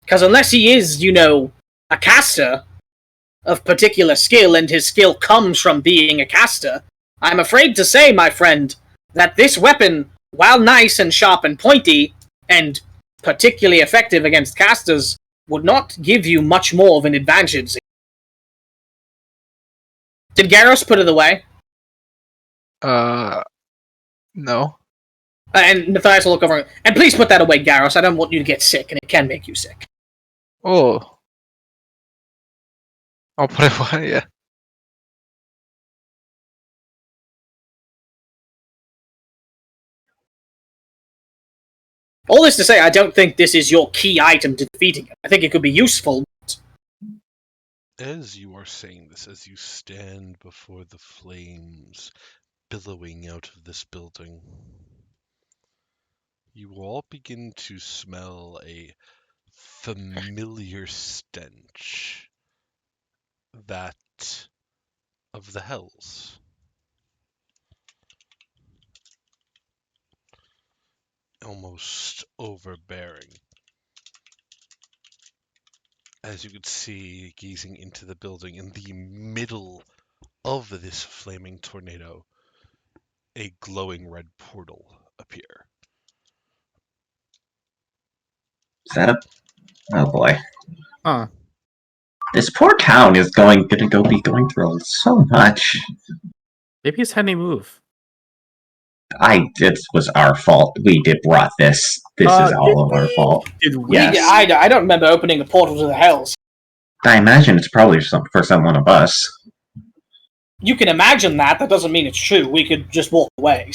Because unless he is, a caster of particular skill, and his skill comes from being a caster, I'm afraid to say, my friend, that this weapon, while nice and sharp and pointy, and particularly effective against casters, would not give you much more of an advantage. Did Garros put it away? No. And Matthias will look over. And please put that away, Garros. I don't want you to get sick, and it can make you sick. Oh. I'll put it away, yeah. All this to say, I don't think this is your key item to defeating it. I think it could be useful. As you are saying this, as you stand before the flames billowing out of this building, you all begin to smell a familiar stench, that of the hells. Almost overbearing. As you could see, gazing into the building, in the middle of this flaming tornado, a glowing red portal appear. Is that a... Oh boy. Huh. This poor town is gonna be going through so much. Maybe it's had any move. It was our fault. We brought this. This is all of our fault. Did we? Yes. I don't remember opening a portal to the hells. I imagine it's probably for someone of us. You can imagine that. That doesn't mean it's true. We could just walk away.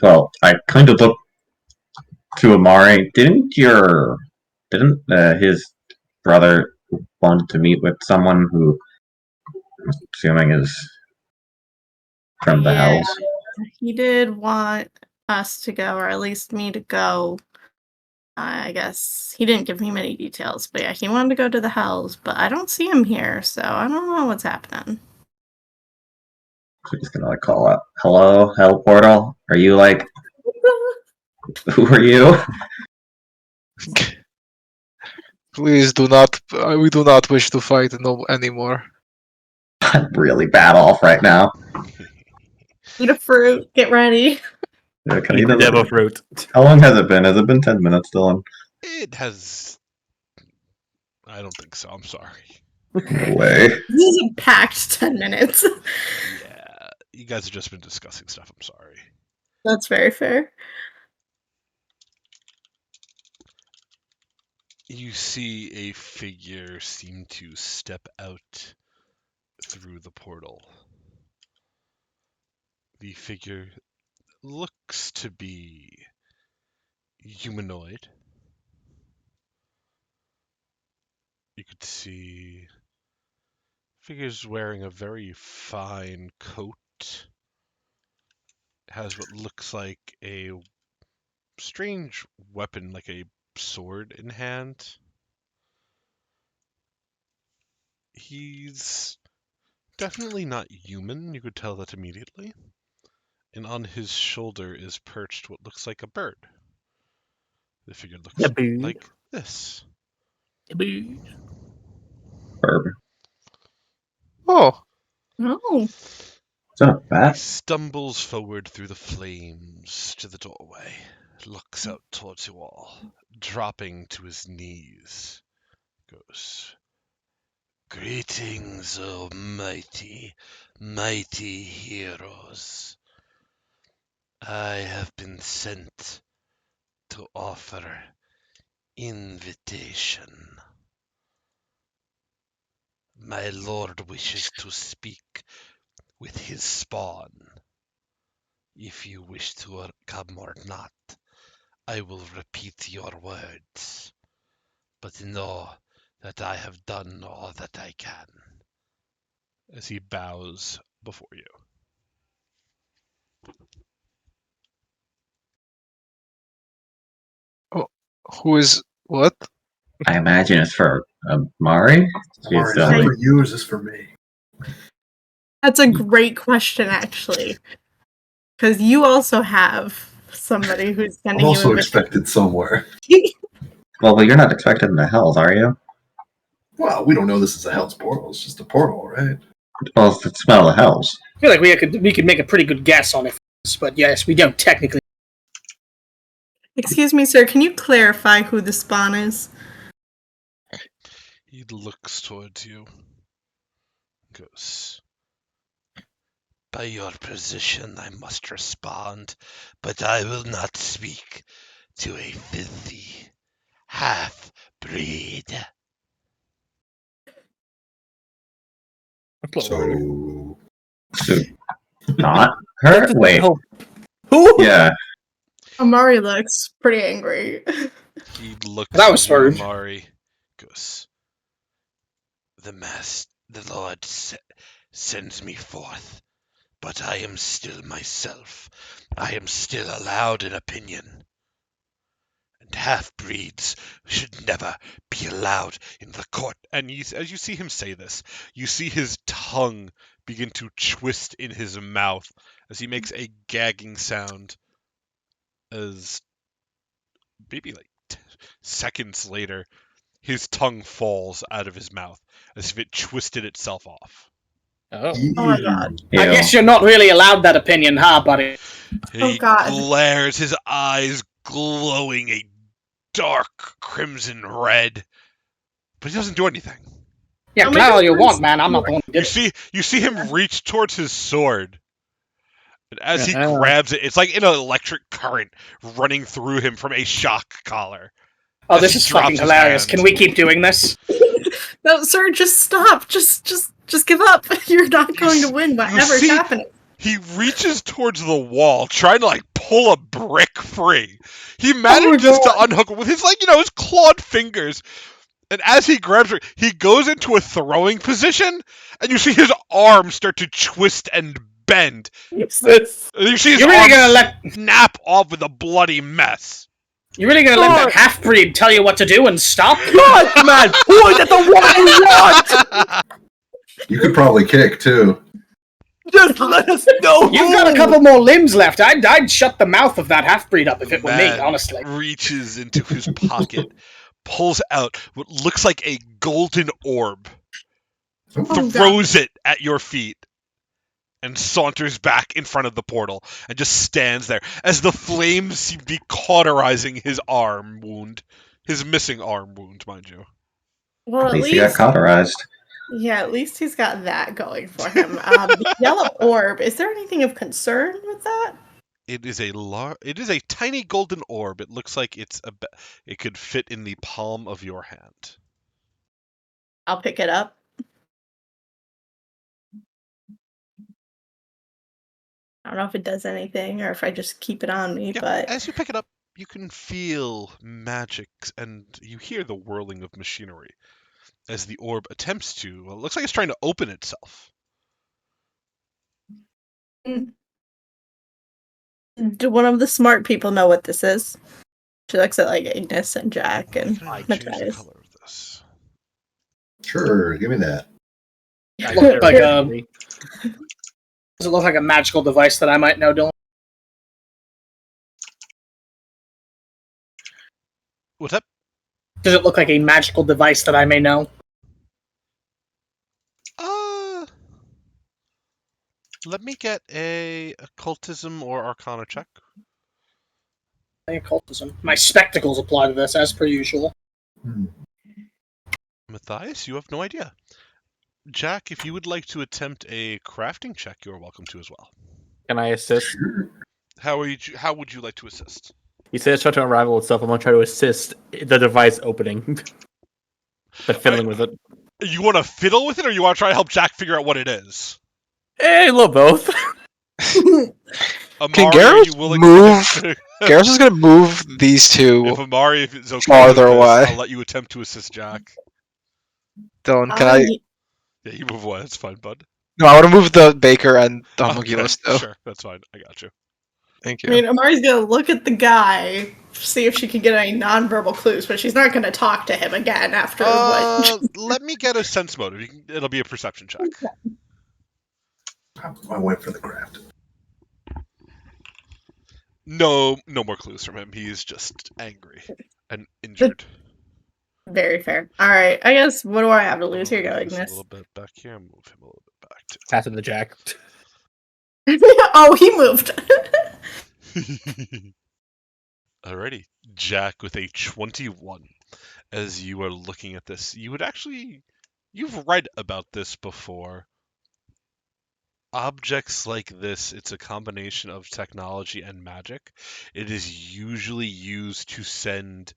Well, I kind of looked to Amari. Didn't his brother want to meet with someone who I'm assuming is from the Yeah. hells? He did want us to go, or at least me to go. I guess he didn't give me many details, but yeah, he wanted to go to the hells, but I don't see him here, so I don't know what's happening. So he's gonna call out, "Hello, hell portal. Are you who are you?" Please do not. We do not wish to fight no anymore. I'm really bad off right now. Eat a fruit. Get ready. Can I Eat eat the another- devil fruit. How long has it been? Has it been 10 minutes, Dylan? It has. I don't think so. I'm sorry. No way. This is a packed 10 minutes. Yeah, you guys have just been discussing stuff. I'm sorry. That's very fair. You see a figure seem to step out through the portal. The figure looks to be humanoid. You could see figure's wearing a very fine coat. Has what looks like a strange weapon, like a sword in hand. He's definitely not human, you could tell that immediately. And on his shoulder is perched what looks like a bird. The figure looks A bird. like this. Herb. Oh, Oh. Is that a He bat? stumbles forward through the flames to the doorway, looks out towards you all, dropping to his knees. Goes, "Greetings, O mighty, mighty heroes. I have been sent to offer invitation. My lord wishes to speak with his spawn. If you wish to come or not, I will repeat your words, but know that I have done all that I can." As he bows before you. who is what? I imagine it's for Amari. Amari, is this for you or is this for me? That's a great question, actually. Because you also have somebody who's I'm sending also you a expected somewhere. Well, you're not expected in the hells, are you? Well, we don't know this is a Hell's Portal. It's just a portal, right? Well, it's the smell of the hells. I feel like we could make a pretty good guess on it, but yes, we don't technically. Excuse me, sir, can you clarify who the spawn is? He looks towards you. Goes. By your position, I must respond, but I will not speak to a filthy half-breed. That's a little rude. So So, not her? Wait. Oh. Who? Yeah. Amari looks pretty angry. He looks That was at you, rude. Amari. Goes. The Lord sends me forth, but I am still myself. I am still allowed an opinion. And half-breeds should never be allowed in the court. And as you see him say this, you see his tongue begin to twist in his mouth as he makes a gagging sound. As maybe like seconds later, his tongue falls out of his mouth as if it twisted itself off. Oh. Oh my god. I Ew. guess you're not really allowed that opinion, huh, buddy? He God. glares, his eyes glowing a dark crimson red, but he doesn't do anything. Yeah, Oh my glare all God, you please. want, man. I'm not the one who did it. You see him reach towards his sword. And as he Yeah. grabs it, it's like an electric current running through him from a shock collar. Oh, as this he is drops fucking his hilarious. hand. Can we keep doing this? No, sir, just stop. Just give up. You're not going to win whatever's see- happening. He reaches towards the wall, trying to like pull a brick free. He manages to unhook it with his his clawed fingers. And as he grabs her, he goes into a throwing position, and you see his arm start to twist and bend. Jesus. And you see his You're really arm gonna let snap off with a bloody mess. you're really gonna let that half breed tell you what to do and stop? God, man! Point at the one I want! you could probably kick too. Just let us know! You've got a couple more limbs left. I'd shut the mouth of that half breed up if it were me, Man honestly. reaches into his pocket, pulls out what looks like a golden orb, Oh, God. throws it at your feet, and saunters back in front of the portal and just stands there as the flames seem to be cauterizing his arm wound. His missing arm wound, mind you. Well, At least he got cauterized. yeah, at least he's got that going for him. The yellow orb. Is there anything of concern with that? It is a tiny golden orb. It looks like it could fit in the palm of your hand. I'll pick it up. I don't know if it does anything or if I just keep it on me, Yeah, but as you pick it up, you can feel magic and you hear the whirling of machinery as the orb attempts to. Well, it looks like it's trying to open itself. do one of the smart people know what this is? She looks at like Ignis and Jack and Can I choose the Matthias. color of this? Sure, give me that. Like does it look like a magical device that I might know, Dylan? What's up? Does it look like a magical device that I may know? Let me get a occultism or arcana check. Occultism. My spectacles apply to this, as per usual. Matthias, you have no idea. Jack, if you would like to attempt a crafting check, you're welcome to as well. Can I assist? Sure. How would you like to assist? He says it's trying to unravel itself. I'm gonna try to assist the device opening. But fiddling with it. You want to fiddle with it, or you want to try to help Jack figure out what it is? Hey, a little both. Amari, Can are Garros you willing move? to... Garros is gonna move these two. If Amari, if it's okay Farther with this, away. I'll let you attempt to assist Jack. Dylan, can I? Yeah, you move away. That's fine, bud. No, I want to move the baker and the Okay, homunculus though. sure, that's fine. I got you. Thank I you. mean, Amari's gonna look at the guy, see if she can get any nonverbal clues, but she's not gonna talk to him again after what. Let me get a sense motive. It'll be a perception check. I went for the craft. No more clues from him. He is just angry and injured. Very fair. All right, I guess what do I have to lose? Here you go, Move this a Ignis. little bit back here. Move him a little bit back too. Passing the Jack. Oh, he moved. Alrighty, Jack with a 21. As you are looking at this, you've read about this before. objects like this, it's a combination of technology and magic. It is usually used to send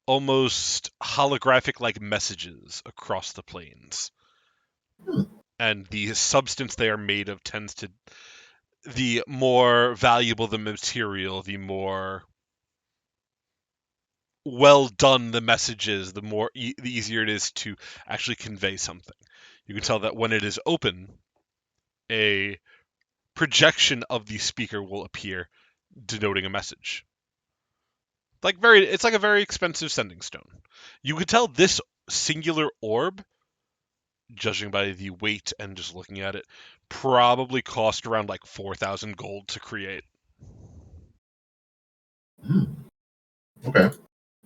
almost holographic like messages across the planes. And the substance they are made of tends to, the more valuable the material, the more well done the message is, the more the easier it is to actually convey something. You can tell that when it is open, a projection of the speaker will appear, denoting a message. It's like a very expensive sending stone. You could tell this singular orb, judging by the weight and just looking at it, probably cost around like 4,000 gold to create. Okay.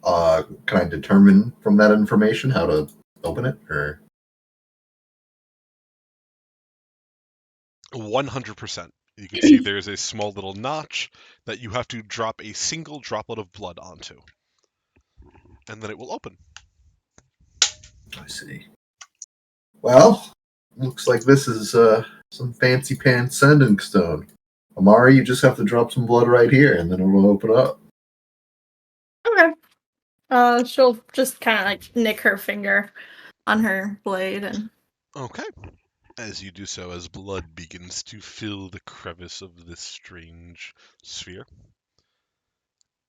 Can I determine from that information how to open it, or? 100%. You can see there's a small little notch that you have to drop a single droplet of blood onto. And then it will open. I see. Well, looks like this is some fancy pants sending stone. Amari, you just have to drop some blood right here, and then it will open up. Okay. She'll just kind of like nick her finger on her blade and. Okay. As you do so, as blood begins to fill the crevice of this strange sphere,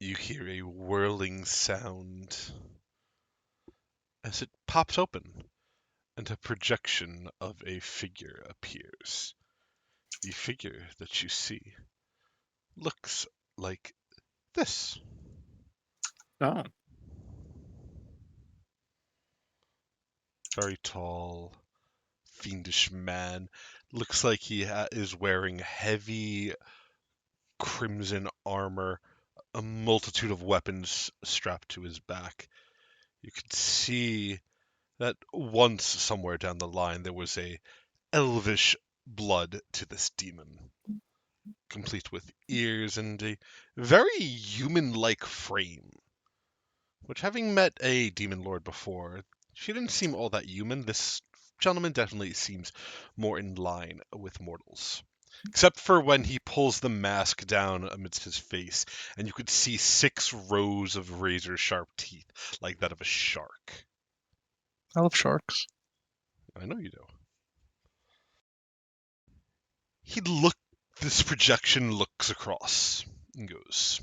you hear a whirling sound as it pops open, and a projection of a figure appears. The figure that you see looks like this. Oh. Very tall, fiendish man. Looks like he is wearing heavy crimson armor, a multitude of weapons strapped to his back. You could see that once somewhere down the line there was a elvish blood to this demon, complete with ears and a very human-like frame. Which, having met a demon lord before, she didn't seem all that human. This gentleman definitely seems more in line with mortals. Except for when he pulls the mask down amidst his face, and you could see 6 rows of razor-sharp teeth, like that of a shark. I love sharks. I know you do. This projection looks across and goes,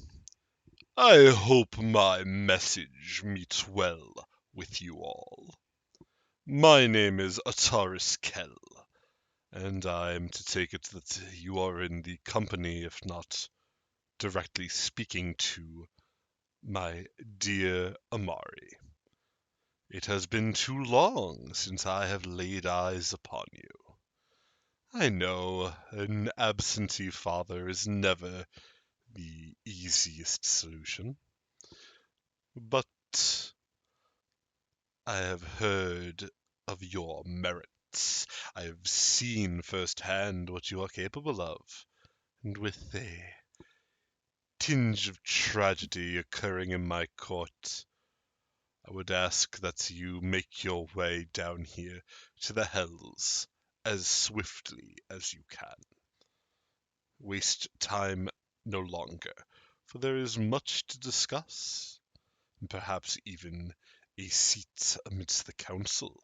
I hope my message meets well with you all. My name is Ataris Kell, and I am to take it that you are in the company, if not directly speaking to, my dear Amari. It has been too long since I have laid eyes upon you. I know an absentee father is never the easiest solution, but I have heard of your merits. I have seen firsthand what you are capable of, and with a tinge of tragedy occurring in my court, I would ask that you make your way down here to the Hells as swiftly as you can. Waste time no longer, for there is much to discuss, and perhaps even a seat amidst the council.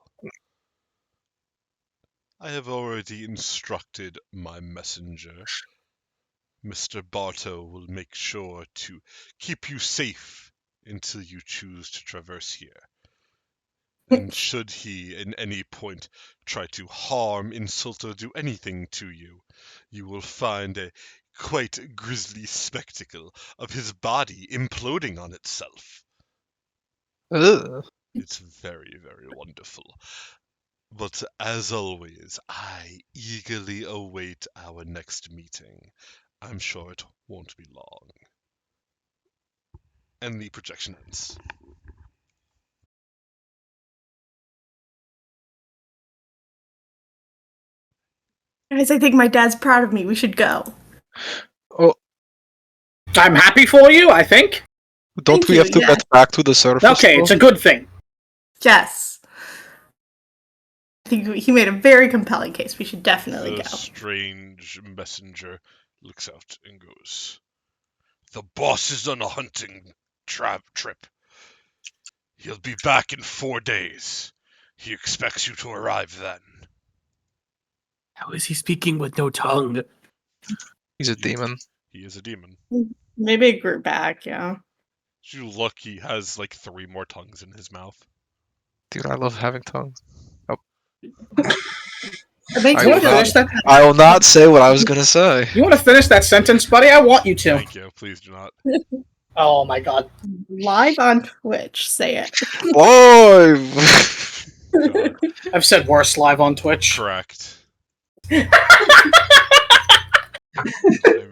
I have already instructed my messenger. Mr. Bartow will make sure to keep you safe until you choose to traverse here. And should he in any point try to harm, insult, or do anything to you, you will find a quite grisly spectacle of his body imploding on itself. Ugh. It's very, very wonderful. But as always, I eagerly await our next meeting. I'm sure it won't be long. And the projection ends. Guys, I think my dad's proud of me. We should go. Oh, I'm happy for you, I think. don't Thank we you, have to yeah. get back to the surface? Okay, though? it's a good thing. Yes. think he made a very compelling case. We should definitely The go. strange messenger looks out and goes, "The boss is on a hunting trip. He'll be back in 4 days. He expects you to arrive then." How is he speaking with no tongue? He's a demon. He is a demon. Maybe it grew back, yeah. As you look, he has like 3 more tongues in his mouth. Dude, I love having tongues. It makes I You me want to will feel finish that? I will not say what I was gonna say. You want to finish that sentence, buddy? I want you to. Thank you. Please do not. Oh my god. live on Twitch. Say it. Live! God. I've said worse live on Twitch. Correct. I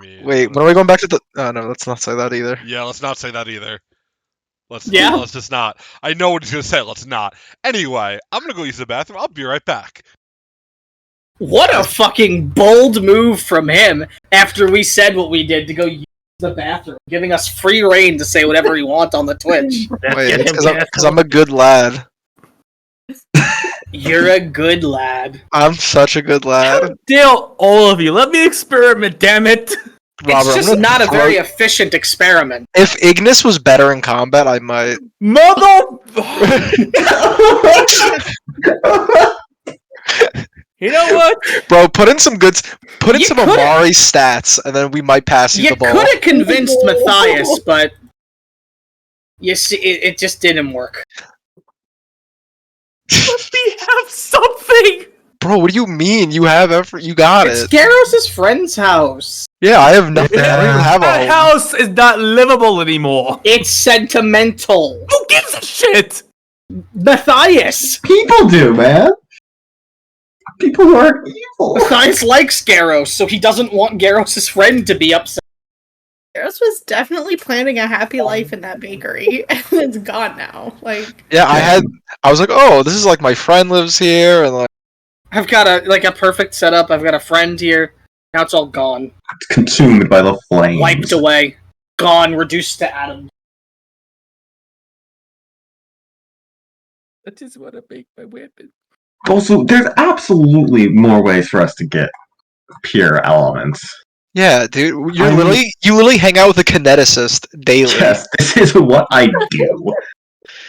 mean, Wait, when are we going back to the... Oh, no, let's not say that either. Yeah, let's not say that either. Let's just not. I know what he's gonna say. Let's not. Anyway, I'm gonna go use the bathroom. I'll be right back. What a fucking bold move from him after we said what we did to go use the bathroom, giving us free reign to say whatever we want on the Twitch. Wait, it's because I'm a good lad. You're a good lad. I'm such a good lad. Dale, all of you, let me experiment, damn it! Robert, It's just I'm gonna not a throw- very efficient experiment. If Ignis was better in combat, I might. Mother! You know what? Bro, put in some Put in You some could've- Amari stats, and then we might pass you You the ball. could have convinced Matthias, but you see, it just didn't work. Let me have something! Bro, what do you mean? You have you got It's it. Garros' friend's house. Yeah, I have nothing. I don't even have a That home. house is not livable anymore! It's sentimental. Who gives a shit? Matthias! People do, man. People are evil. Matthias likes Garros, so he doesn't want Garros' friend to be upset. Garros was definitely planning a happy life in that bakery, and it's gone now. Like, Yeah, I was like, oh, this is like my friend lives here, and like, I've got a perfect setup. I've got a friend here. Now it's all gone. It's consumed by the flames. Wiped away. Gone. Reduced to atoms. I just want to make my weapon. Also, there's absolutely more ways for us to get pure elements. yeah, dude, you I'm- literally hang out with a kineticist daily. Yes, this is what I do.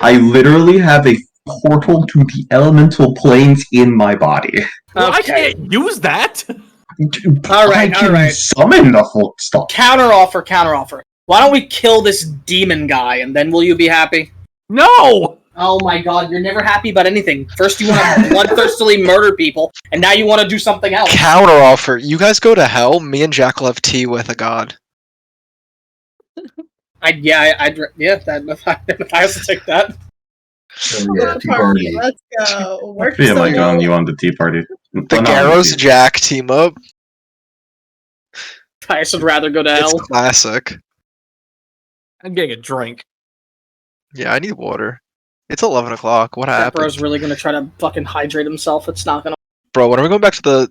I literally have a portal to the elemental planes in my body. Well, I Okay. can't use that! I can summon the full stuff. Counteroffer. Why don't we kill this demon guy, and then will you be happy? No! Oh my god, you're never happy about anything. First you want to bloodthirstily murder people, and now you want to do something else. Counteroffer. You guys go to hell. Me and Jack will have tea with a god. I'd Matthias will take that. So, yeah, the Tea party. Party. Let's go. Work I feel so like well. you on the tea party. The Oh, no, Garros Jack team up. Matthias would rather go to It's hell. classic. I'm getting a drink. Yeah, I need water. It's 11 o'clock. What That happened? bro's really gonna try to fucking hydrate himself. It's not gonna. Bro, when are we going back to the...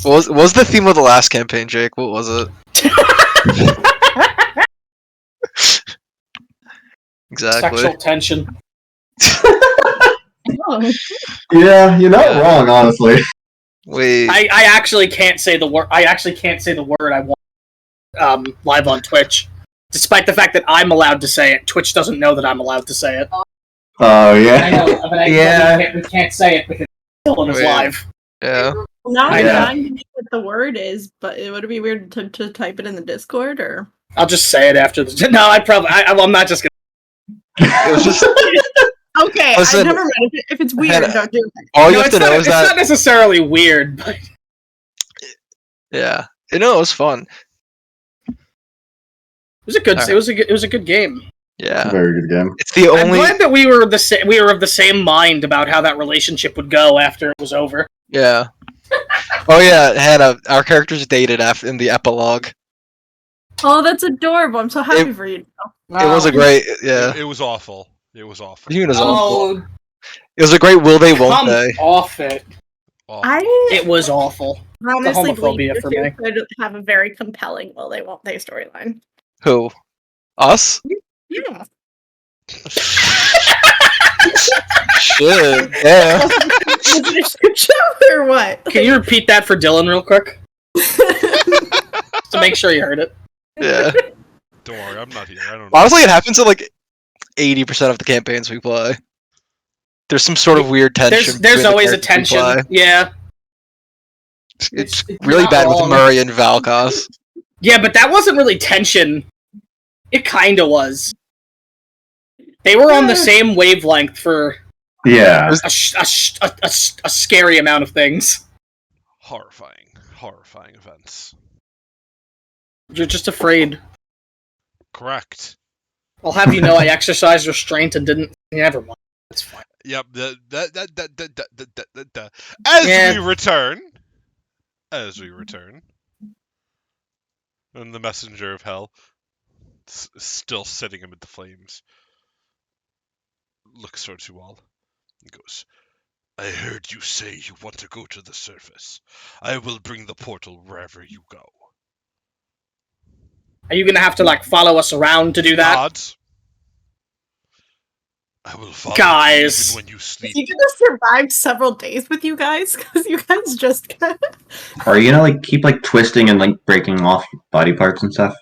What was the theme of the last campaign, Jake? What was it? Exactly. Sexual tension. Oh. Yeah, you're not Yeah. wrong, honestly. Wait. I actually can't say the word. I actually can't say the word I want live on Twitch, despite the fact that I'm allowed to say it. Twitch doesn't know that I'm allowed to say it. Oh, I yeah. know, but Yeah. we can't say it because Dylan is Wait. live. Yeah. Now I'm Yeah. dying to know what the word is, but would it be weird to type it in the Discord or? I'll just say it after the. No, I'm not just gonna. It was just... Okay, Listen, never mind. If it's weird, Hannah, don't do it. All you No, have it's to know not, is it's that... not necessarily weird, but Yeah. No, it was fun. it was a good. Alright. It was a good game. Yeah. Very good game. It's the I'm only... glad that we were we were of the same mind about how that relationship would go after it was over. Yeah. Oh yeah, Hannah, our characters dated in the epilogue. Oh, that's adorable. I'm so happy for you. It was a great... Yeah. It was awful. It was awful. What do you mean it was awful? Oh, It was a great will they, won't come they. off it! Awful. It was awful. honestly homophobia believe for you me. could have a very compelling will they won't they storyline. Who? Us? Yeah. Shit. Yeah. or what? Can you repeat that for Dylan real quick? To make sure you heard it. Yeah. Don't worry, I'm not here. I don't. Honestly, it happens in like 80% of the campaigns we play. There's some sort of weird tension. There's between the always a characters we tension. play. Yeah. It's It's really not bad with wrong. Murray and Valkos. Yeah, but that wasn't really tension. It kinda was. They were on the same wavelength for Yeah. a scary amount of things. Horrifying events. You're just afraid. Correct. I'll have you know I exercised restraint and didn't. Never mind. It's fine. Yep. As Yeah. we return, and the messenger of hell, still sitting amid the flames, looks towards you all and goes, I heard you say you want to go to the surface. I will bring the portal wherever you go. Are you gonna have to like follow us around to do that? Nods. I will follow Guys. you even when you sleep. Is he gonna survive several days with you guys? Because you guys just Are you gonna like keep like twisting and like breaking off body parts and stuff?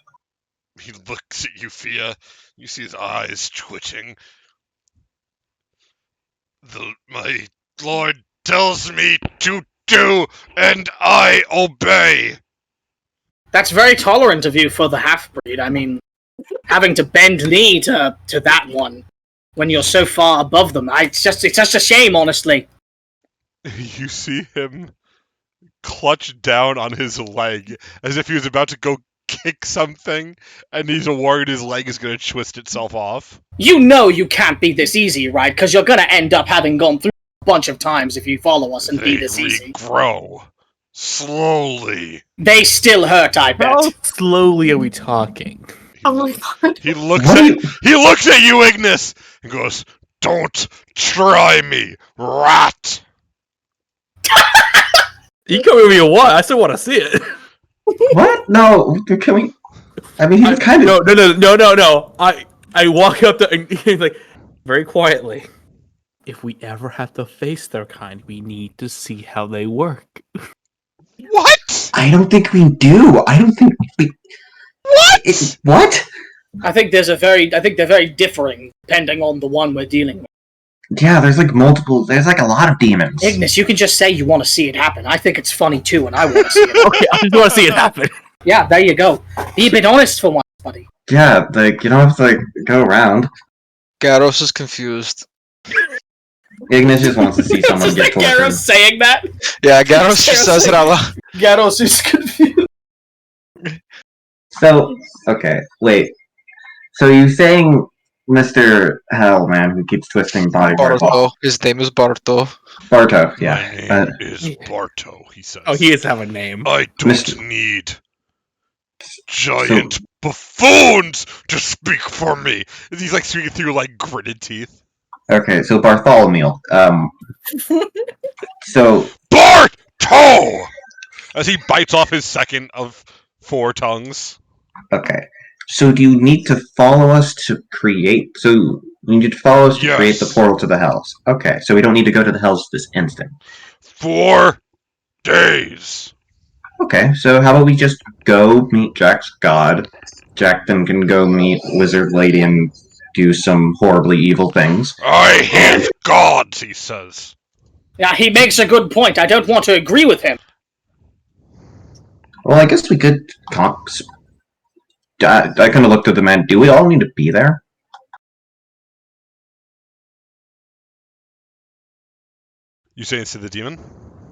He looks at you, Fia. You see his eyes twitching. My lord tells me to do, and I obey. That's very tolerant of you for the half-breed. I mean, having to bend knee to that one when you're so far above them. It's just a shame, honestly. You see him clutch down on his leg as if he was about to go kick something, and he's worried his leg is going to twist itself off. You know you can't be this easy, right? Because you're gonna end up having gone through a bunch of times if you follow us and be They this easy. regrow slowly. They still hurt, I bet. How slowly are we talking? Oh my god. He looks What at are you- he looks at you, Ignis, and goes, "Don't try me, rat." You can give me a what? I still want to see it. What? No, can we? I mean, he was kind of. No. I walk up to and he's like very quietly. If we ever have to face their kind, we need to see how they work. What? I don't think we do. I don't think we. What? What? I think they're very differing depending on the one we're dealing with. Yeah, there's like multiple. There's like a lot of demons. Ignis, you can just say you want to see it happen. I think it's funny too, and I want to see it. Okay, I just want to see it happen. Yeah, there you go. Be a bit honest for once, buddy. Yeah, like you don't have to like go around. Garros is confused. Ignis just wants to see someone Is get that tortured. Garros saying that? Yeah, Garros just says it out loud. Garros is confused. So, okay, wait. So you saying Mr. Hellman who keeps twisting body parts? Barto. His name is Barto. Barto, My yeah. name is Barto, he says. Oh, he is have a name. I don't Mr. need giant buffoons to speak for me. He's like speaking through like gritted teeth. Okay, so Bartholomew. So Barto! As he bites off his second of 4 tongues. okay. So do you need to follow us to create? So you need to follow us to Yes. create the portal to the hells. Okay, so we don't need to go to the hells this instant. 4 days. Okay, so how about we just go meet Jack's god? Jack then can go meet Wizard Lady and do some horribly evil things. I hate gods, he says. Yeah, he makes a good point. I don't want to agree with him. Well, I guess we could. I kind of looked at the man. Do we all need to be there? You say it's to the demon?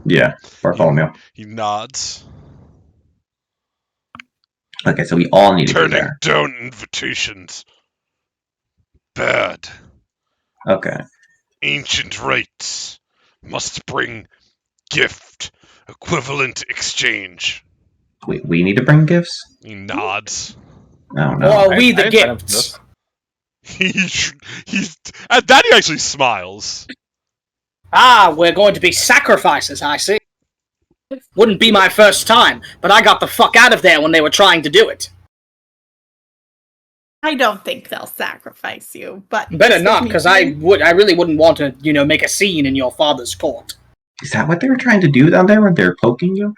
Yeah, Bartholomew. He nods. Okay, so we all need to be Turning there. down invitations. Bad. Okay. Ancient rites. Must bring gift. Equivalent exchange. We need to bring gifts? He nods. Oh, Or no. are we the I sign up for gifts? He's at that he actually smiles. Ah, we're going to be sacrifices, I see. Wouldn't be my first time, but I got the fuck out of there when they were trying to do it. I don't think they'll sacrifice you, but Better just not, me because being- I really wouldn't want to, make a scene in your father's court. Is that what they were trying to do down there when they were poking you?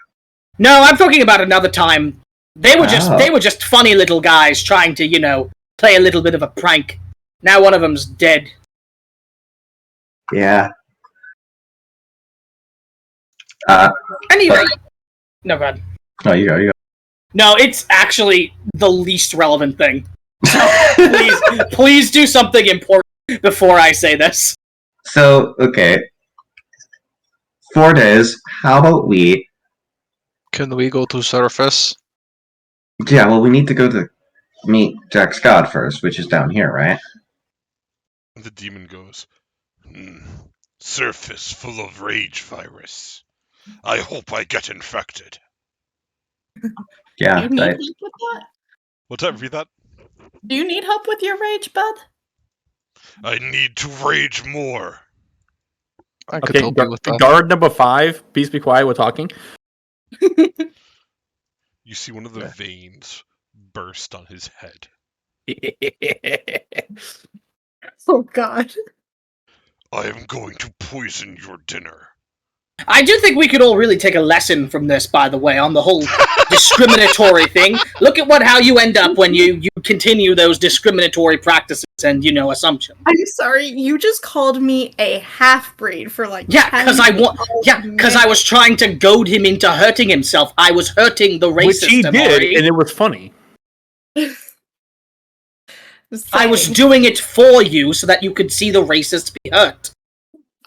No, I'm talking about another time. They were Oh. just funny little guys trying to, play a little bit of a prank. Now one of them's dead. Yeah. Anyway, no, God. Oh, you go. No, it's actually the least relevant thing. So, Please do something important before I say this. So, okay. 4 days. How about we? Can we go to surface? Yeah, well, we need to go to meet Jack Scott first, which is down here, right? The demon goes, surface full of rage virus. I hope I get infected. Yeah. You need help with that? What's that? Read that? Do you need help with your rage, bud? I need to rage more. I could Okay, help you with that. guard number 5, please be quiet, we're talking. You see one of the veins burst on his head. Oh god. I am going to poison your dinner. I do think we could all really take a lesson from this, by the way, on the whole discriminatory thing. Look at how you end up when you continue those discriminatory practices and, assumptions. I'm sorry, you just called me a half-breed for like Yeah, because I was trying to goad him into hurting himself. I was hurting the racist. Which he did, Amari. and it was funny. I was doing it for you so that you could see the racist be hurt.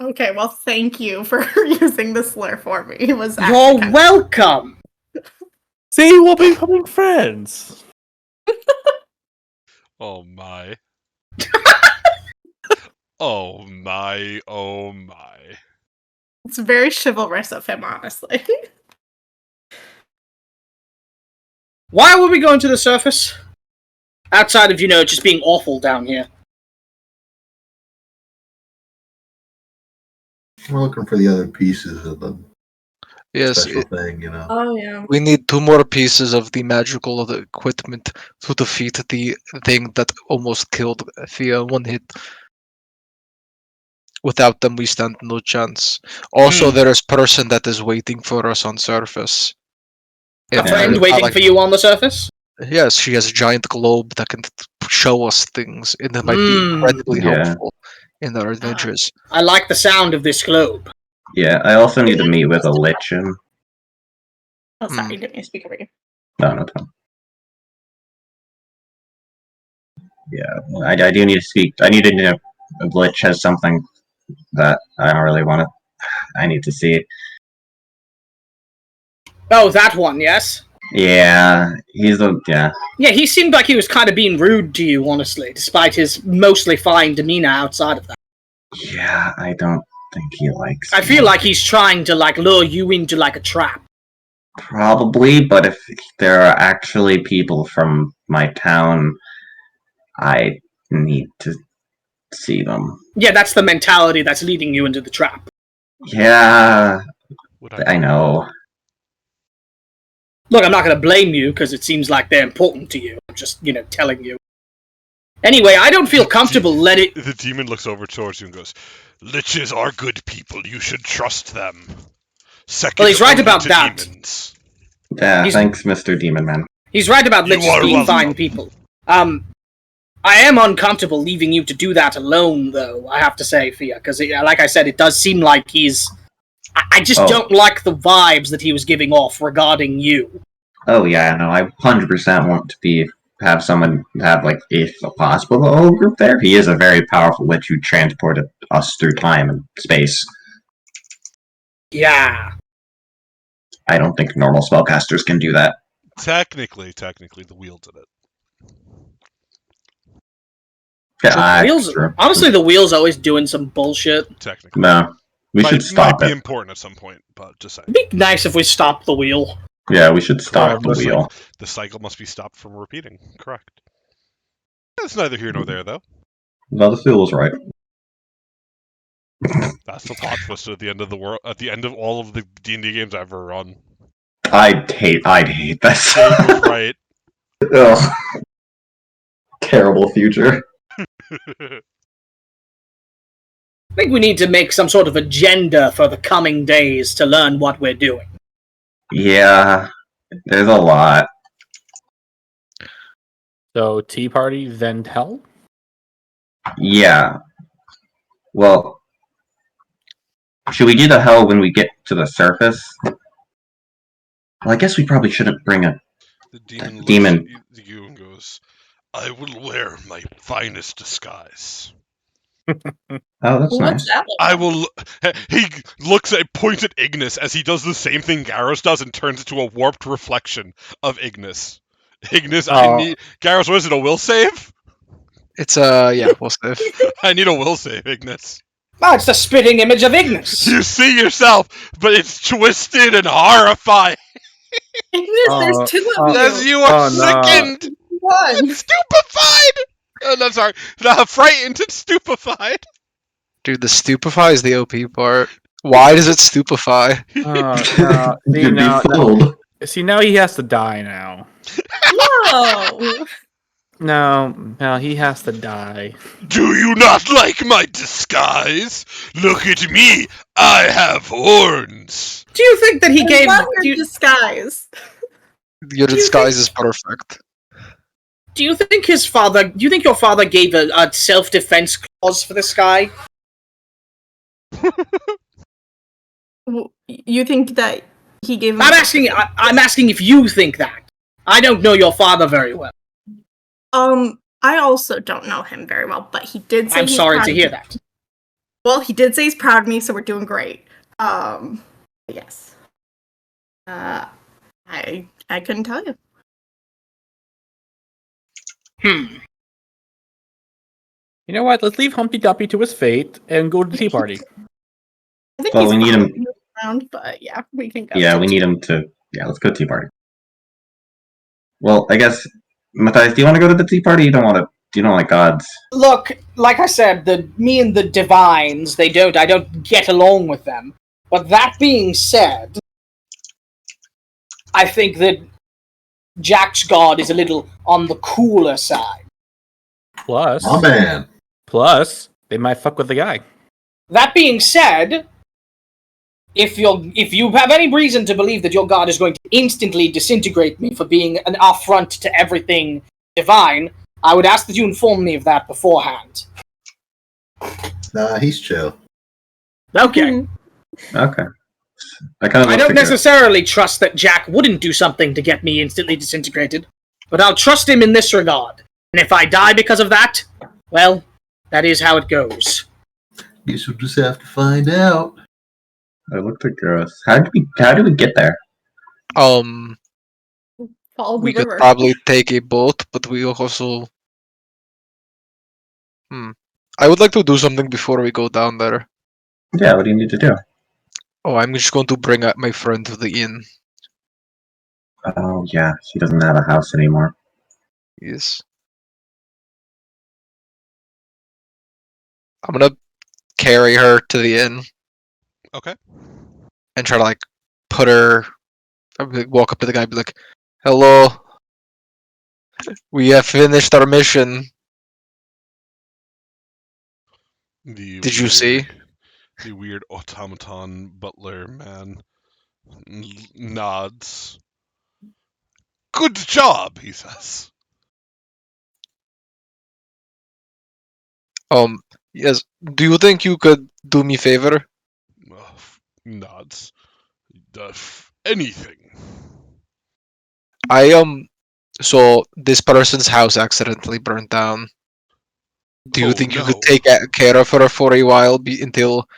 Okay, well, thank you for using the slur for me. It was You're welcome. See, we're becoming friends. Oh my. Oh my, oh my. It's very chivalrous of him, honestly. Why were we going to the surface? Outside of, just being awful down here. We're looking for the other pieces of the special thing, Oh, yeah. We need 2 more pieces of the magical equipment to defeat the thing that almost killed Thea one hit. Without them, we stand no chance. Also, there is person that is waiting for us on surface. A friend waiting for you on the surface? Yes, she has a giant globe that can show us things, and it might be incredibly helpful in our adventures. I like the sound of this globe. Yeah, I also need to meet with a lichen. Oh, sorry, didn't mean to speak over you. No. Yeah, I do need to speak. I need to know if Lich has something that I don't really want to. I need to see. Oh, that one, yes? Yeah, yeah. Yeah, he seemed like he was kind of being rude to you, honestly, despite his mostly fine demeanor outside of that. Yeah, I don't think he likes I feel like he's trying to, lure you into, a trap. Probably, but if there are actually people from my town, I need to see them. Yeah, that's the mentality that's leading you into the trap. Yeah, I know. Look, I'm not going to blame you, because it seems like they're important to you. I'm just, telling you. Anyway, I don't feel comfortable letting... The demon looks over towards you and goes, Liches are good people. You should trust them. Well, he's right about that. Demons. Yeah, thanks, Mr. Demon Man. He's right about Liches being fine people. I am uncomfortable leaving you to do that alone, though, I have to say, Fia, because, like I said, it does seem like he's... I just don't like the vibes that he was giving off regarding you. Oh, yeah, no, I 100% want to have someone have, if possible, the whole group there. He is a very powerful witch who transported us through time and space. Yeah. I don't think normal spellcasters can do that. Technically, the wheel did it. Yeah, honestly, the wheel's always doing some bullshit. Technically. No. We should stop it. Might be it. important at some point, but just saying. It'd be nice if we stopped the wheel. Yeah, we should stop the wheel. The cycle must be stopped from repeating. Correct. That's neither here nor there, though. No, the wheel was right. That's the plot twist at the end of the world. At the end of all of the D&D games I've ever run. I'd hate this. Right. Ugh. Terrible future. I think we need to make some sort of agenda for the coming days to learn what we're doing. Yeah, there's a lot. So tea party, then tell. Yeah. Well, should we do the hell when we get to the surface? Well, I guess we probably shouldn't bring a The demon looks demon. at you and goes, "I will wear my finest disguise. Oh, that's What's nice. that? I will." He looks at, points at Ignis as he does the same thing Garros does and turns into a warped reflection of Ignis. Ignis, I Oh. need Garros. What is it? A will save? It's yeah, we'll save. I need a will save, Ignis. Oh, it's the spitting image of Ignis. You see yourself, but it's twisted and horrifying Ignis, there's two of as you. you are Oh, no. sickened One. and stupefied. Oh, no, sorry, frightened and stupefied. Dude, the stupefy is the OP part. Why does it stupefy? No. See, You'd be now, fooled. see, now he has to die now. No. No, he has to die. Do you not like my disguise? Look at me, I have horns. Do you think that he I gave? love Do your you, disguise. Your Do you disguise think- is perfect. do you think his father? Do you think your father gave a self-defense clause for this guy? You think that he gave him? I'm asking. I'm asking if you think that. I don't know your father very well. I also don't know him very well, but he did say I'm he's sorry proud to of hear me. that. Well, he did say he's proud of me, so we're doing great. Yes. I couldn't tell you. You know what? Let's leave Humpty Dumpty to his fate and go to the tea party. I think Well, he's we need him- following us around, but yeah, we can go. Yeah, we need him to. Yeah, let's go tea party. Well, I guess Matthias, do you want to go to the tea party? You don't want to. You don't like gods. Look, like I said, me and the divines, I don't get along with them. But that being said, I think that Jack's god is a little on the cooler side. Plus, Oh man. they might fuck with the guy. That being said, if you have any reason to believe that your god is going to instantly disintegrate me for being an affront to everything divine, I would ask that you inform me of that beforehand. Nah, he's chill. Okay. Okay. I kind of. I don't necessarily trust that Jack wouldn't do something to get me instantly disintegrated, but I'll trust him in this regard. And if I die because of that, well, that is how it goes. Guess we'll just have to find out. I looked at girls. How did we get there? Follow the We could river. probably take a boat, but we also. I would like to do something before we go down there. Yeah. What do you need to do? Oh, I'm just going to bring up my friend to the inn. Oh yeah, she doesn't have a house anymore. Yes. I'm gonna carry her to the inn Okay. and try to like put her. Walk up to the guy and be like, "Hello, we have finished our mission. Did you see?" The weird automaton butler man nods. Good job, he says. Yes. Do you think you could do me a favor? Nods. Anything. So this person's house accidentally burned down. Do you Oh, think you no. could take care of her for a while until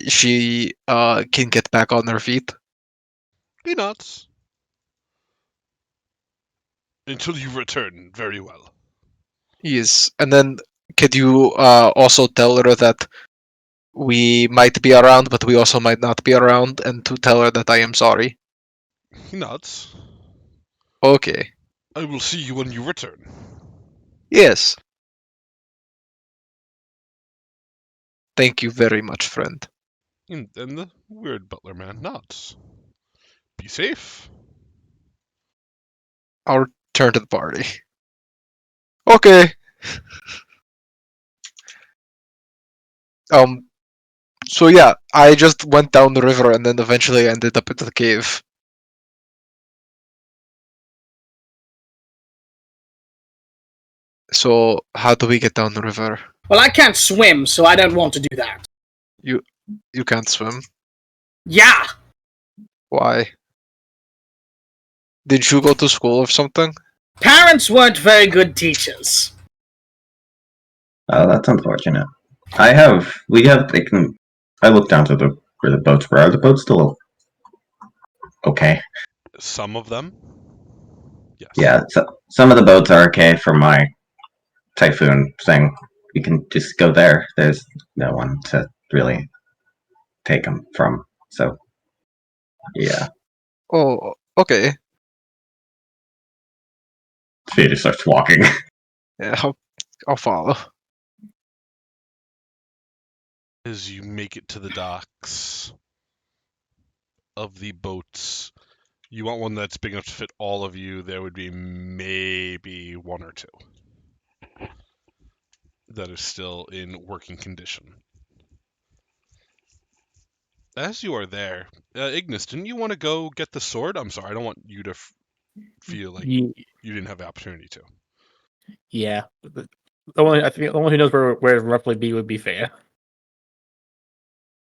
she can get back on her feet? He nods. Until you return, very well. Yes. And then could you also tell her that we might be around, but we also might not be around, and to tell her that I am sorry? He nods. Okay. I will see you when you return. Yes. Thank you very much, friend. And the weird butler man nods. Be safe. I'll return to the party. Okay. So yeah, I just went down the river and then eventually ended up into the cave. So how do we get down the river? Well, I can't swim, so I don't want to do that. You can't swim. Yeah! Why? Did you go to school or something? Parents weren't very good teachers. Oh, that's unfortunate. We have taken. I looked down to where the boats were. Are the boats still okay? Some of them, yes. Yeah, some of the boats are okay for my typhoon thing. We can just go there. There's no one to really take them from. So, yeah. Oh, okay. She starts walking. Yeah, I'll follow. As you make it to the docks of the boats, you want one that's big enough to fit all of you. There would be maybe one or two that is still in working condition. As you are there, Ignis, didn't you want to go get the sword? I'm sorry, I don't want you to feel like you didn't have the opportunity to. Yeah. I think the one who knows where it roughly be would be Faye.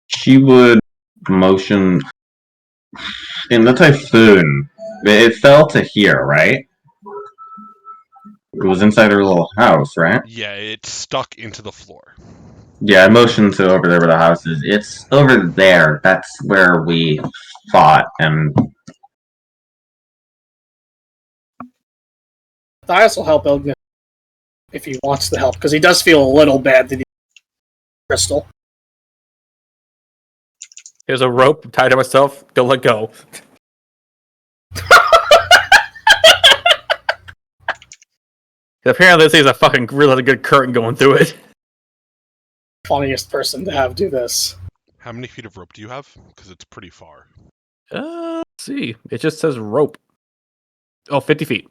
She would motion in the typhoon. It fell to here, right? It was inside her little house, right? Yeah, it's stuck into the floor. Yeah, I motioned to over there where the house is. It's over there. That's where we fought, and Thias will help Elgin if he wants to help, because he does feel a little bad that he crystal. There's a rope tied to myself. Don't let go. Apparently, this thing's a fucking really good current going through it. Funniest person to have do this. How many feet of rope do you have? Because it's pretty far. Let's see. It just says rope. Oh, 50 feet.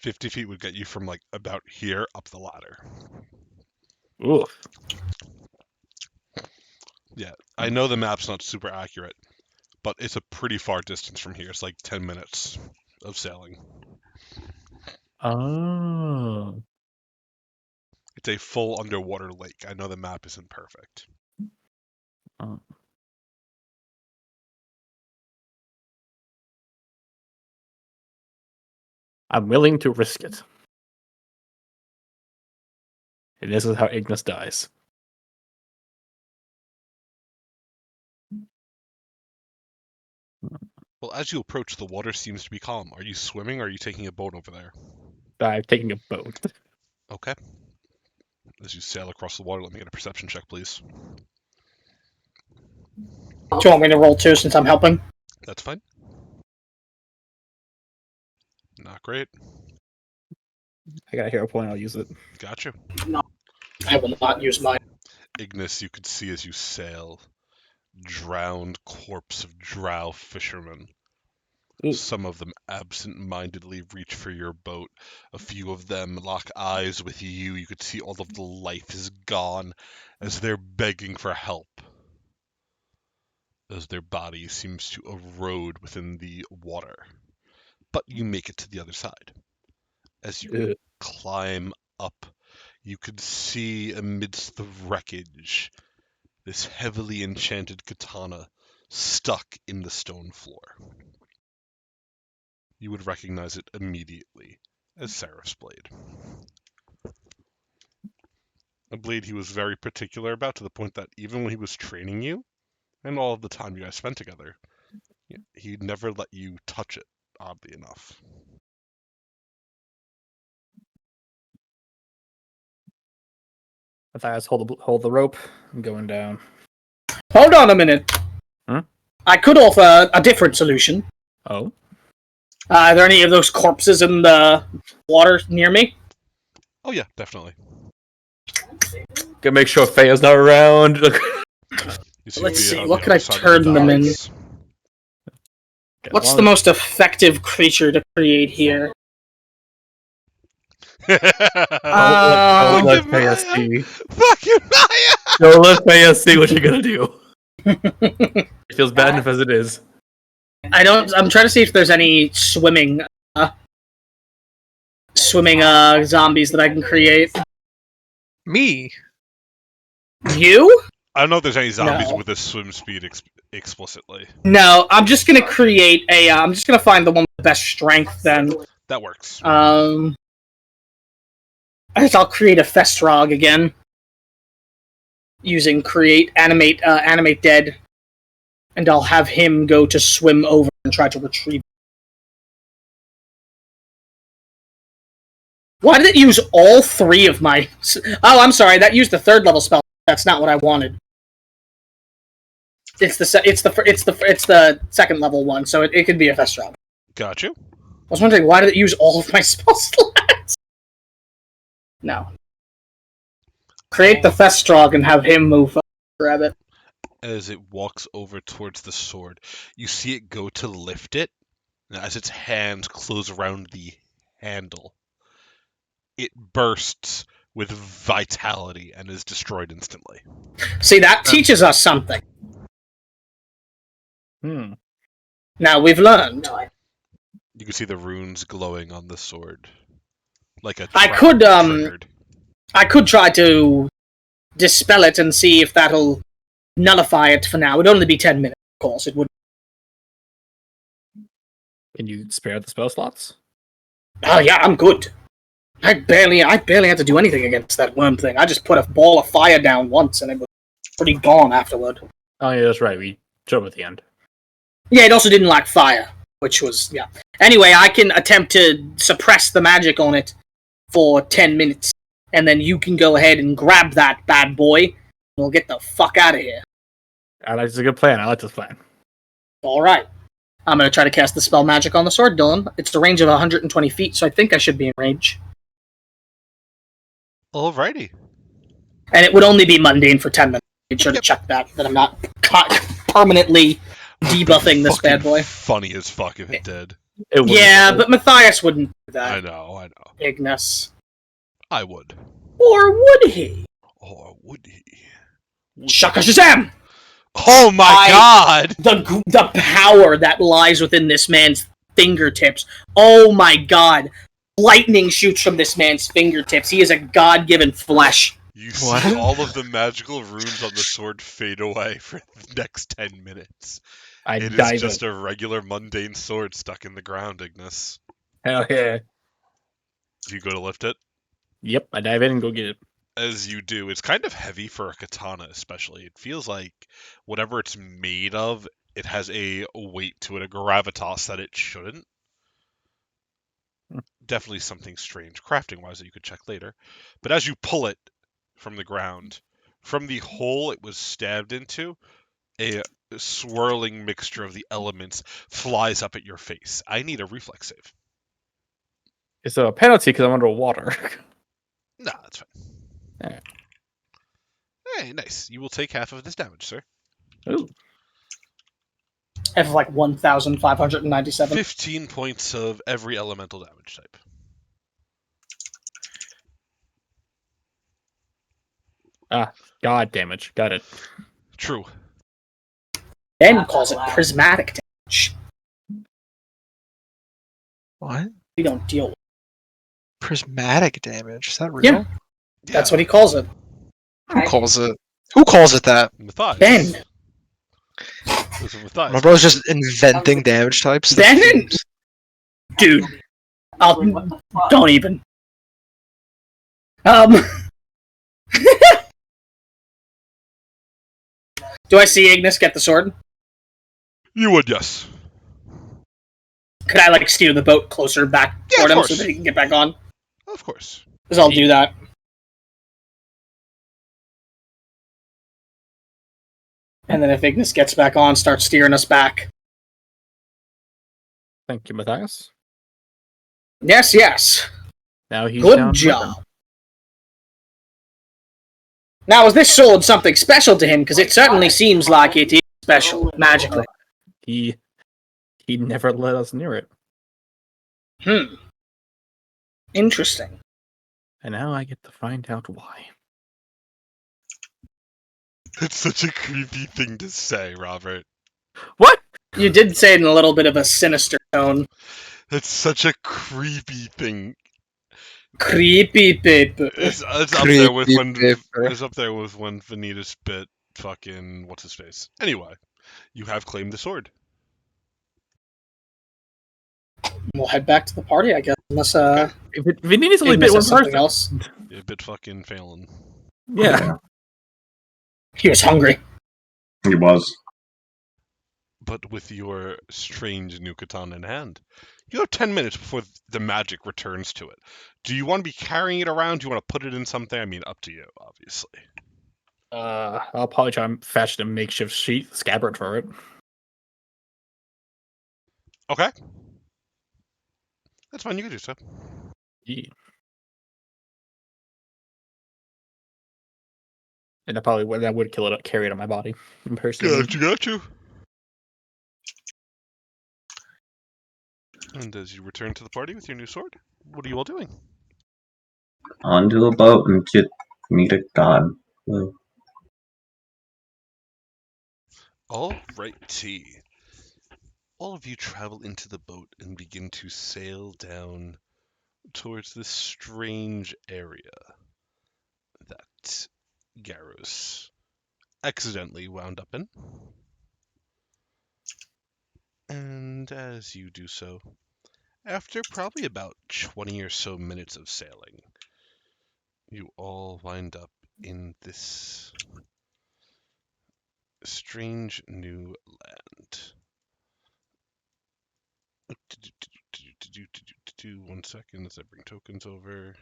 $50 would get you from like about here up the ladder. Oof. Yeah, I know the map's not super accurate, but it's a pretty far distance from here. It's like 10 minutes of sailing. Oh. It's a full underwater lake. I know the map isn't perfect. Oh. I'm willing to risk it. And this is how Ignis dies. Well, as you approach, the water seems to be calm. Are you swimming or are you taking a boat over there? I'm taking a boat. Okay. As you sail across the water, let me get a perception check, please. Do you want me to roll too since I'm helping? That's fine. Not great. I got a hero point, I'll use it. Gotcha. I will not use mine. Ignis, you could see as you sail, drowned corpse of drow fishermen. Ooh. Some of them absent-mindedly reach for your boat. A few of them lock eyes with you. You could see all of the life is gone as they're begging for help. As their body seems to erode within the water. But you make it to the other side. As you climb up, you could see amidst the wreckage this heavily enchanted katana stuck in the stone floor. You would recognize it immediately as Seraph's blade. A blade he was very particular about, to the point that even when he was training you, and all of the time you guys spent together, he'd never let you touch it, oddly enough. Matthias, hold the rope. I'm going down. Hold on a minute. Hmm? I could offer a different solution. Oh? Are there any of those corpses in the water near me? Oh yeah, definitely. Gotta make sure Faye's not around. Let's see, what could I turn them in? What's the most effective creature to create here? Don't Fucking let Maya! Paya see. Fucking Maya! Don't let Paya see what you're gonna do. It feels bad enough as it is. I'm trying to see if there's any swimming zombies that I can create. Me. You? I don't know if there's any zombies No. with a swim speed explicitly. No, I'm just gonna create a. I'm just gonna find the one with the best strength. Then, That works. I guess I'll create a Festrog again, using create animate dead, and I'll have him go to swim over and try to retrieve. Why did it use all three of my? Oh, I'm sorry. That used the third level spell. That's not what I wanted. It's the second level one, so it could be a Festrog. Got you. I was wondering, why did it use all of my spell slots? No. Create the Festrog and have him move up, grab it. As it walks over towards the sword, you see it go to lift it, and as its hands close around the handle, it bursts with vitality and is destroyed instantly. See, that teaches us something. Now we've learned. You can see the runes glowing on the sword, like a I trap could triggered. I could try to dispel it and see if that'll nullify it for now. It'd only be 10 minutes, of course. It would. Can you spare the spell slots? Oh yeah, I'm good. I barely had to do anything against that worm thing. I just put a ball of fire down once, and it was pretty gone afterward. Oh yeah, that's right. We showed up at the end. Yeah, it also didn't like fire, which was yeah. Anyway, I can attempt to suppress the magic on it for 10 minutes, and then you can go ahead and grab that bad boy, and we'll get the fuck out of here. It's a good plan. I like this plan. Alright. I'm going to try to cast the spell magic on the sword, Dylan. It's a range of 120 feet, so I think I should be in range. Alrighty. And it would only be mundane for 10 minutes. Make sure to check that I'm not permanently debuffing this bad boy. Funny as fuck if it did. It was Yeah, but Matthias wouldn't do I that. know. Ignis. I would. Or would he? Or would he? Shaka Shazam! Oh my god! The power that lies within this man's fingertips. Oh my god. Lightning shoots from this man's fingertips. He is a god-given flesh. You see all of the magical runes on the sword fade away for the next 10 minutes. It is just a regular mundane sword stuck in the ground, Ignis. Hell yeah. Do you go to lift it? Yep, I dive in and go get it. As you do, it's kind of heavy for a katana, especially. It feels like whatever it's made of, it has a weight to it, a gravitas that it shouldn't. Definitely something strange, crafting-wise, that you could check later. But as you pull it from the ground, from the hole it was stabbed into, a swirling mixture of the elements flies up at your face. I need a reflex save. It's a penalty because I'm underwater. Nah, that's fine. Alright. Hey, nice. You will take half of this damage, sir. Ooh. I have like 1,597. 15 points of every elemental damage type. God damage. Got it. True. Ben calls it prismatic damage. What? We don't deal with Prismatic damage? Is that real? Yeah. That's what he calls it. Who calls it? Who calls it that? Matthias. Ben. Those are Matthias. My bro's just inventing damage types. Ben? Dude. Don't even. Do I see Ignis get the sword? You would, yes. Could I, like, steer the boat closer back toward of him so course. that he can get back on? Of course. Because I'll do that. And then if Ignis gets back on, start steering us back. Thank you, Matthias. Yes, yes. Now he's Good down with job. Now, is this sword something special to him? Because it certainly seems like it is special, magically. He never let us near it. Interesting. And now I get to find out why. It's such a creepy thing to say, Robert. What? You did say it in a little bit of a sinister tone. That's such a creepy thing. Creepy paper. It's up there with Creepy when paper. it's up there with when Vanita spit fucking what's his face. Anyway, you have claimed the sword. We'll head back to the party, I guess. Unless If it needs only Ignis bit one has something person. else. You're a bit fucking failing. Yeah. He was hungry. He was. But with your strange new katana in hand, you have 10 minutes before the magic returns to it. Do you want to be carrying it around? Do you want to put it in something? I mean, up to you, obviously. I'll probably try and fashion a makeshift scabbard for it. Okay. That's fine, you can do so. Yeah. And that would kill it, carry it on my body. Personally. Got you. And as you return to the party with your new sword, what are you all doing? Onto a boat and to meet a god. Well, Alrighty. All of you travel into the boat and begin to sail down towards this strange area that Garros accidentally wound up in. And as you do so, after probably about 20 or so minutes of sailing, you all wind up in this strange new land. 1 second as I bring tokens over.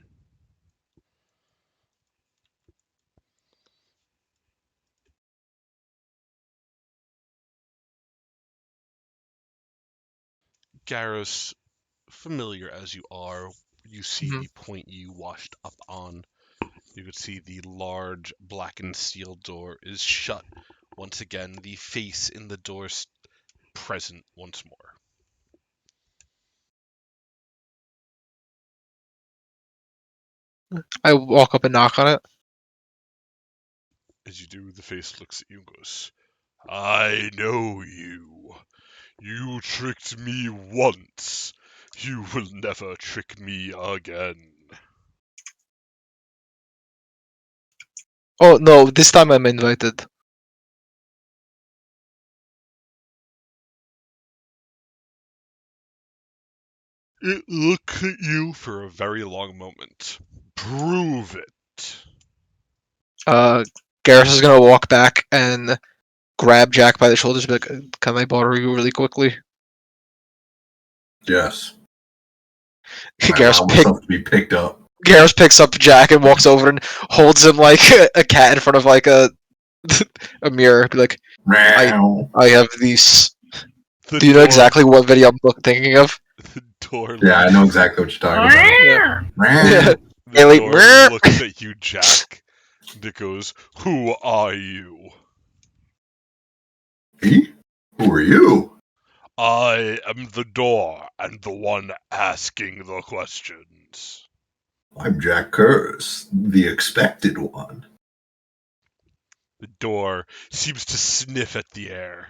Garros, familiar as you are, you see the point you washed up on. You could see the large blackened steel door is shut. Once again, the face in the door present once more. I walk up and knock on it. As you do, the face looks at you and goes, I know you. You tricked me once. You will never trick me again. Oh no, this time I'm invited. It looks at you for a very long moment. Prove it. Garrus is gonna walk back and grab Jack by the shoulders and be like, can I borrow you really quickly? Yes. I Garrus, allow myself to be picked up. Garrus picks up Jack and walks over and holds him like a cat in front of like a mirror. Be like, Meow. I have these. The Do you know door- exactly what video I'm thinking of? The door Yeah, I know exactly what you're talking about. Meow. The Haley, door "Meow." looks at you, Jack. And it goes, who are you? Me? Who are you? I am the door and the one asking the questions. I'm Jack Kurz, the expected one. The door seems to sniff at the air.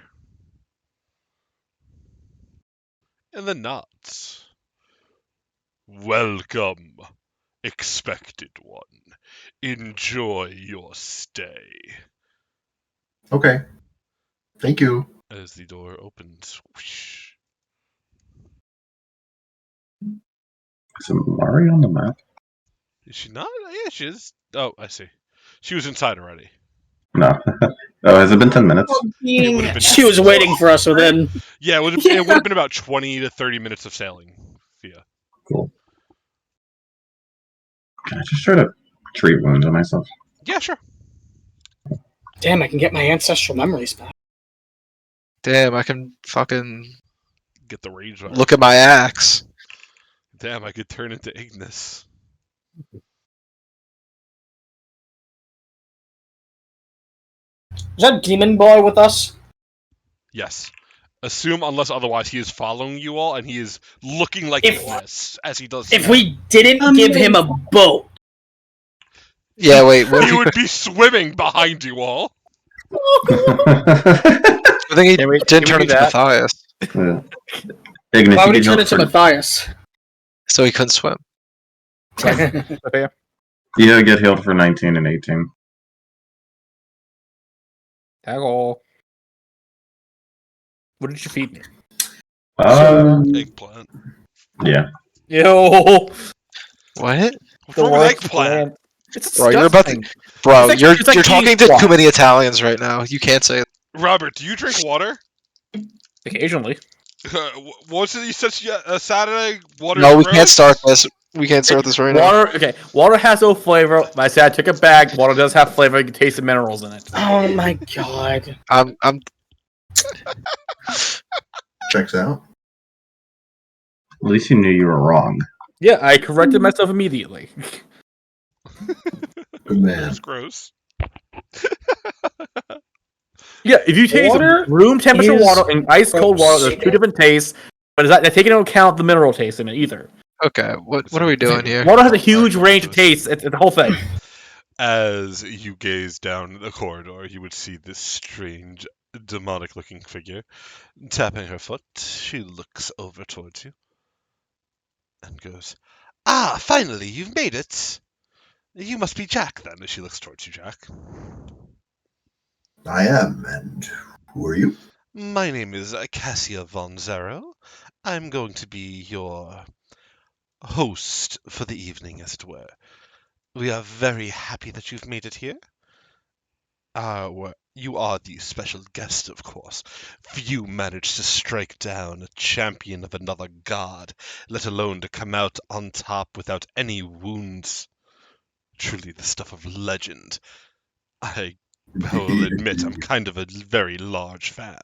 And then nods. Welcome, expected one. Enjoy your stay. Okay. Thank you. As the door opens. Whoosh. is Mari on the map? Is she not? Yeah, she is. Oh, I see. She was inside already. No. Oh, has it been 10 minutes? It would've been- She was waiting for us within. Yeah, it would have been about 20 to 30 minutes of sailing. Yeah. Cool. Can I just try to treat wounds on myself? Yeah, sure. Damn, I can get my ancestral memories back. Damn, I can fucking Get the rage. look at my axe. Damn, I could turn into Ignis. Is that demon boy with us? Yes. Assume, unless otherwise, he is following you all, and he is looking like If- Ignis as he does. If we didn't give him a boat, Yeah, wait. What if He he? would be swimming behind you all. I think he Can we- didn't can we turn do into that? Matthias, Yeah. Ignis, Why you would he get turn healed into for, Matthias? so he couldn't swim. Okay. you get healed for 19 and 18. Hello. What did you feed me? Eggplant. Yeah. Ew. What? What's wrong with worst eggplant? It's Bro, you're about to. disgusting. Bro, It's like- you're it's like you're talking eating to too squash. many Italians right now. You can't say it. Robert, do you drink water? Occasionally. Wasn't he such a Saturday? Water. No, we can't start this. We can't start this right now. Water, okay. Water has no flavor. I said I took it back. Water does have flavor. You can taste the minerals in it. Oh my god. I'm Checks out. At least you knew you were wrong. Yeah, I corrected myself immediately. Good man. That's gross. Yeah, if you taste Water room temperature is water and ice cold water, there's two different tastes. But that taking into account the mineral taste in it either. okay. What are we doing here? Water has a huge range of tastes. It's the whole thing. As you gaze down the corridor, you would see this strange, demonic-looking figure tapping her foot. She looks over towards you and goes, "Ah, finally, you've made it. You must be Jack, then." As she looks towards you, Jack. I am, and who are you? My name is Cassia Von Zero. I'm going to be your host for the evening, as it were. We are very happy that you've made it here. You are the special guest, of course. Few manage to strike down a champion of another god, let alone to come out on top without any wounds. Truly the stuff of legend. I will admit I'm kind of a very large fan.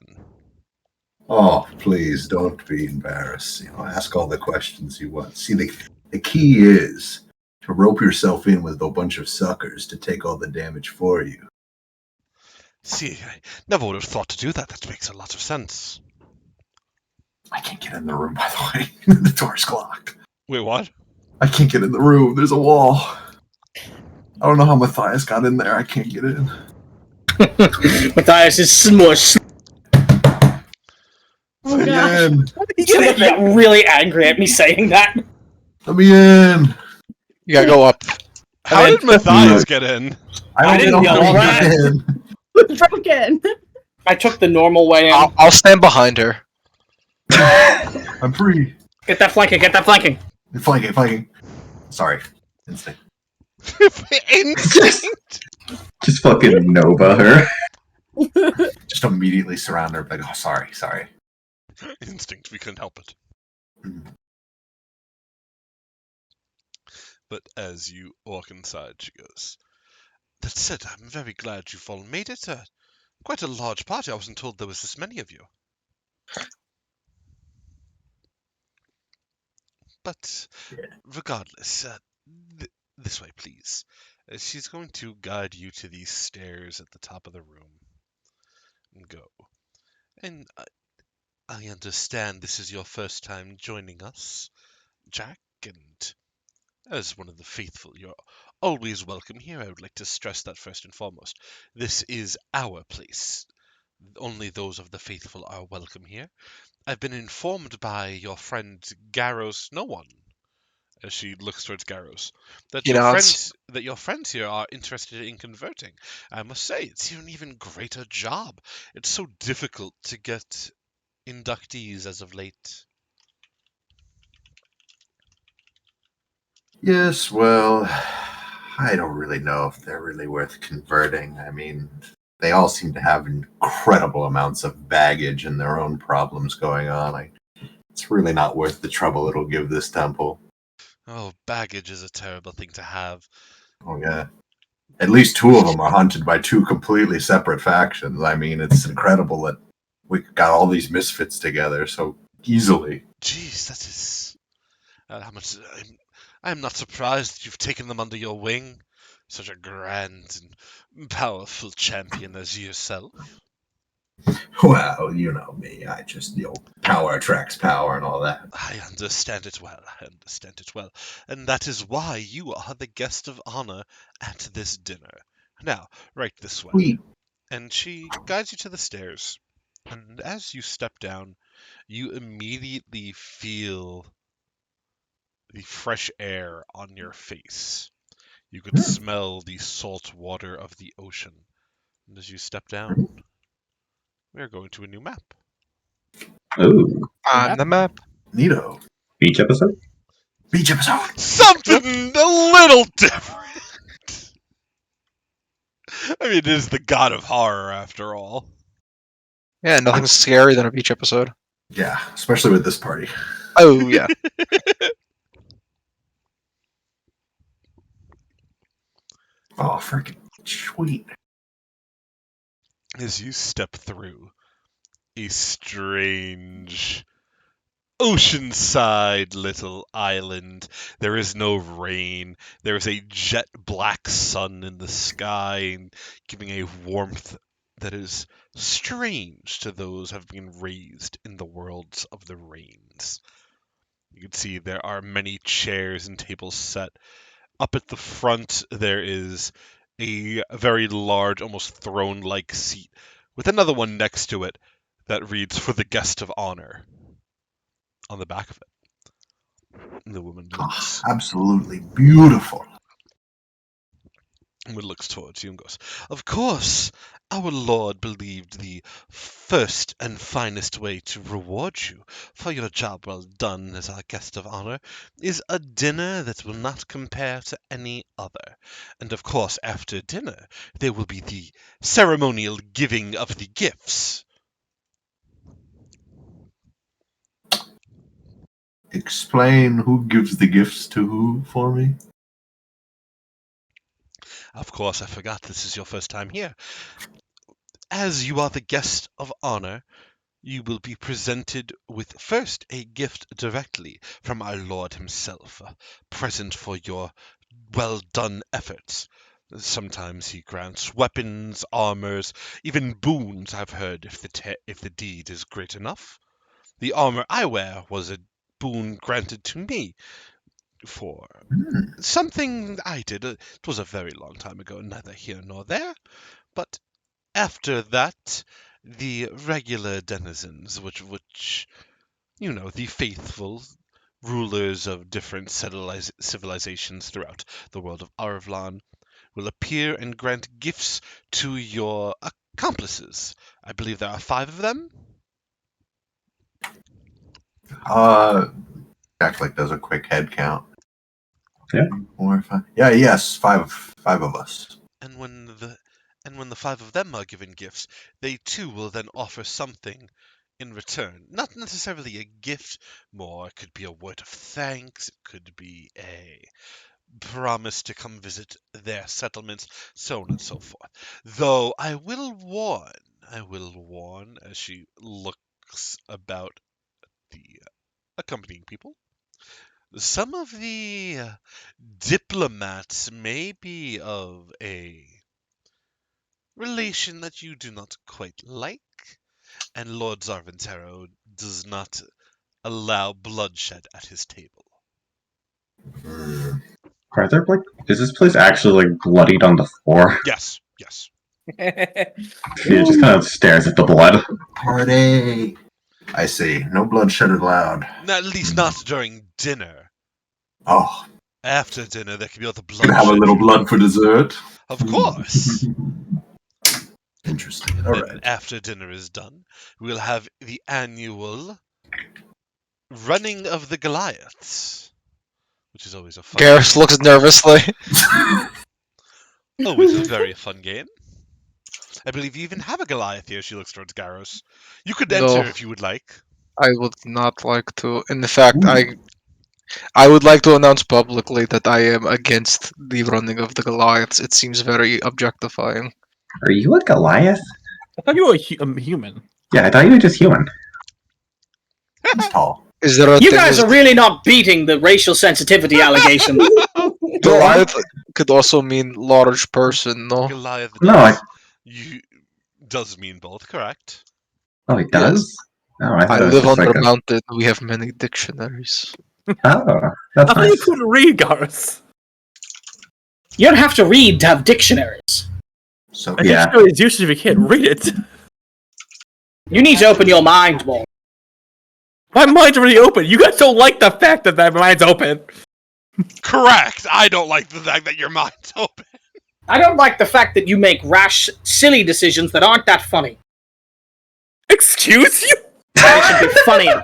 Oh, please don't be embarrassed. Ask all the questions you want. See, the key is to rope yourself in with a bunch of suckers to take all the damage for you. See, I never would have thought to do that. That makes a lot of sense. I can't get in the room, by the way. The door's locked. Wait, what? I can't get in the room. There's a wall. I don't know how Matthias got in there. I can't get in. Matthias is smushed. Oh Let me gosh. in. Somebody got really angry at me saying that. Let me in. You gotta go up. How did Matthias get in? I didn't don't know know. that. In. Broken. I took the normal way in. I'll stand behind her. I'm free. Get that flanking, get that flanking. Flanking. Sorry. Instinct. Instinct. Just fucking Nova her. Just immediately surround her. Like, oh, sorry. Instinct. We couldn't help it. But as you walk inside, she goes, "That said, I'm very glad you've all made it. Quite a large party. I wasn't told there was this many of you. But regardless, this way, please." She's going to guide you to these stairs at the top of the room. And go. And I understand this is your first time joining us, Jack, and as one of the faithful, you're always welcome here. I would like to stress that first and foremost. This is our place. Only those of the faithful are welcome here. I've been informed by your friend Garros No One, as she looks towards Garros, that He your nods. friends here are interested in converting. I must say, it's an even greater job. It's so difficult to get inductees as of late. Yes, well, I don't really know if they're really worth converting. I mean, they all seem to have incredible amounts of baggage and their own problems going on. It's really not worth the trouble it'll give this temple. Oh, baggage is a terrible thing to have. Oh, yeah. At least two of them are hunted by two completely separate factions. I mean, it's incredible that we got all these misfits together so easily. Jeez, that is how much. I'm not surprised that you've taken them under your wing. Such a grand and powerful champion as yourself. Well, you know me. I just, power attracts power and all that. I understand it well. I understand it well. And that is why you are the guest of honor at this dinner. Now, right this way. Sweet. And she guides you to the stairs. And as you step down, you immediately feel the fresh air on your face. You could smell the salt water of the ocean. And as you step down, we are going to a new map. Ooh, On the map. Neato. beach episode. Beach episode. Something a little different. I mean, it is the god of horror after all. Yeah, nothing's scarier than a beach episode. Yeah, especially with this party. Oh, yeah. Oh, freaking sweet. As you step through a strange oceanside little island, there is no rain. There is a jet black sun in the sky, giving a warmth that is strange to those who have been raised in the worlds of the rains. You can see there are many chairs and tables set. Up at the front, there is a very large, almost throne-like seat with another one next to it that reads "For the Guest of Honor" on the back of it. And the woman looks, Absolutely beautiful. looks towards you and goes, "Of course, our Lord believed the first and finest way to reward you for your job well done as our guest of honor is a dinner that will not compare to any other. And of course, after dinner, there will be the ceremonial giving of the gifts." Explain who gives the gifts to who for me. Of course, I forgot this is your first time here. As you are the guest of honor, you will be presented with first a gift directly from our Lord himself, a present for your well done efforts. Sometimes he grants weapons, armors, even boons, I've heard, if the deed is great enough. The armor I wear was a boon granted to me for something I did. It was a very long time ago, neither here nor there. But after that, the regular denizens, which the faithful rulers of different civilizations throughout the world of Arvlan, will appear and grant gifts to your accomplices. I believe there are 5 of them. Jack like does a quick head count. Yeah. 4, 5. Yeah, yes, five of us. And when the 5 of them are given gifts, they too will then offer something in return. Not necessarily a gift, more it could be a word of thanks, it could be a promise to come visit their settlements, so on and so forth. Though I will warn, as she looks about the accompanying people, some of the diplomats may be of a relation that you do not quite like, and Lord Zarventero does not allow bloodshed at his table. Are there is this place actually bloodied on the floor? Yes. She just kind of stares at the blood. Party. I see. No bloodshed allowed. At least not during dinner. Oh, After dinner, there can be other bloodshed. gonna have a little blood for dessert. Of course. Interesting. All right. After dinner is done, we'll have the annual running of the Goliaths, which is always a fun Garrus looks nervously. always a very fun game. I believe you even have a Goliath here. She looks towards Garros. You could enter No. if you would like. I would not like to. In fact, I would like to announce publicly that I am against the running of the Goliaths. It seems very objectifying. Are you a Goliath? I thought you were a human. Yeah, I thought you were just human. He's tall. Is there a You thing guys as- are really not beating the racial sensitivity allegation. Goliath could also mean large person, no? Goliath No, does mean both, correct? Oh, it does? Oh, I I thought it was live just under like a mountain. We have many dictionaries. Oh, that's I thought you nice. couldn't read, Garth. You don't have to read to have dictionaries. So A Yeah. dictionary is useless if you can't read it. You need to open your mind more. My mind's already open. You guys don't like the fact that my mind's open. Correct. I don't like the fact that your mind's open. I don't like the fact that you make rash, silly decisions that aren't that funny. Excuse you? It should be funnier.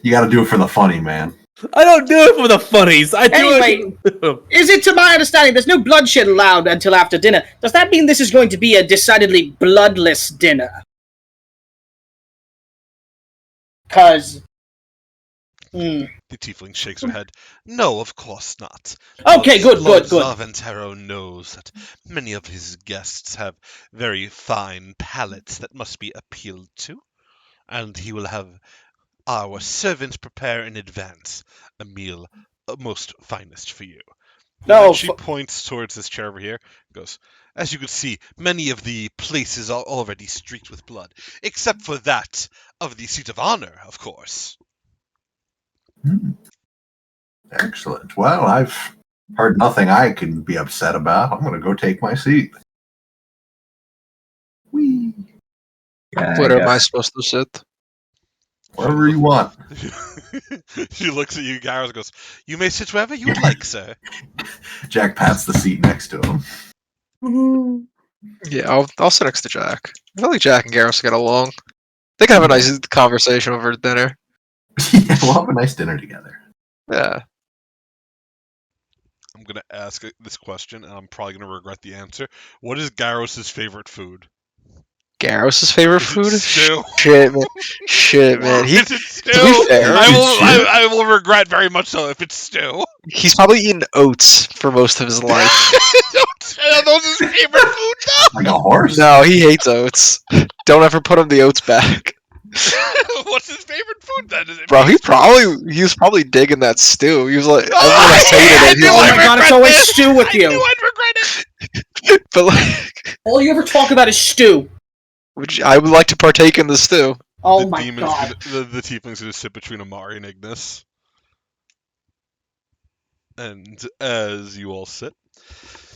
you got to do it for the funny, man. I don't do it for the funnies. I do Anyway, it. is it to my understanding there's no bloodshed allowed until after dinner? Does that mean this is going to be a decidedly bloodless dinner? Cause... The tiefling shakes her head. No, of course not. Okay, good. Lord Zarventaro knows that many of his guests have very fine palates that must be appealed to, and he will have our servants prepare in advance a meal most finest for you. No, And she points towards this chair over here, goes, as you can see, many of the places are already streaked with blood, except for that of the seat of honor, of course. Excellent. Well, I've heard nothing I can be upset about. I'm going to go take my seat. Whee! Yeah, Where am I guess. supposed to sit? Wherever you want. She looks at you, Gareth, and goes, you may sit wherever you would like, sir. Jack pats the seat next to him. Yeah, I'll sit next to Jack. I feel like Jack and Garrus get along. They can have a nice conversation over dinner. Yeah, we'll have a nice dinner together. Yeah. I'm going to ask this question, and I'm probably going to regret the answer. What is Garros' favorite food? Garrus' favorite Is it food? stew? Shit, man. Shit, man. Is it stew? to be fair, I will regret very much so if it's stew. he's probably eaten oats for most of his life. Are those his favorite food, though? Like a horse? No, he hates oats. Don't ever put him the oats back. What's his favorite food then? Is it Bro, he meat? was probably digging that stew. He was like, Oh, everyone hated it. He I was Oh knew like, my I'd god, it's regret always this. stew with I you. knew I'd regret it. but like, All you ever talk about is stew. I would like to partake in the stew. Oh the my demon's god. the tiefling's gonna sit between Amari and Ignis. And as you all sit,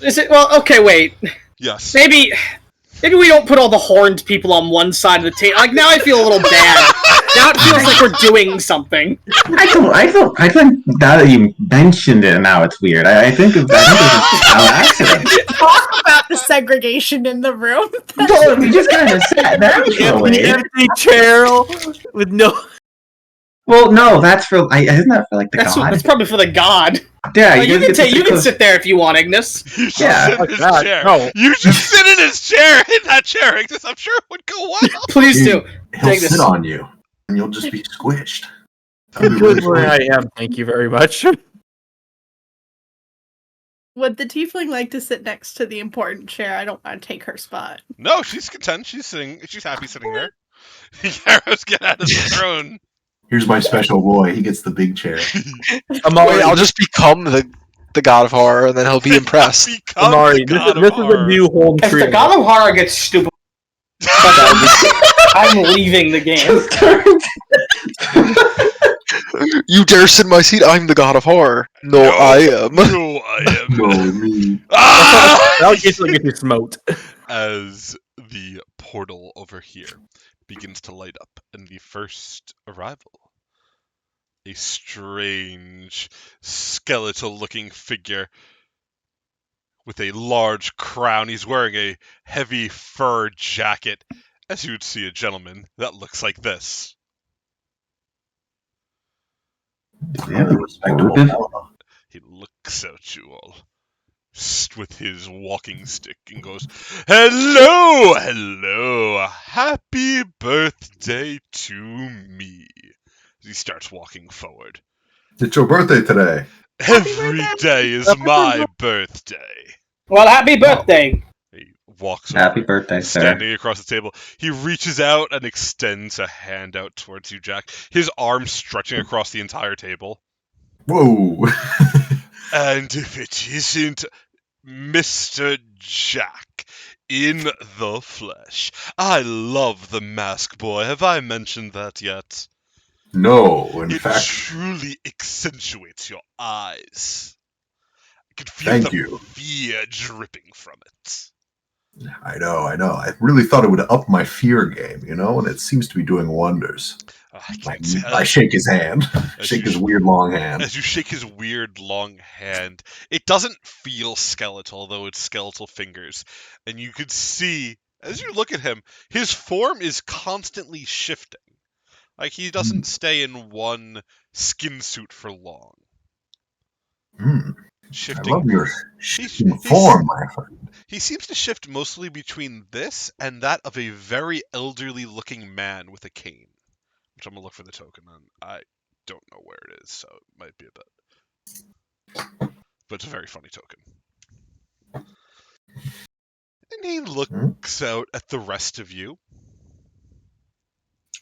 Is it well okay, wait. yes. Maybe we don't put all the horned people on one side of the table. Like now I feel a little bad. Now it feels like we're doing something. I think now that you mentioned it, now it's weird. I think it's just an accident. Talk about the segregation in the room. Well, we just kind of sat down for a The ways. empty chair with no. Well, no, that's for. Isn't that for like the god? That's probably for the god. Yeah, You just get to can close- sit there if you want, Ignis. You should Yeah. sit in his God, chair. no. You should sit in his chair. In that chair, Ignis. I'm sure it would go well. Please do. He'll Take sit this. on you, and you'll just be squished. I'm good where I am. Thank you very much. Would the tiefling like to sit next to the important chair? I don't want to take her spot. No, she's content. She's sitting. She's happy sitting there. Garros, get out of the throne. Here's my special boy. He gets the big chair. Amari, I'll just become the god of horror, and then he'll be impressed. Become Amari, the god this of is a horror. new home If trio. the god of horror gets stupid, I'm leaving the game. You dare sit in my seat? I'm the god of horror. No, I am. No, I am. No, me. Ah! That'll get you smote. As the portal over here begins to light up, and the first arrival, a strange, skeletal-looking figure with a large crown. He's wearing a heavy fur jacket, as you would see a gentleman that looks like this. Yeah, a respectable fellow. He looks at you all with his walking stick and goes, "Hello, hello, happy birthday to me." He starts walking forward. It's your birthday today. Every day is my birthday. Well, happy birthday. He walks Happy over, birthday, sir. standing across the table. He reaches out and extends a hand out towards you, Jack. His arm stretching across the entire table. Whoa. And if it isn't Mr. Jack, In the flesh. I love the mask, boy. Have I mentioned that yet? No, in It fact, truly accentuates your eyes. I can feel thank the you. fear dripping from it. I know. I really thought it would up my fear game, and it seems to be doing wonders. I can't say. I shake his hand, As shake you his sh- weird long hand. As you shake his weird long hand, it doesn't feel skeletal, though it's skeletal fingers. And you could see, as you look at him, his form is constantly shifting. Like, he doesn't stay in one skin suit for long. I Shifting. love your He's- form, my friend. He seems to shift mostly between this and that of a very elderly looking man with a cane. Which I'm going to look for the token on. I don't know where it is, so it might be a bit. But it's a very funny token. And he looks out at the rest of you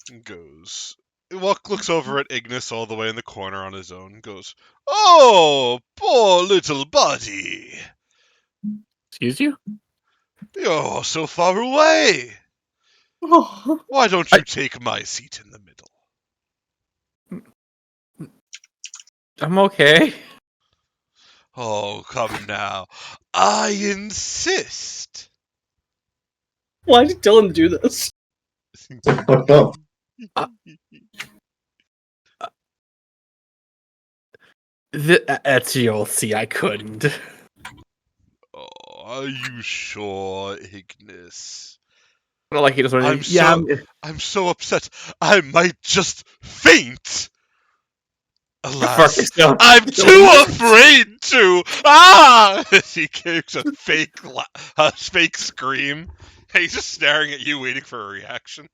and goes. Looks over at Ignis all the way in the corner on his own and goes, "Oh, poor little buddy. Excuse you? You're so far away. Oh, Why don't you take my seat in the middle?" I'm okay. "Oh, come now. I insist." Why did Dylan do this? Fucked up. That's you'll see. I couldn't. Oh, are you sure, Ignis? Not like he doesn't. I'm so upset. I might just faint. Fuck Alas, yourself. I'm too afraid to. Ah! He gives a fake scream. He's just staring at you, waiting for a reaction.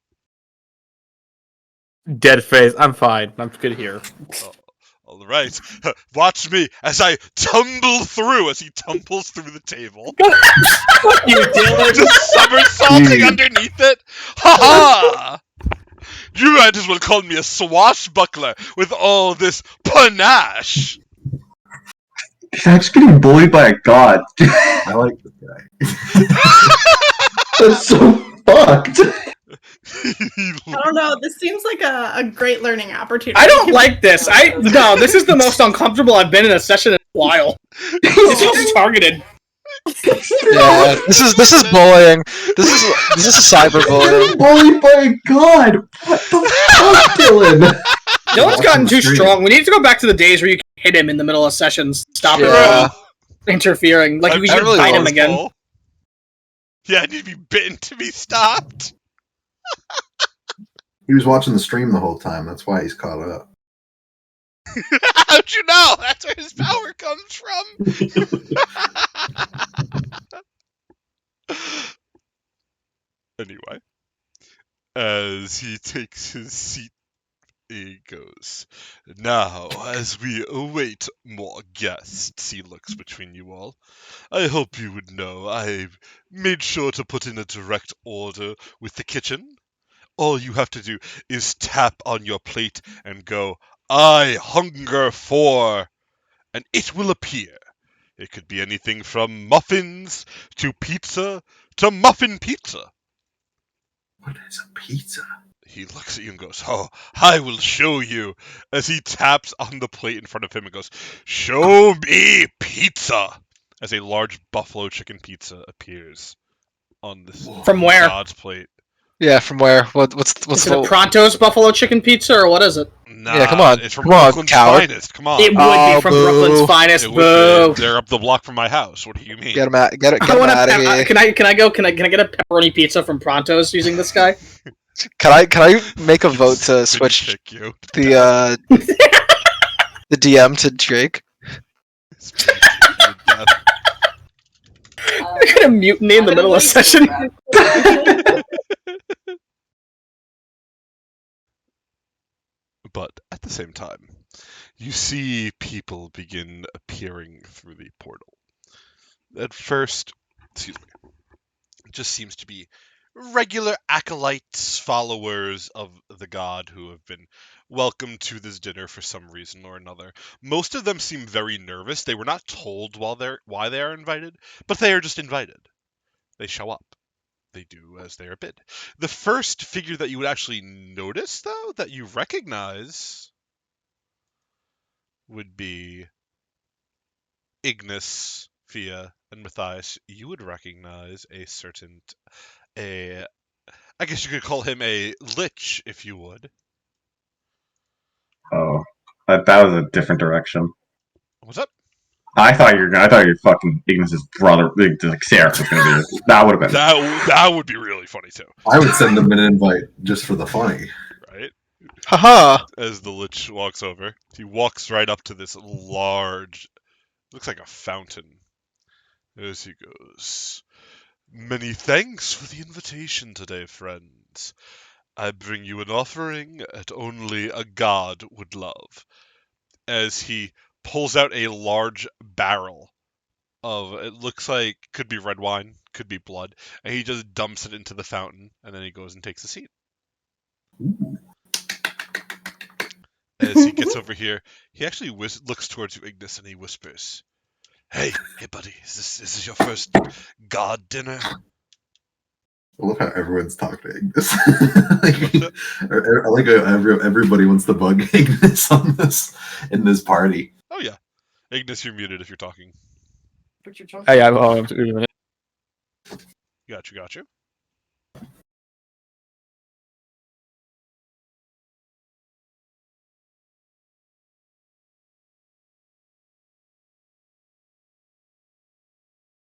Dead face. I'm fine. I'm good here. All right, watch me as I tumble through. As he tumbles through the table, You Dylan. just somersaulting underneath it. Ha ha! You might as well call me a swashbuckler with all this panache. He's actually getting bullied by a god. I like this guy. That's so fucked. I don't know. This seems like a great learning opportunity. I don't like this. No, this is the most uncomfortable I've been in a session in a while. This feels targeted. Yeah, this is bullying. This is cyberbullying. Bullied by a god. What the fuck, Dylan? Dylan's gotten too strong. We need to go back to the days where you can hit him in the middle of sessions. Stop Yeah. him from interfering. Like, we should really bite him was again. Bull. Yeah, I need to be bitten to be stopped. He was watching the stream the whole time. That's why he's caught up. How'd you know? That's where his power comes from. Anyway, as he takes his seat, he goes, "Now, as we await more guests," he looks between you all, "I hope you would know I've made sure to put in a direct order with the kitchen. All you have to do is tap on your plate and go, 'I hunger for,' and it will appear. It could be anything from muffins to pizza to muffin pizza." What is a pizza? He looks at you and goes, "Oh, I will show you," as he taps on the plate in front of him and goes, "Show me pizza," as a large buffalo chicken pizza appears on this From where? god's plate. Yeah, from where? What's Is it a Pronto's Buffalo Chicken Pizza, or what is it? Nah, Yeah, come on. it's from Come on, Brooklyn's coward. finest. Come on. It would Oh, be from boo. Brooklyn's finest. It would Boo. be. They're up the block from my house. What do you mean? Get him out! Get I him want out of here! Can I get a pepperoni pizza from Pronto's using this guy? Can I make a vote to Spin switch kick you. the DM to Drake? Spin kick you to death. I'm gonna mutiny in the middle of session. But at the same time, you see people begin appearing through the portal. At first, it just seems to be regular acolytes, followers of the god who have been welcomed to this dinner for some reason or another. Most of them seem very nervous. They were not told why they are invited, but they are just invited. They show up. They do as they are bid. The first figure that you would actually notice, though, that you recognize would be Ignis, Fia, and Matthias. You would recognize a certain, I guess you could call him a lich, if you would. Oh, that was a different direction. What's up? I thought your fucking Ignis's brother, like Seraph, was gonna be. That would have been. That would be really funny too, I would send them an invite just for the funny. right? Haha! As the lich walks over, he walks right up to this large, looks like a fountain. As he goes, "Many thanks for the invitation today, friends. I bring you an offering that only a god would love." As he pulls out a large barrel of, it looks like, could be red wine, could be blood, and he just dumps it into the fountain, and then he goes and takes a seat. As he gets over here, he actually looks towards you, Ignis, and he whispers, hey, buddy, is this your first god dinner?" I love how everyone's talking to Ignis. I like how everybody wants to bug Ignis on this in this party. Oh yeah. Ignis, you're muted if you're talking. Hey, I'm doing it. Got you.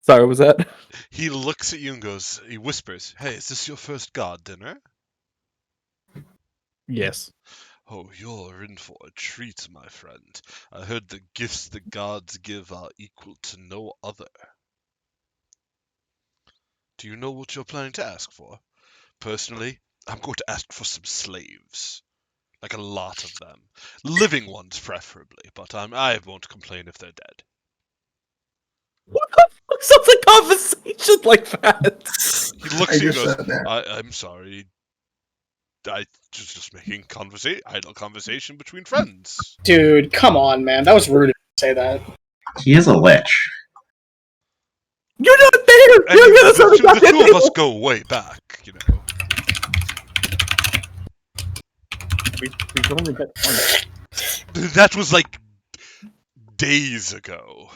Sorry, what was that? He looks at you and goes, he whispers, hey, is this your first god dinner? Yes. Oh, you're in for a treat, my friend. I heard the gifts the gods give are equal to no other. Do you know what you're planning to ask for? Personally, I'm going to ask for some slaves. Like a lot of them. Living ones, preferably, but I won't complain if they're dead. What the fuck sounds like conversation like that? He looks at you and just goes, said that. I'm sorry. I just making idle conversation between friends. Dude, come on, man. That was rude to say that. He is a lich. You're not there! I You're mean, gonna start the two of us go way back, you know. We've only got one. That was like days ago.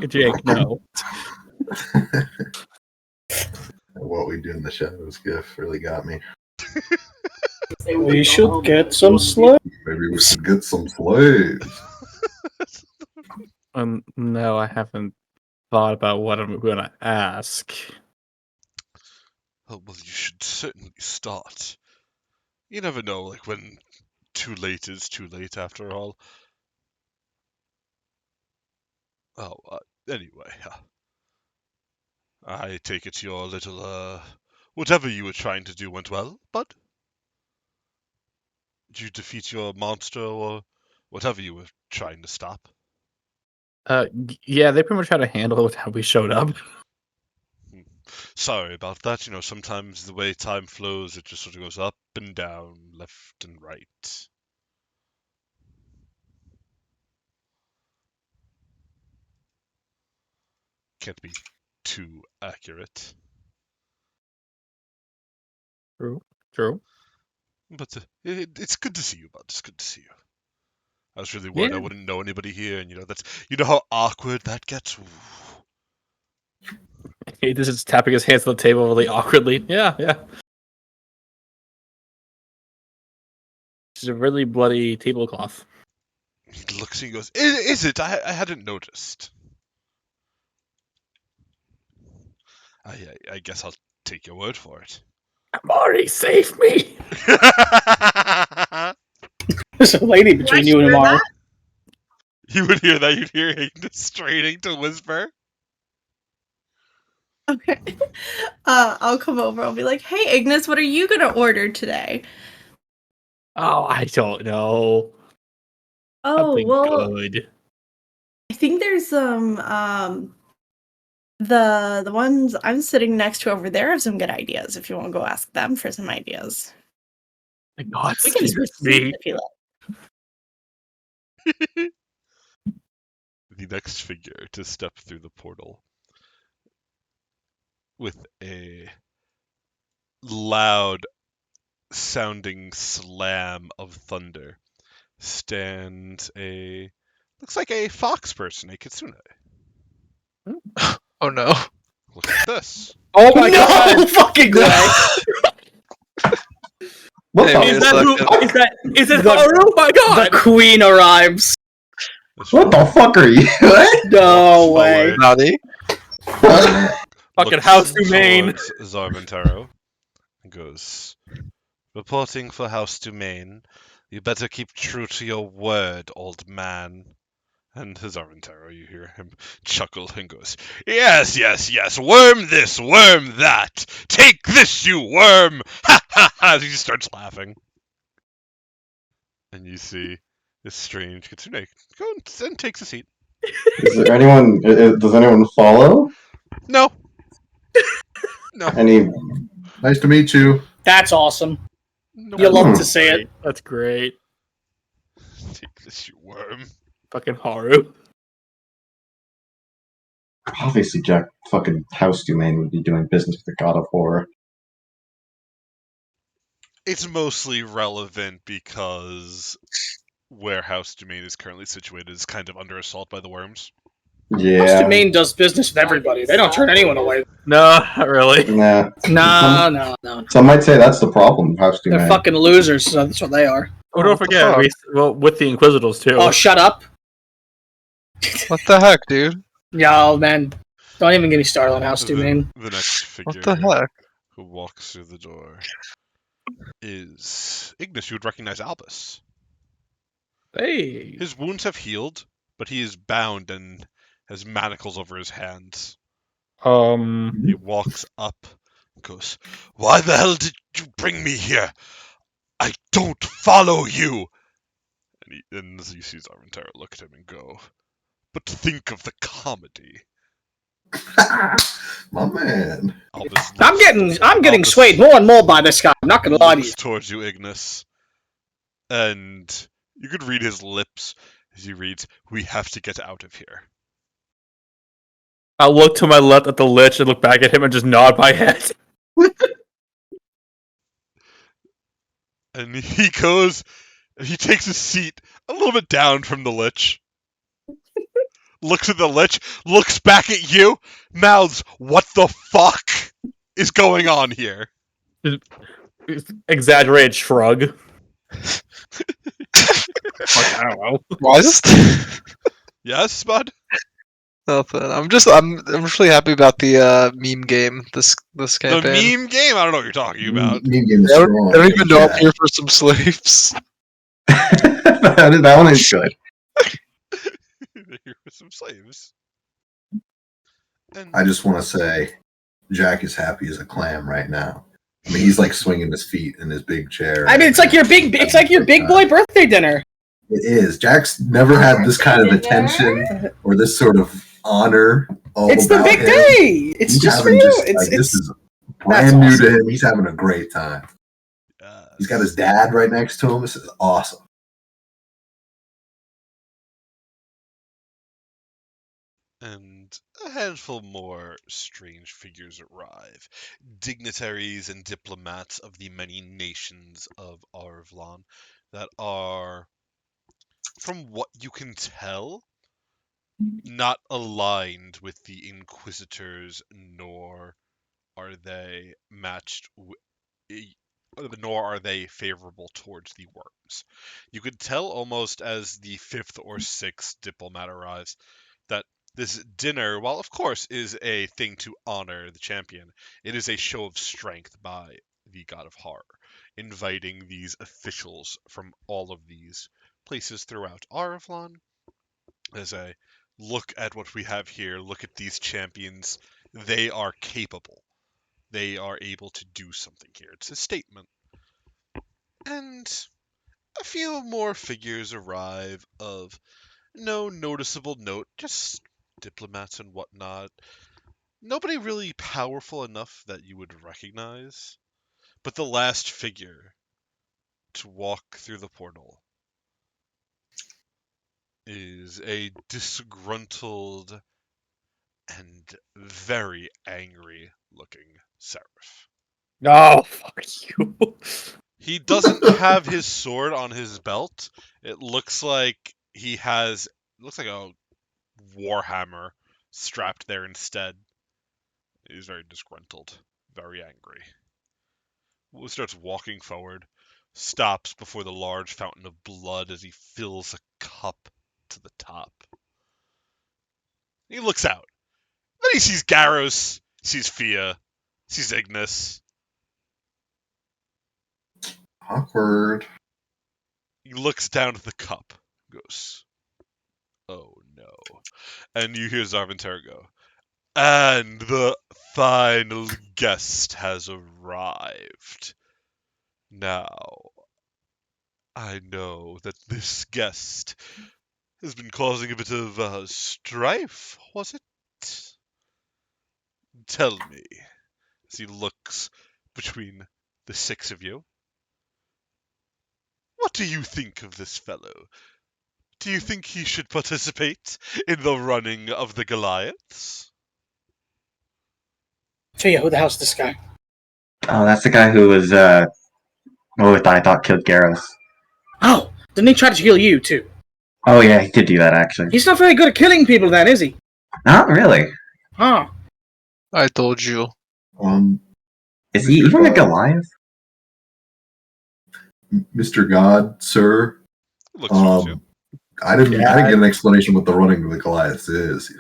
Jake, no. What we do in the shadows gif really got me. We should get some slaves. Maybe we should get some slaves. No, I haven't thought about what I'm gonna ask. Oh, well, you should certainly start. You never know, like, when too late is too late, after all. Oh, anyway, I take it your little, whatever you were trying to do went well, bud? Did you defeat your monster, or whatever you were trying to stop? Yeah, they pretty much had a handle with how we showed up. Sorry about that. You know, sometimes the way time flows, it just sort of goes up and down, left and right. Can't be too accurate. True. But it's good to see you, bud. It's good to see you. I was really worried I wouldn't know anybody here, and you know how awkward that gets. Ooh. He just is tapping his hands on the table really awkwardly. Yeah. It's a really bloody tablecloth. He looks and he goes, Is it? I hadn't noticed. I guess I'll take your word for it." Amari, save me! There's a lady between you and Amar. You would hear that. You'd hear Ignis straining to whisper. Okay. I'll come over. I'll be like, hey, Ignis, what are you going to order today? Oh, I don't know. Oh, Something well, good. I think there's some, the ones I'm sitting next to over there have some good ideas if you want to go ask them for some ideas. My God, We can scares switch seats me. if you like. The next figure to step through the portal with a loud sounding slam of thunder, stands a looks like a fox person, a kitsune. Oh no. Look at this. Oh my no god. fucking way! What Hey, the? wait a Is that who? second. Is it The- Haru? Oh my The god! queen arrives. This What the fuck are you? What? No walks way. forward, Nani? Fucking looks House Humane. towards Zarvantaro and goes, reporting for House Dumaine. You better keep true to your word, old man. And Zarvantaro, you hear him chuckle and goes, yes, yes, yes, worm this, worm that. Take this, you worm! Ha ha ha! He starts laughing. And you see this strange kitsune go and takes a seat. Is there anyone? Does anyone follow? No. No. Any? Nice to meet you. That's awesome. No. You love Hmm. to see it. Great. That's great. Take this, you worm. Fucking Haru. Obviously, Jack fucking House Domain would be doing business with the God of War. It's mostly relevant because where House Domain is currently situated is kind of under assault by the worms. House Yeah. Domain does business with everybody. They don't turn anyone away. No, not really. Nah. No. Some might say that's the problem, House They're Domain. fucking losers, so that's what they are. Oh, don't What the forget, fuck? with the Inquisitors too. Oh, shut up. What the heck, dude? Yo, man. Don't even get me started on House Domain. The next figure What the heck? who walks through the door is Ignis. You would recognize Albus. Hey. His wounds have healed, but he is bound and has manacles over his hands. He walks up and goes, why the hell did you bring me here? I don't follow you! And you see Zarvantaro look at him and go, but think of the comedy. My man. Albus I'm getting Albus swayed more and more by this guy. I'm not gonna lie to you. looks towards you, Ignis. And you could read his lips as he reads, we have to get out of here. I'll look to my left at the Lich and look back at him and just nod my head. And he takes a seat a little bit down from the Lich. Looks at the Lich, looks back at you, mouths, what the fuck is going on here? Exaggerated shrug. I don't know. Why is this? Yes, Spud? Nothing. I'm really happy about the meme game this The campaign. meme game? I don't know what you're talking about. Meme game is I strong. don't even know I'm Yeah. here for some slaves. that one is good. Here with some slaves. And I just want to say, Jack is happy as a clam right now. I mean, he's like swinging his feet in his big chair. I mean, it's like your big boy birthday dinner. It is. Jack's never had this kind of attention or this sort of honor. All It's the about big him. day. It's He's just for having you. this is brand new awesome. to him. He's having a great time. He's got his dad right next to him. This is awesome. And a handful more strange figures arrive. Dignitaries and diplomats of the many nations of Arvlon that are, from what you can tell, not aligned with the Inquisitors, nor are they nor are they favorable towards the worms. You could tell almost as the fifth or sixth diplomat arrives that this dinner, while of course is a thing to honor the champion, it is a show of strength by the God of Horror, inviting these officials from all of these places throughout Arvlon as a look at what we have here, look at these champions. They are capable. They are able to do something here. It's a statement. And a few more figures arrive of no noticeable note, just diplomats and whatnot. Nobody really powerful enough that you would recognize. But the last figure to walk through the portal is a disgruntled and very angry looking Seraph. Oh, fuck you. He doesn't have his sword on his belt. It looks like he has looks like a warhammer strapped there instead. He's very disgruntled, very angry. Wu starts walking forward, stops before the large fountain of blood as he fills a cup to the top. He looks out. Then he sees Garros, sees Fia, sees Ignis. Awkward. He looks down at the cup, goes, "Oh no." And you hear Zarvantera go, "And the final guest has arrived. Now, I know that this guest has been causing a bit of strife, was it? Tell me," as he looks between the six of you. "What do you think of this fellow? Do you think he should participate in the running of the Goliaths?" Fia, who the hell's this guy? Oh, that's the guy who was, I thought killed Garros. Oh, didn't he try to kill you too? Oh, yeah, he did do that, actually. He's not very good at killing people then, is he? Not really. Huh. I told you. Is he Mr. even a God. Goliath? Mr. God, sir. Looks towards you. I didn't get an explanation what the running of the Goliaths is.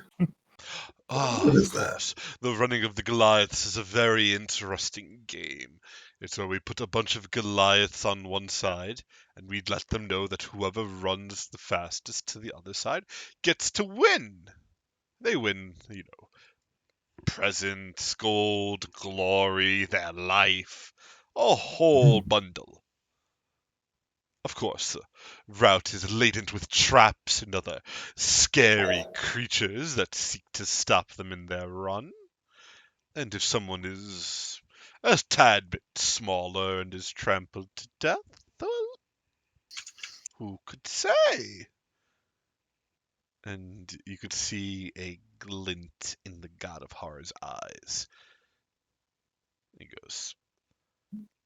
Ah, What is of that? course. The running of the Goliaths is a very interesting game. It's where we put a bunch of Goliaths on one side, and we let them know that whoever runs the fastest to the other side gets to win. They win, presents, gold, glory, their life, a whole bundle. Of course, the route is laden with traps and other scary creatures that seek to stop them in their run. And if someone is a tad bit smaller and is trampled to death, well, who could say? And you could see a glint in the God of Horror's eyes. He goes,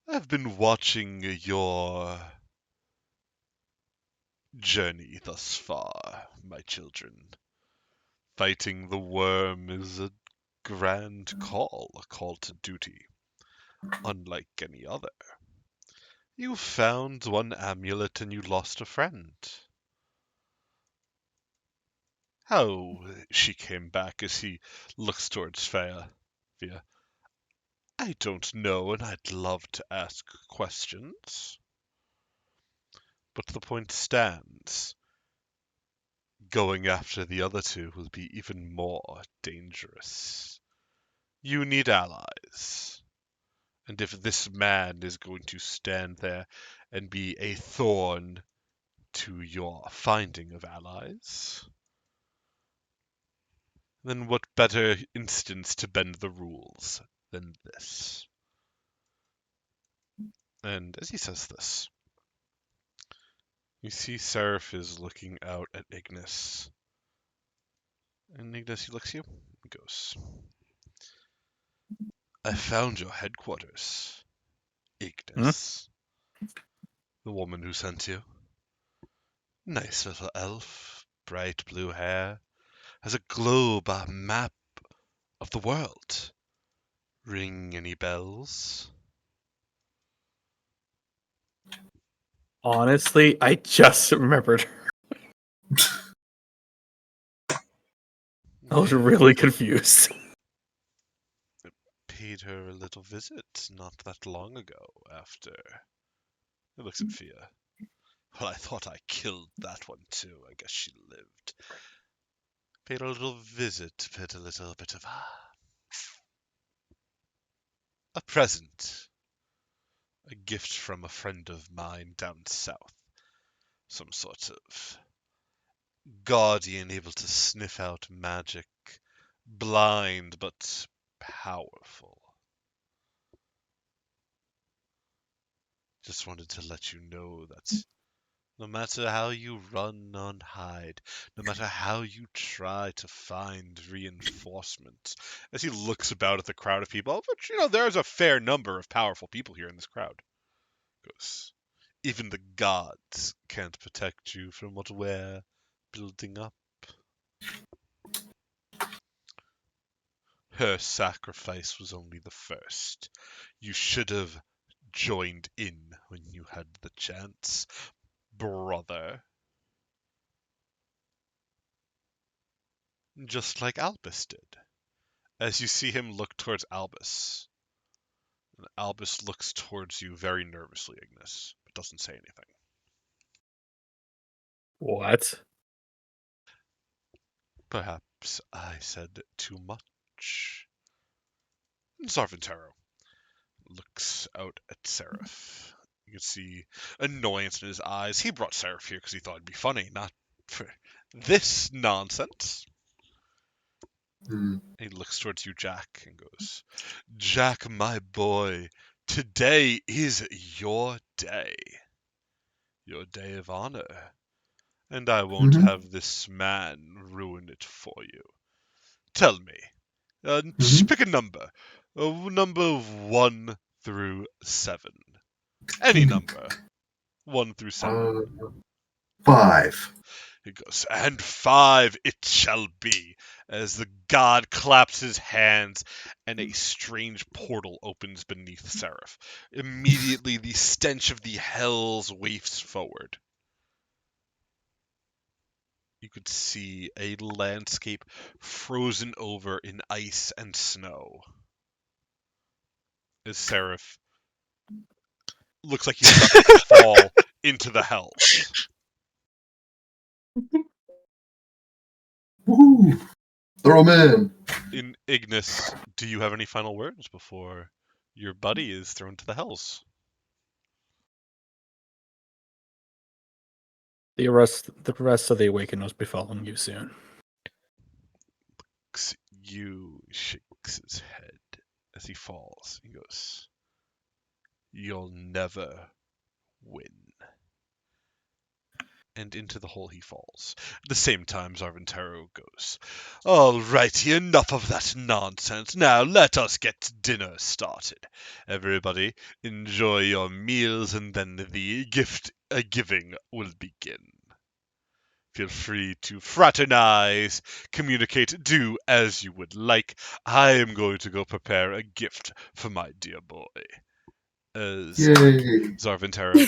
"I've been watching your journey thus far, my children. Fighting the worm is a grand call, a call to duty, unlike any other. You found one amulet and you lost a friend. How she came back," as he looks towards Fia. "I don't know, and I'd love to ask questions. But the point stands. Going after the other two will be even more dangerous. You need allies. And if this man is going to stand there and be a thorn to your finding of allies, then what better instance to bend the rules than this?" And as he says this, you see Seraph is looking out at Ignis. And Ignis, he looks at you and goes, "I found your headquarters, Ignis. The woman who sent you. Nice little elf, bright blue hair, has a globe, a map of the world. Ring any bells?" Honestly, I just remembered. I was really confused. Paid her a little visit not that long ago after. He looks at Fia. "Well, I thought I killed that one too. I guess she lived. Paid a little visit, paid a little bit of a present. A gift from a friend of mine down south. Some sort of guardian able to sniff out magic. Blind, but powerful. Just wanted to let you know that No matter how you run and hide, no matter how you try to find reinforcements, as he looks about at the crowd of people, which, there's a fair number of powerful people here in this crowd, goes, even the gods can't protect you from what we're building up. Her sacrifice was only the first. You should have joined in when you had the chance, brother. Just like Albus did. As you see him look towards Albus, and Albus looks towards you very nervously, Ignis, but doesn't say anything. What? Perhaps I said too much. Zarventaro looks out at Seraph. You can see annoyance in his eyes. He brought Seraph here because he thought it'd be funny, not for this nonsense. He looks towards you, Jack, and goes, Jack, my boy, today is your day. Your day of honor. And I won't have this man ruin it for you. Tell me, just pick a number. Number 1 through 7. Any number. 1 through 7. 5. He goes, and 5 it shall be, as the god claps his hands, and a strange portal opens beneath Seraph. Immediately, the stench of the hells wafts forward. You could see a landscape frozen over in ice and snow. As Seraph looks like he's about to fall into the hells. Woo! Throw him in. Ignis, do you have any final words before your buddy is thrown to the hells? The rest of the Awakened will be following you soon. You shakes his head as he falls. He goes, you'll never win. And into the hole he falls. At the same time, Zarventaro goes, Alrighty, enough of that nonsense. Now let us get dinner started. Everybody, enjoy your meals, and then the gift giving will begin. Feel free to fraternize, communicate, do as you would like. I am going to go prepare a gift for my dear boy. As Zarventaro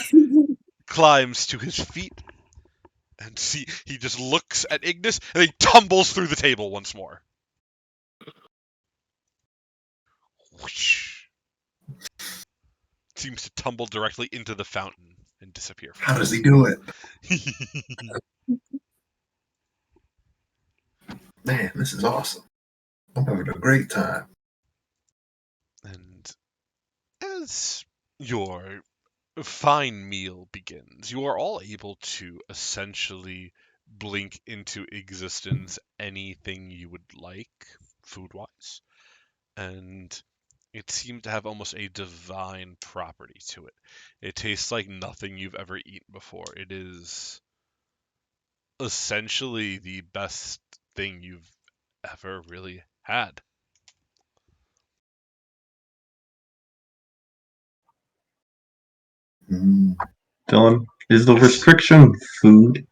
climbs to his feet, and he just looks at Ignis, and he tumbles through the table once more. Whoosh. Seems to tumble directly into the fountain and disappear. How does he do it? Man, this is awesome. I'm having a great time. And as your fine meal begins, you are all able to essentially blink into existence anything you would like, food-wise. And it seemed to have almost a divine property to it. It tastes like nothing you've ever eaten before. It is essentially the best thing you've ever really had. Dylan, is the restriction food?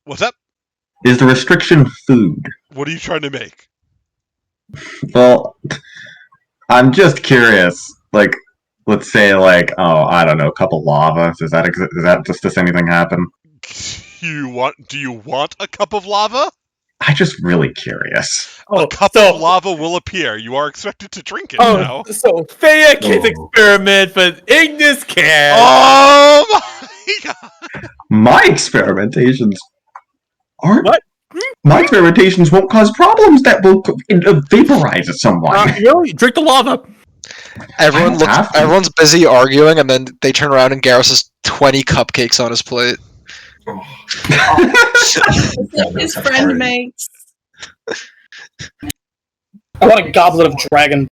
What's up? Is the restriction food? What are you trying to make? Well, I'm just curious. Like, let's say, I don't know, a cup of lava. Does does anything happen? Do you want a cup of lava? I'm just really curious. A cup of lava will appear. You are expected to drink it now. So Thea can't experiment, but Ignis can. Oh my god! My experimentations aren't. What? My experimentations won't cause problems that will vaporize someone. Really? Drink the lava. Everyone's busy arguing, and then they turn around and Garrus has 20 cupcakes on his plate. His friend makes. I want a goblet of dragon.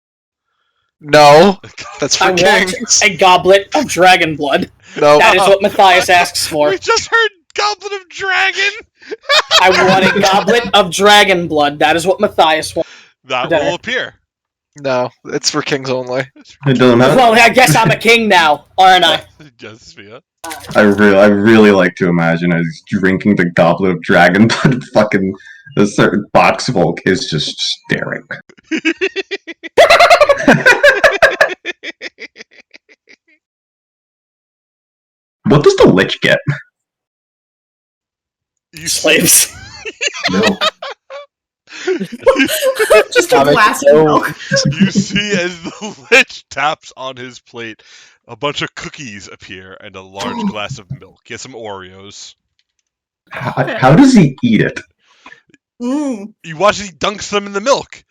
No, that's for I kings. want a goblet of dragon blood. No. That is what Matthias asks for. We just heard Goblet of Dragon. I want a goblet of dragon blood. That is what Matthias wants. That Dinner. will appear. No, it's for kings only. It doesn't matter. Well, I guess I'm a king now, aren't I? Yes, Svea. I really like to imagine as drinking the goblet of dragon blood, fucking a certain box folk is just staring. What does the lich get? You Slaves. No. Just a Stop it. glass of milk. You see as the lich taps on his plate, a bunch of cookies appear and a large glass of milk. Get some Oreos. How does he eat it? Mm. You watch as he dunks them in the milk.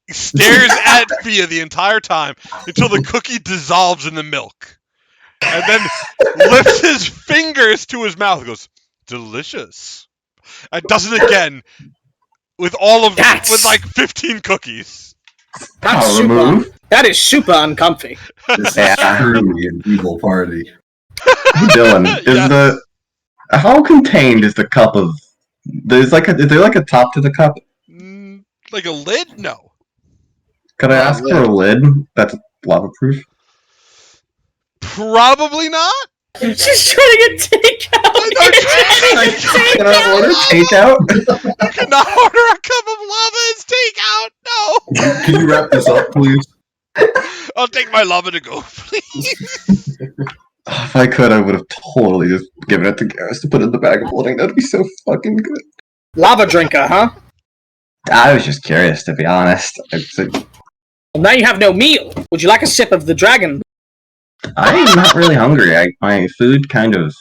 He stares at Fia the entire time until the cookie dissolves in the milk. And then lifts his fingers to his mouth and goes, delicious. And does it again with with like 15 cookies. That's I'll super. remove. That is super uncomfy. This Yeah. is truly an evil party. Dylan, is Yes. how contained is the cup of? Is there like a top to the cup? Like a lid? No. Could I ask for a lid that's lava proof? Probably not. She's trying to get takeout. Can I order takeout? You cannot order a cup of lava as takeout. No. Can you wrap this up, please? I'll take my lava to go, please. If I could, I would have totally just given it to Garrus to put in the bag of holding. That'd be so fucking good. Lava drinker, huh? I was just curious, to be honest. Well, now you have no meal. Would you like a sip of the dragon? I'm not really hungry. My food kind of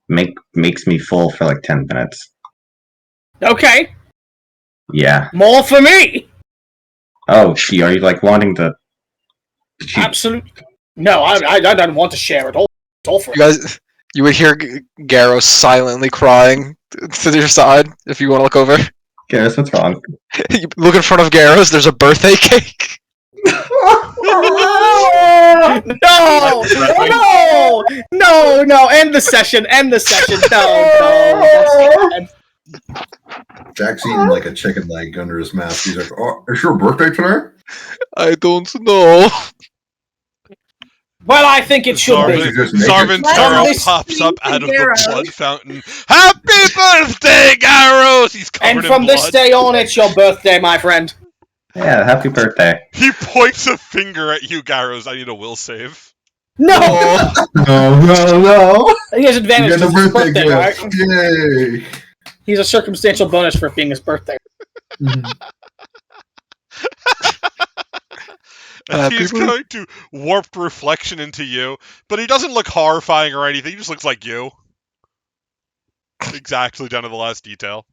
makes me full for like 10 minutes. Okay, Yeah. more for me. Oh, are you like wanting to? Absolutely. No, I don't want to share it all. It's all for You guys, you would hear Garrow silently crying to your side if you want to look over. Garrus, what's wrong? You look in front of Garrow's, there's a birthday cake. No! End the session. No. That's bad. Jack's eating like a chicken leg under his mask. He's like, "Oh, is your birthday today?" I don't know. Well, I think it should be. Zarvin Let Darrell him pops up out of the Garrow. blood fountain. Happy birthday, Garrows! He's covered And from in this blood. day on, it's your birthday, my friend. Yeah, happy birthday. He points a finger at you, Garrows. I need a will save. No! No. He has You advantage get a because it's his birthday birthday, right? gift! Yay! He's a circumstantial bonus for it being his birthday. And he's People- going to warped reflection into you, but he doesn't look horrifying or anything. He just looks like you. Exactly down to the last detail.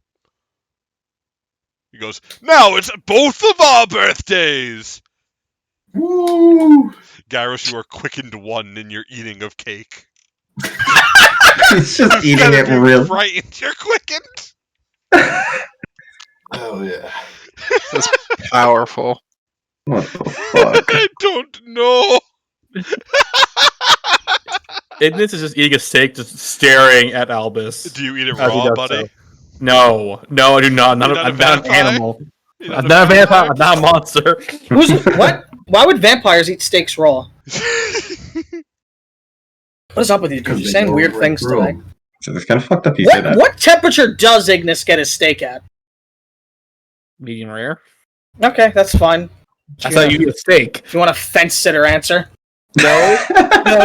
He goes, now it's both of our birthdays! Woo! Garrus, you are quickened one in your eating of cake. He's just eating Instead it of being real. frightened, you're quickened! Oh yeah. That's powerful. What the fuck? I don't know! Ignis is just eating a steak, just staring at Albus. Do you eat it As he raw, does buddy? so. No, I do not. You're I'm not an vampire? animal. You're I'm not a vampire. I'm not a monster. What? Why would vampires eat steaks raw? What is up with you, dude? Because You're they saying go weird right things through today. 'em. So it's kind of fucked up you say that. What temperature does Ignis get his steak at? Medium rare. Okay, that's fine. That's how you eat a steak. If you want a fence sitter answer. No,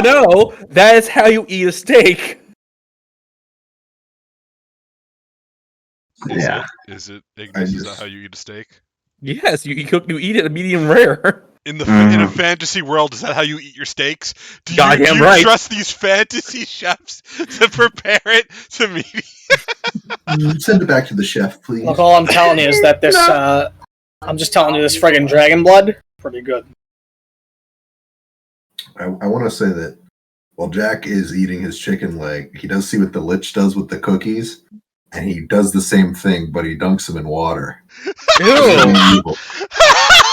no. That is how you eat a steak. Yeah. Is it Ignis? Is that just- how you eat a steak? Yes, you eat it a medium rare. In a Mhm. fantasy world, is that how you eat your steaks? Do you, Goddamn do you right. trust these fantasy chefs to prepare it to medium? Send it back to the chef, please. Look, all I'm telling you is that this, I'm just telling you this friggin' dragon blood, pretty good. I want to say that while Jack is eating his chicken leg, he does see what the Lich does with the cookies, and he does the same thing, but he dunks them in water. Ew. Evil.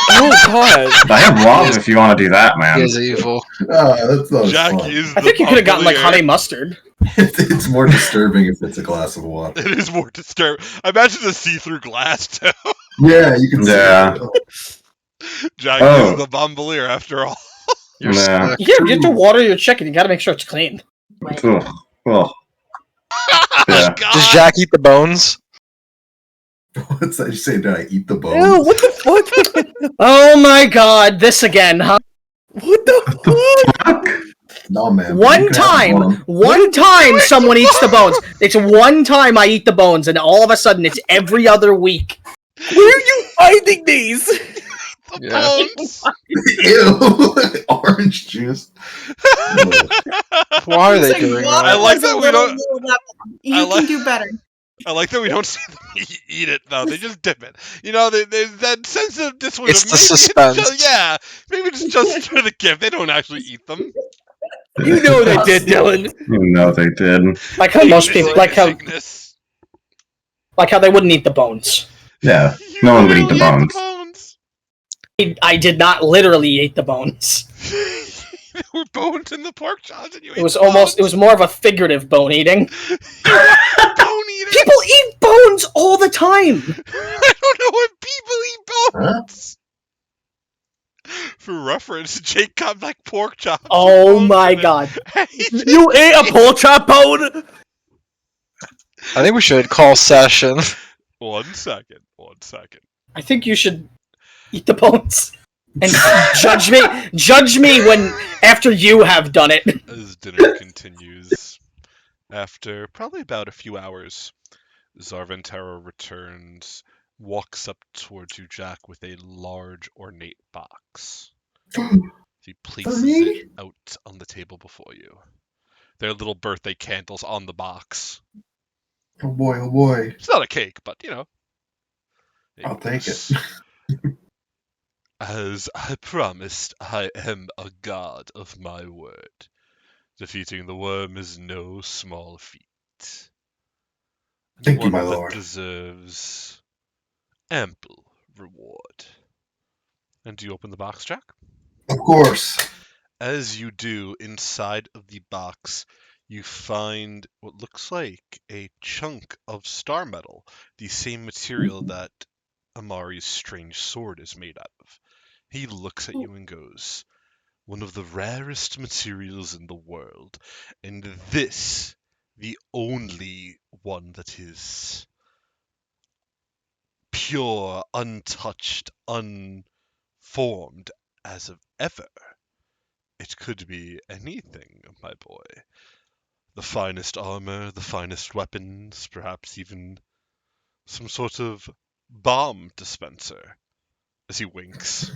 Oh god. I have love if you want to do that, He man. is evil. That's not Jack fun. is I the think you could have gotten like bubbler. honey mustard. It's more disturbing if it's a glass of water. It is more disturbing. I imagine the see-through glass too. Yeah, you can see. Yeah. it. Jack Oh. is the bombalier after all. You're Yeah. sick. You have to water your chicken. You gotta make sure it's clean. Ugh. Ugh. Yeah. God. Does Jack eat the bones? What's that? You say? Did I eat the bones? Ew, what the fuck? Oh my god, this again, huh? What the fuck? No, man. One you can have time, one. one time someone eats the bones. It's one time I eat the bones, and all of a sudden it's every other week. Where are you finding these? The Yeah. bones. Ew. Orange juice. Ugh. Why are they It's like, doing water I that? like was that a we little don't- rule that you I can like- do better. I like that we don't see them eat it though. They just dip it. You know, there's that sense of this was It's the maybe suspense. It's just, yeah, maybe it's just for the gift. They don't actually eat them. You know they did, Dylan. You know they did. Like how most people, like how Sickness. they wouldn't eat the bones. Yeah. You No one would eat the literally bones. I did not literally eat the bones. There were bones in the pork chops, and you ate It was the almost, it bones. was more of a figurative bone eating. Bone eater. People eat bones all the time. I don't know why people eat bones. For reference, Jake got like pork chops. with Oh bones my in it. god. You ate a pork chop bone? I think we should call session. 1 second. I think you should eat the bones. And judge me when after you have done it. As dinner continues, after probably about a few hours, Zarvantero returns, walks up towards you, Jack, with a large, ornate box. He places me? it out on the table before you. There are little birthday candles on the box. Oh boy, oh boy. It's not a cake, but you know. I'll take it. As I promised, I am a god of my word. Defeating the worm is no small feat. And Thank you, one my that lord. deserves ample reward. And do you open the box, Jack? Of course. As you do, inside of the box, you find what looks like a chunk of star metal, the same material that Amari's strange sword is made out of. He looks at you and goes, "One of the rarest materials in the world, and this, the only one that is pure, untouched, unformed as of ever. It could be anything, my boy. The finest armor, the finest weapons, perhaps even some sort of bomb dispenser." As he winks.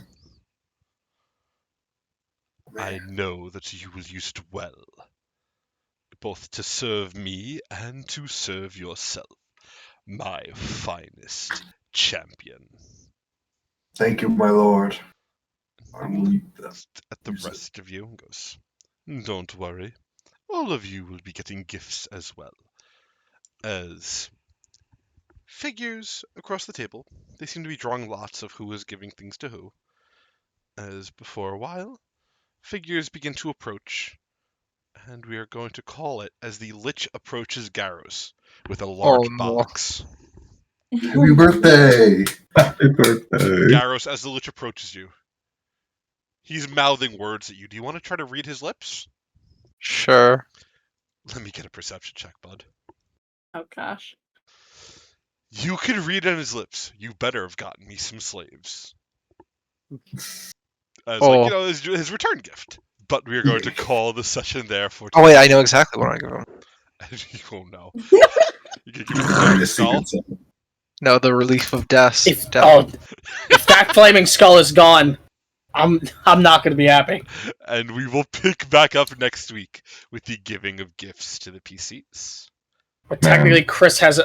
"I know that you will use it well, both to serve me and to serve yourself, my finest champion." Thank you, my lord. I And he will eat them. looks at the Use it. rest of you and goes, "Don't worry, all of you will be getting gifts as well." As figures across the table, they seem to be drawing lots of who is giving things to who. As before a while, figures begin to approach, and we are going to call it as the Lich approaches Garros with a large no. box. Happy birthday! Happy birthday. Garros, as the Lich approaches you, he's mouthing words at you. Do you want to try to read his lips? Sure. Let me get a perception check, bud. Oh gosh. You can read on his lips, "You better have gotten me some slaves." As Oh. like, you know, his return gift. But we are going to call the session there for Oh wait, I know exactly what I give him. Oh no. You can give me the flaming The skull. secret Santa. No, the relief of death. If that flaming skull is gone, I'm not gonna be happy. And we will pick back up next week with the giving of gifts to the PCs. But technically, Chris has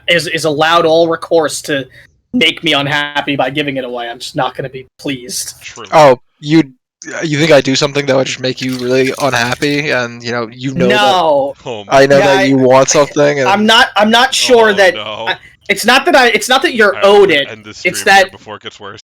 is allowed all recourse to make me unhappy by giving it away. I'm just not gonna be pleased. True. Oh, you think I do something that would just make you really unhappy, and you know that No, Oh I know Yeah, that you want something, and I'm not sure that no. it's not that you're I have owed to it. end this It's stream that- here before it gets worse.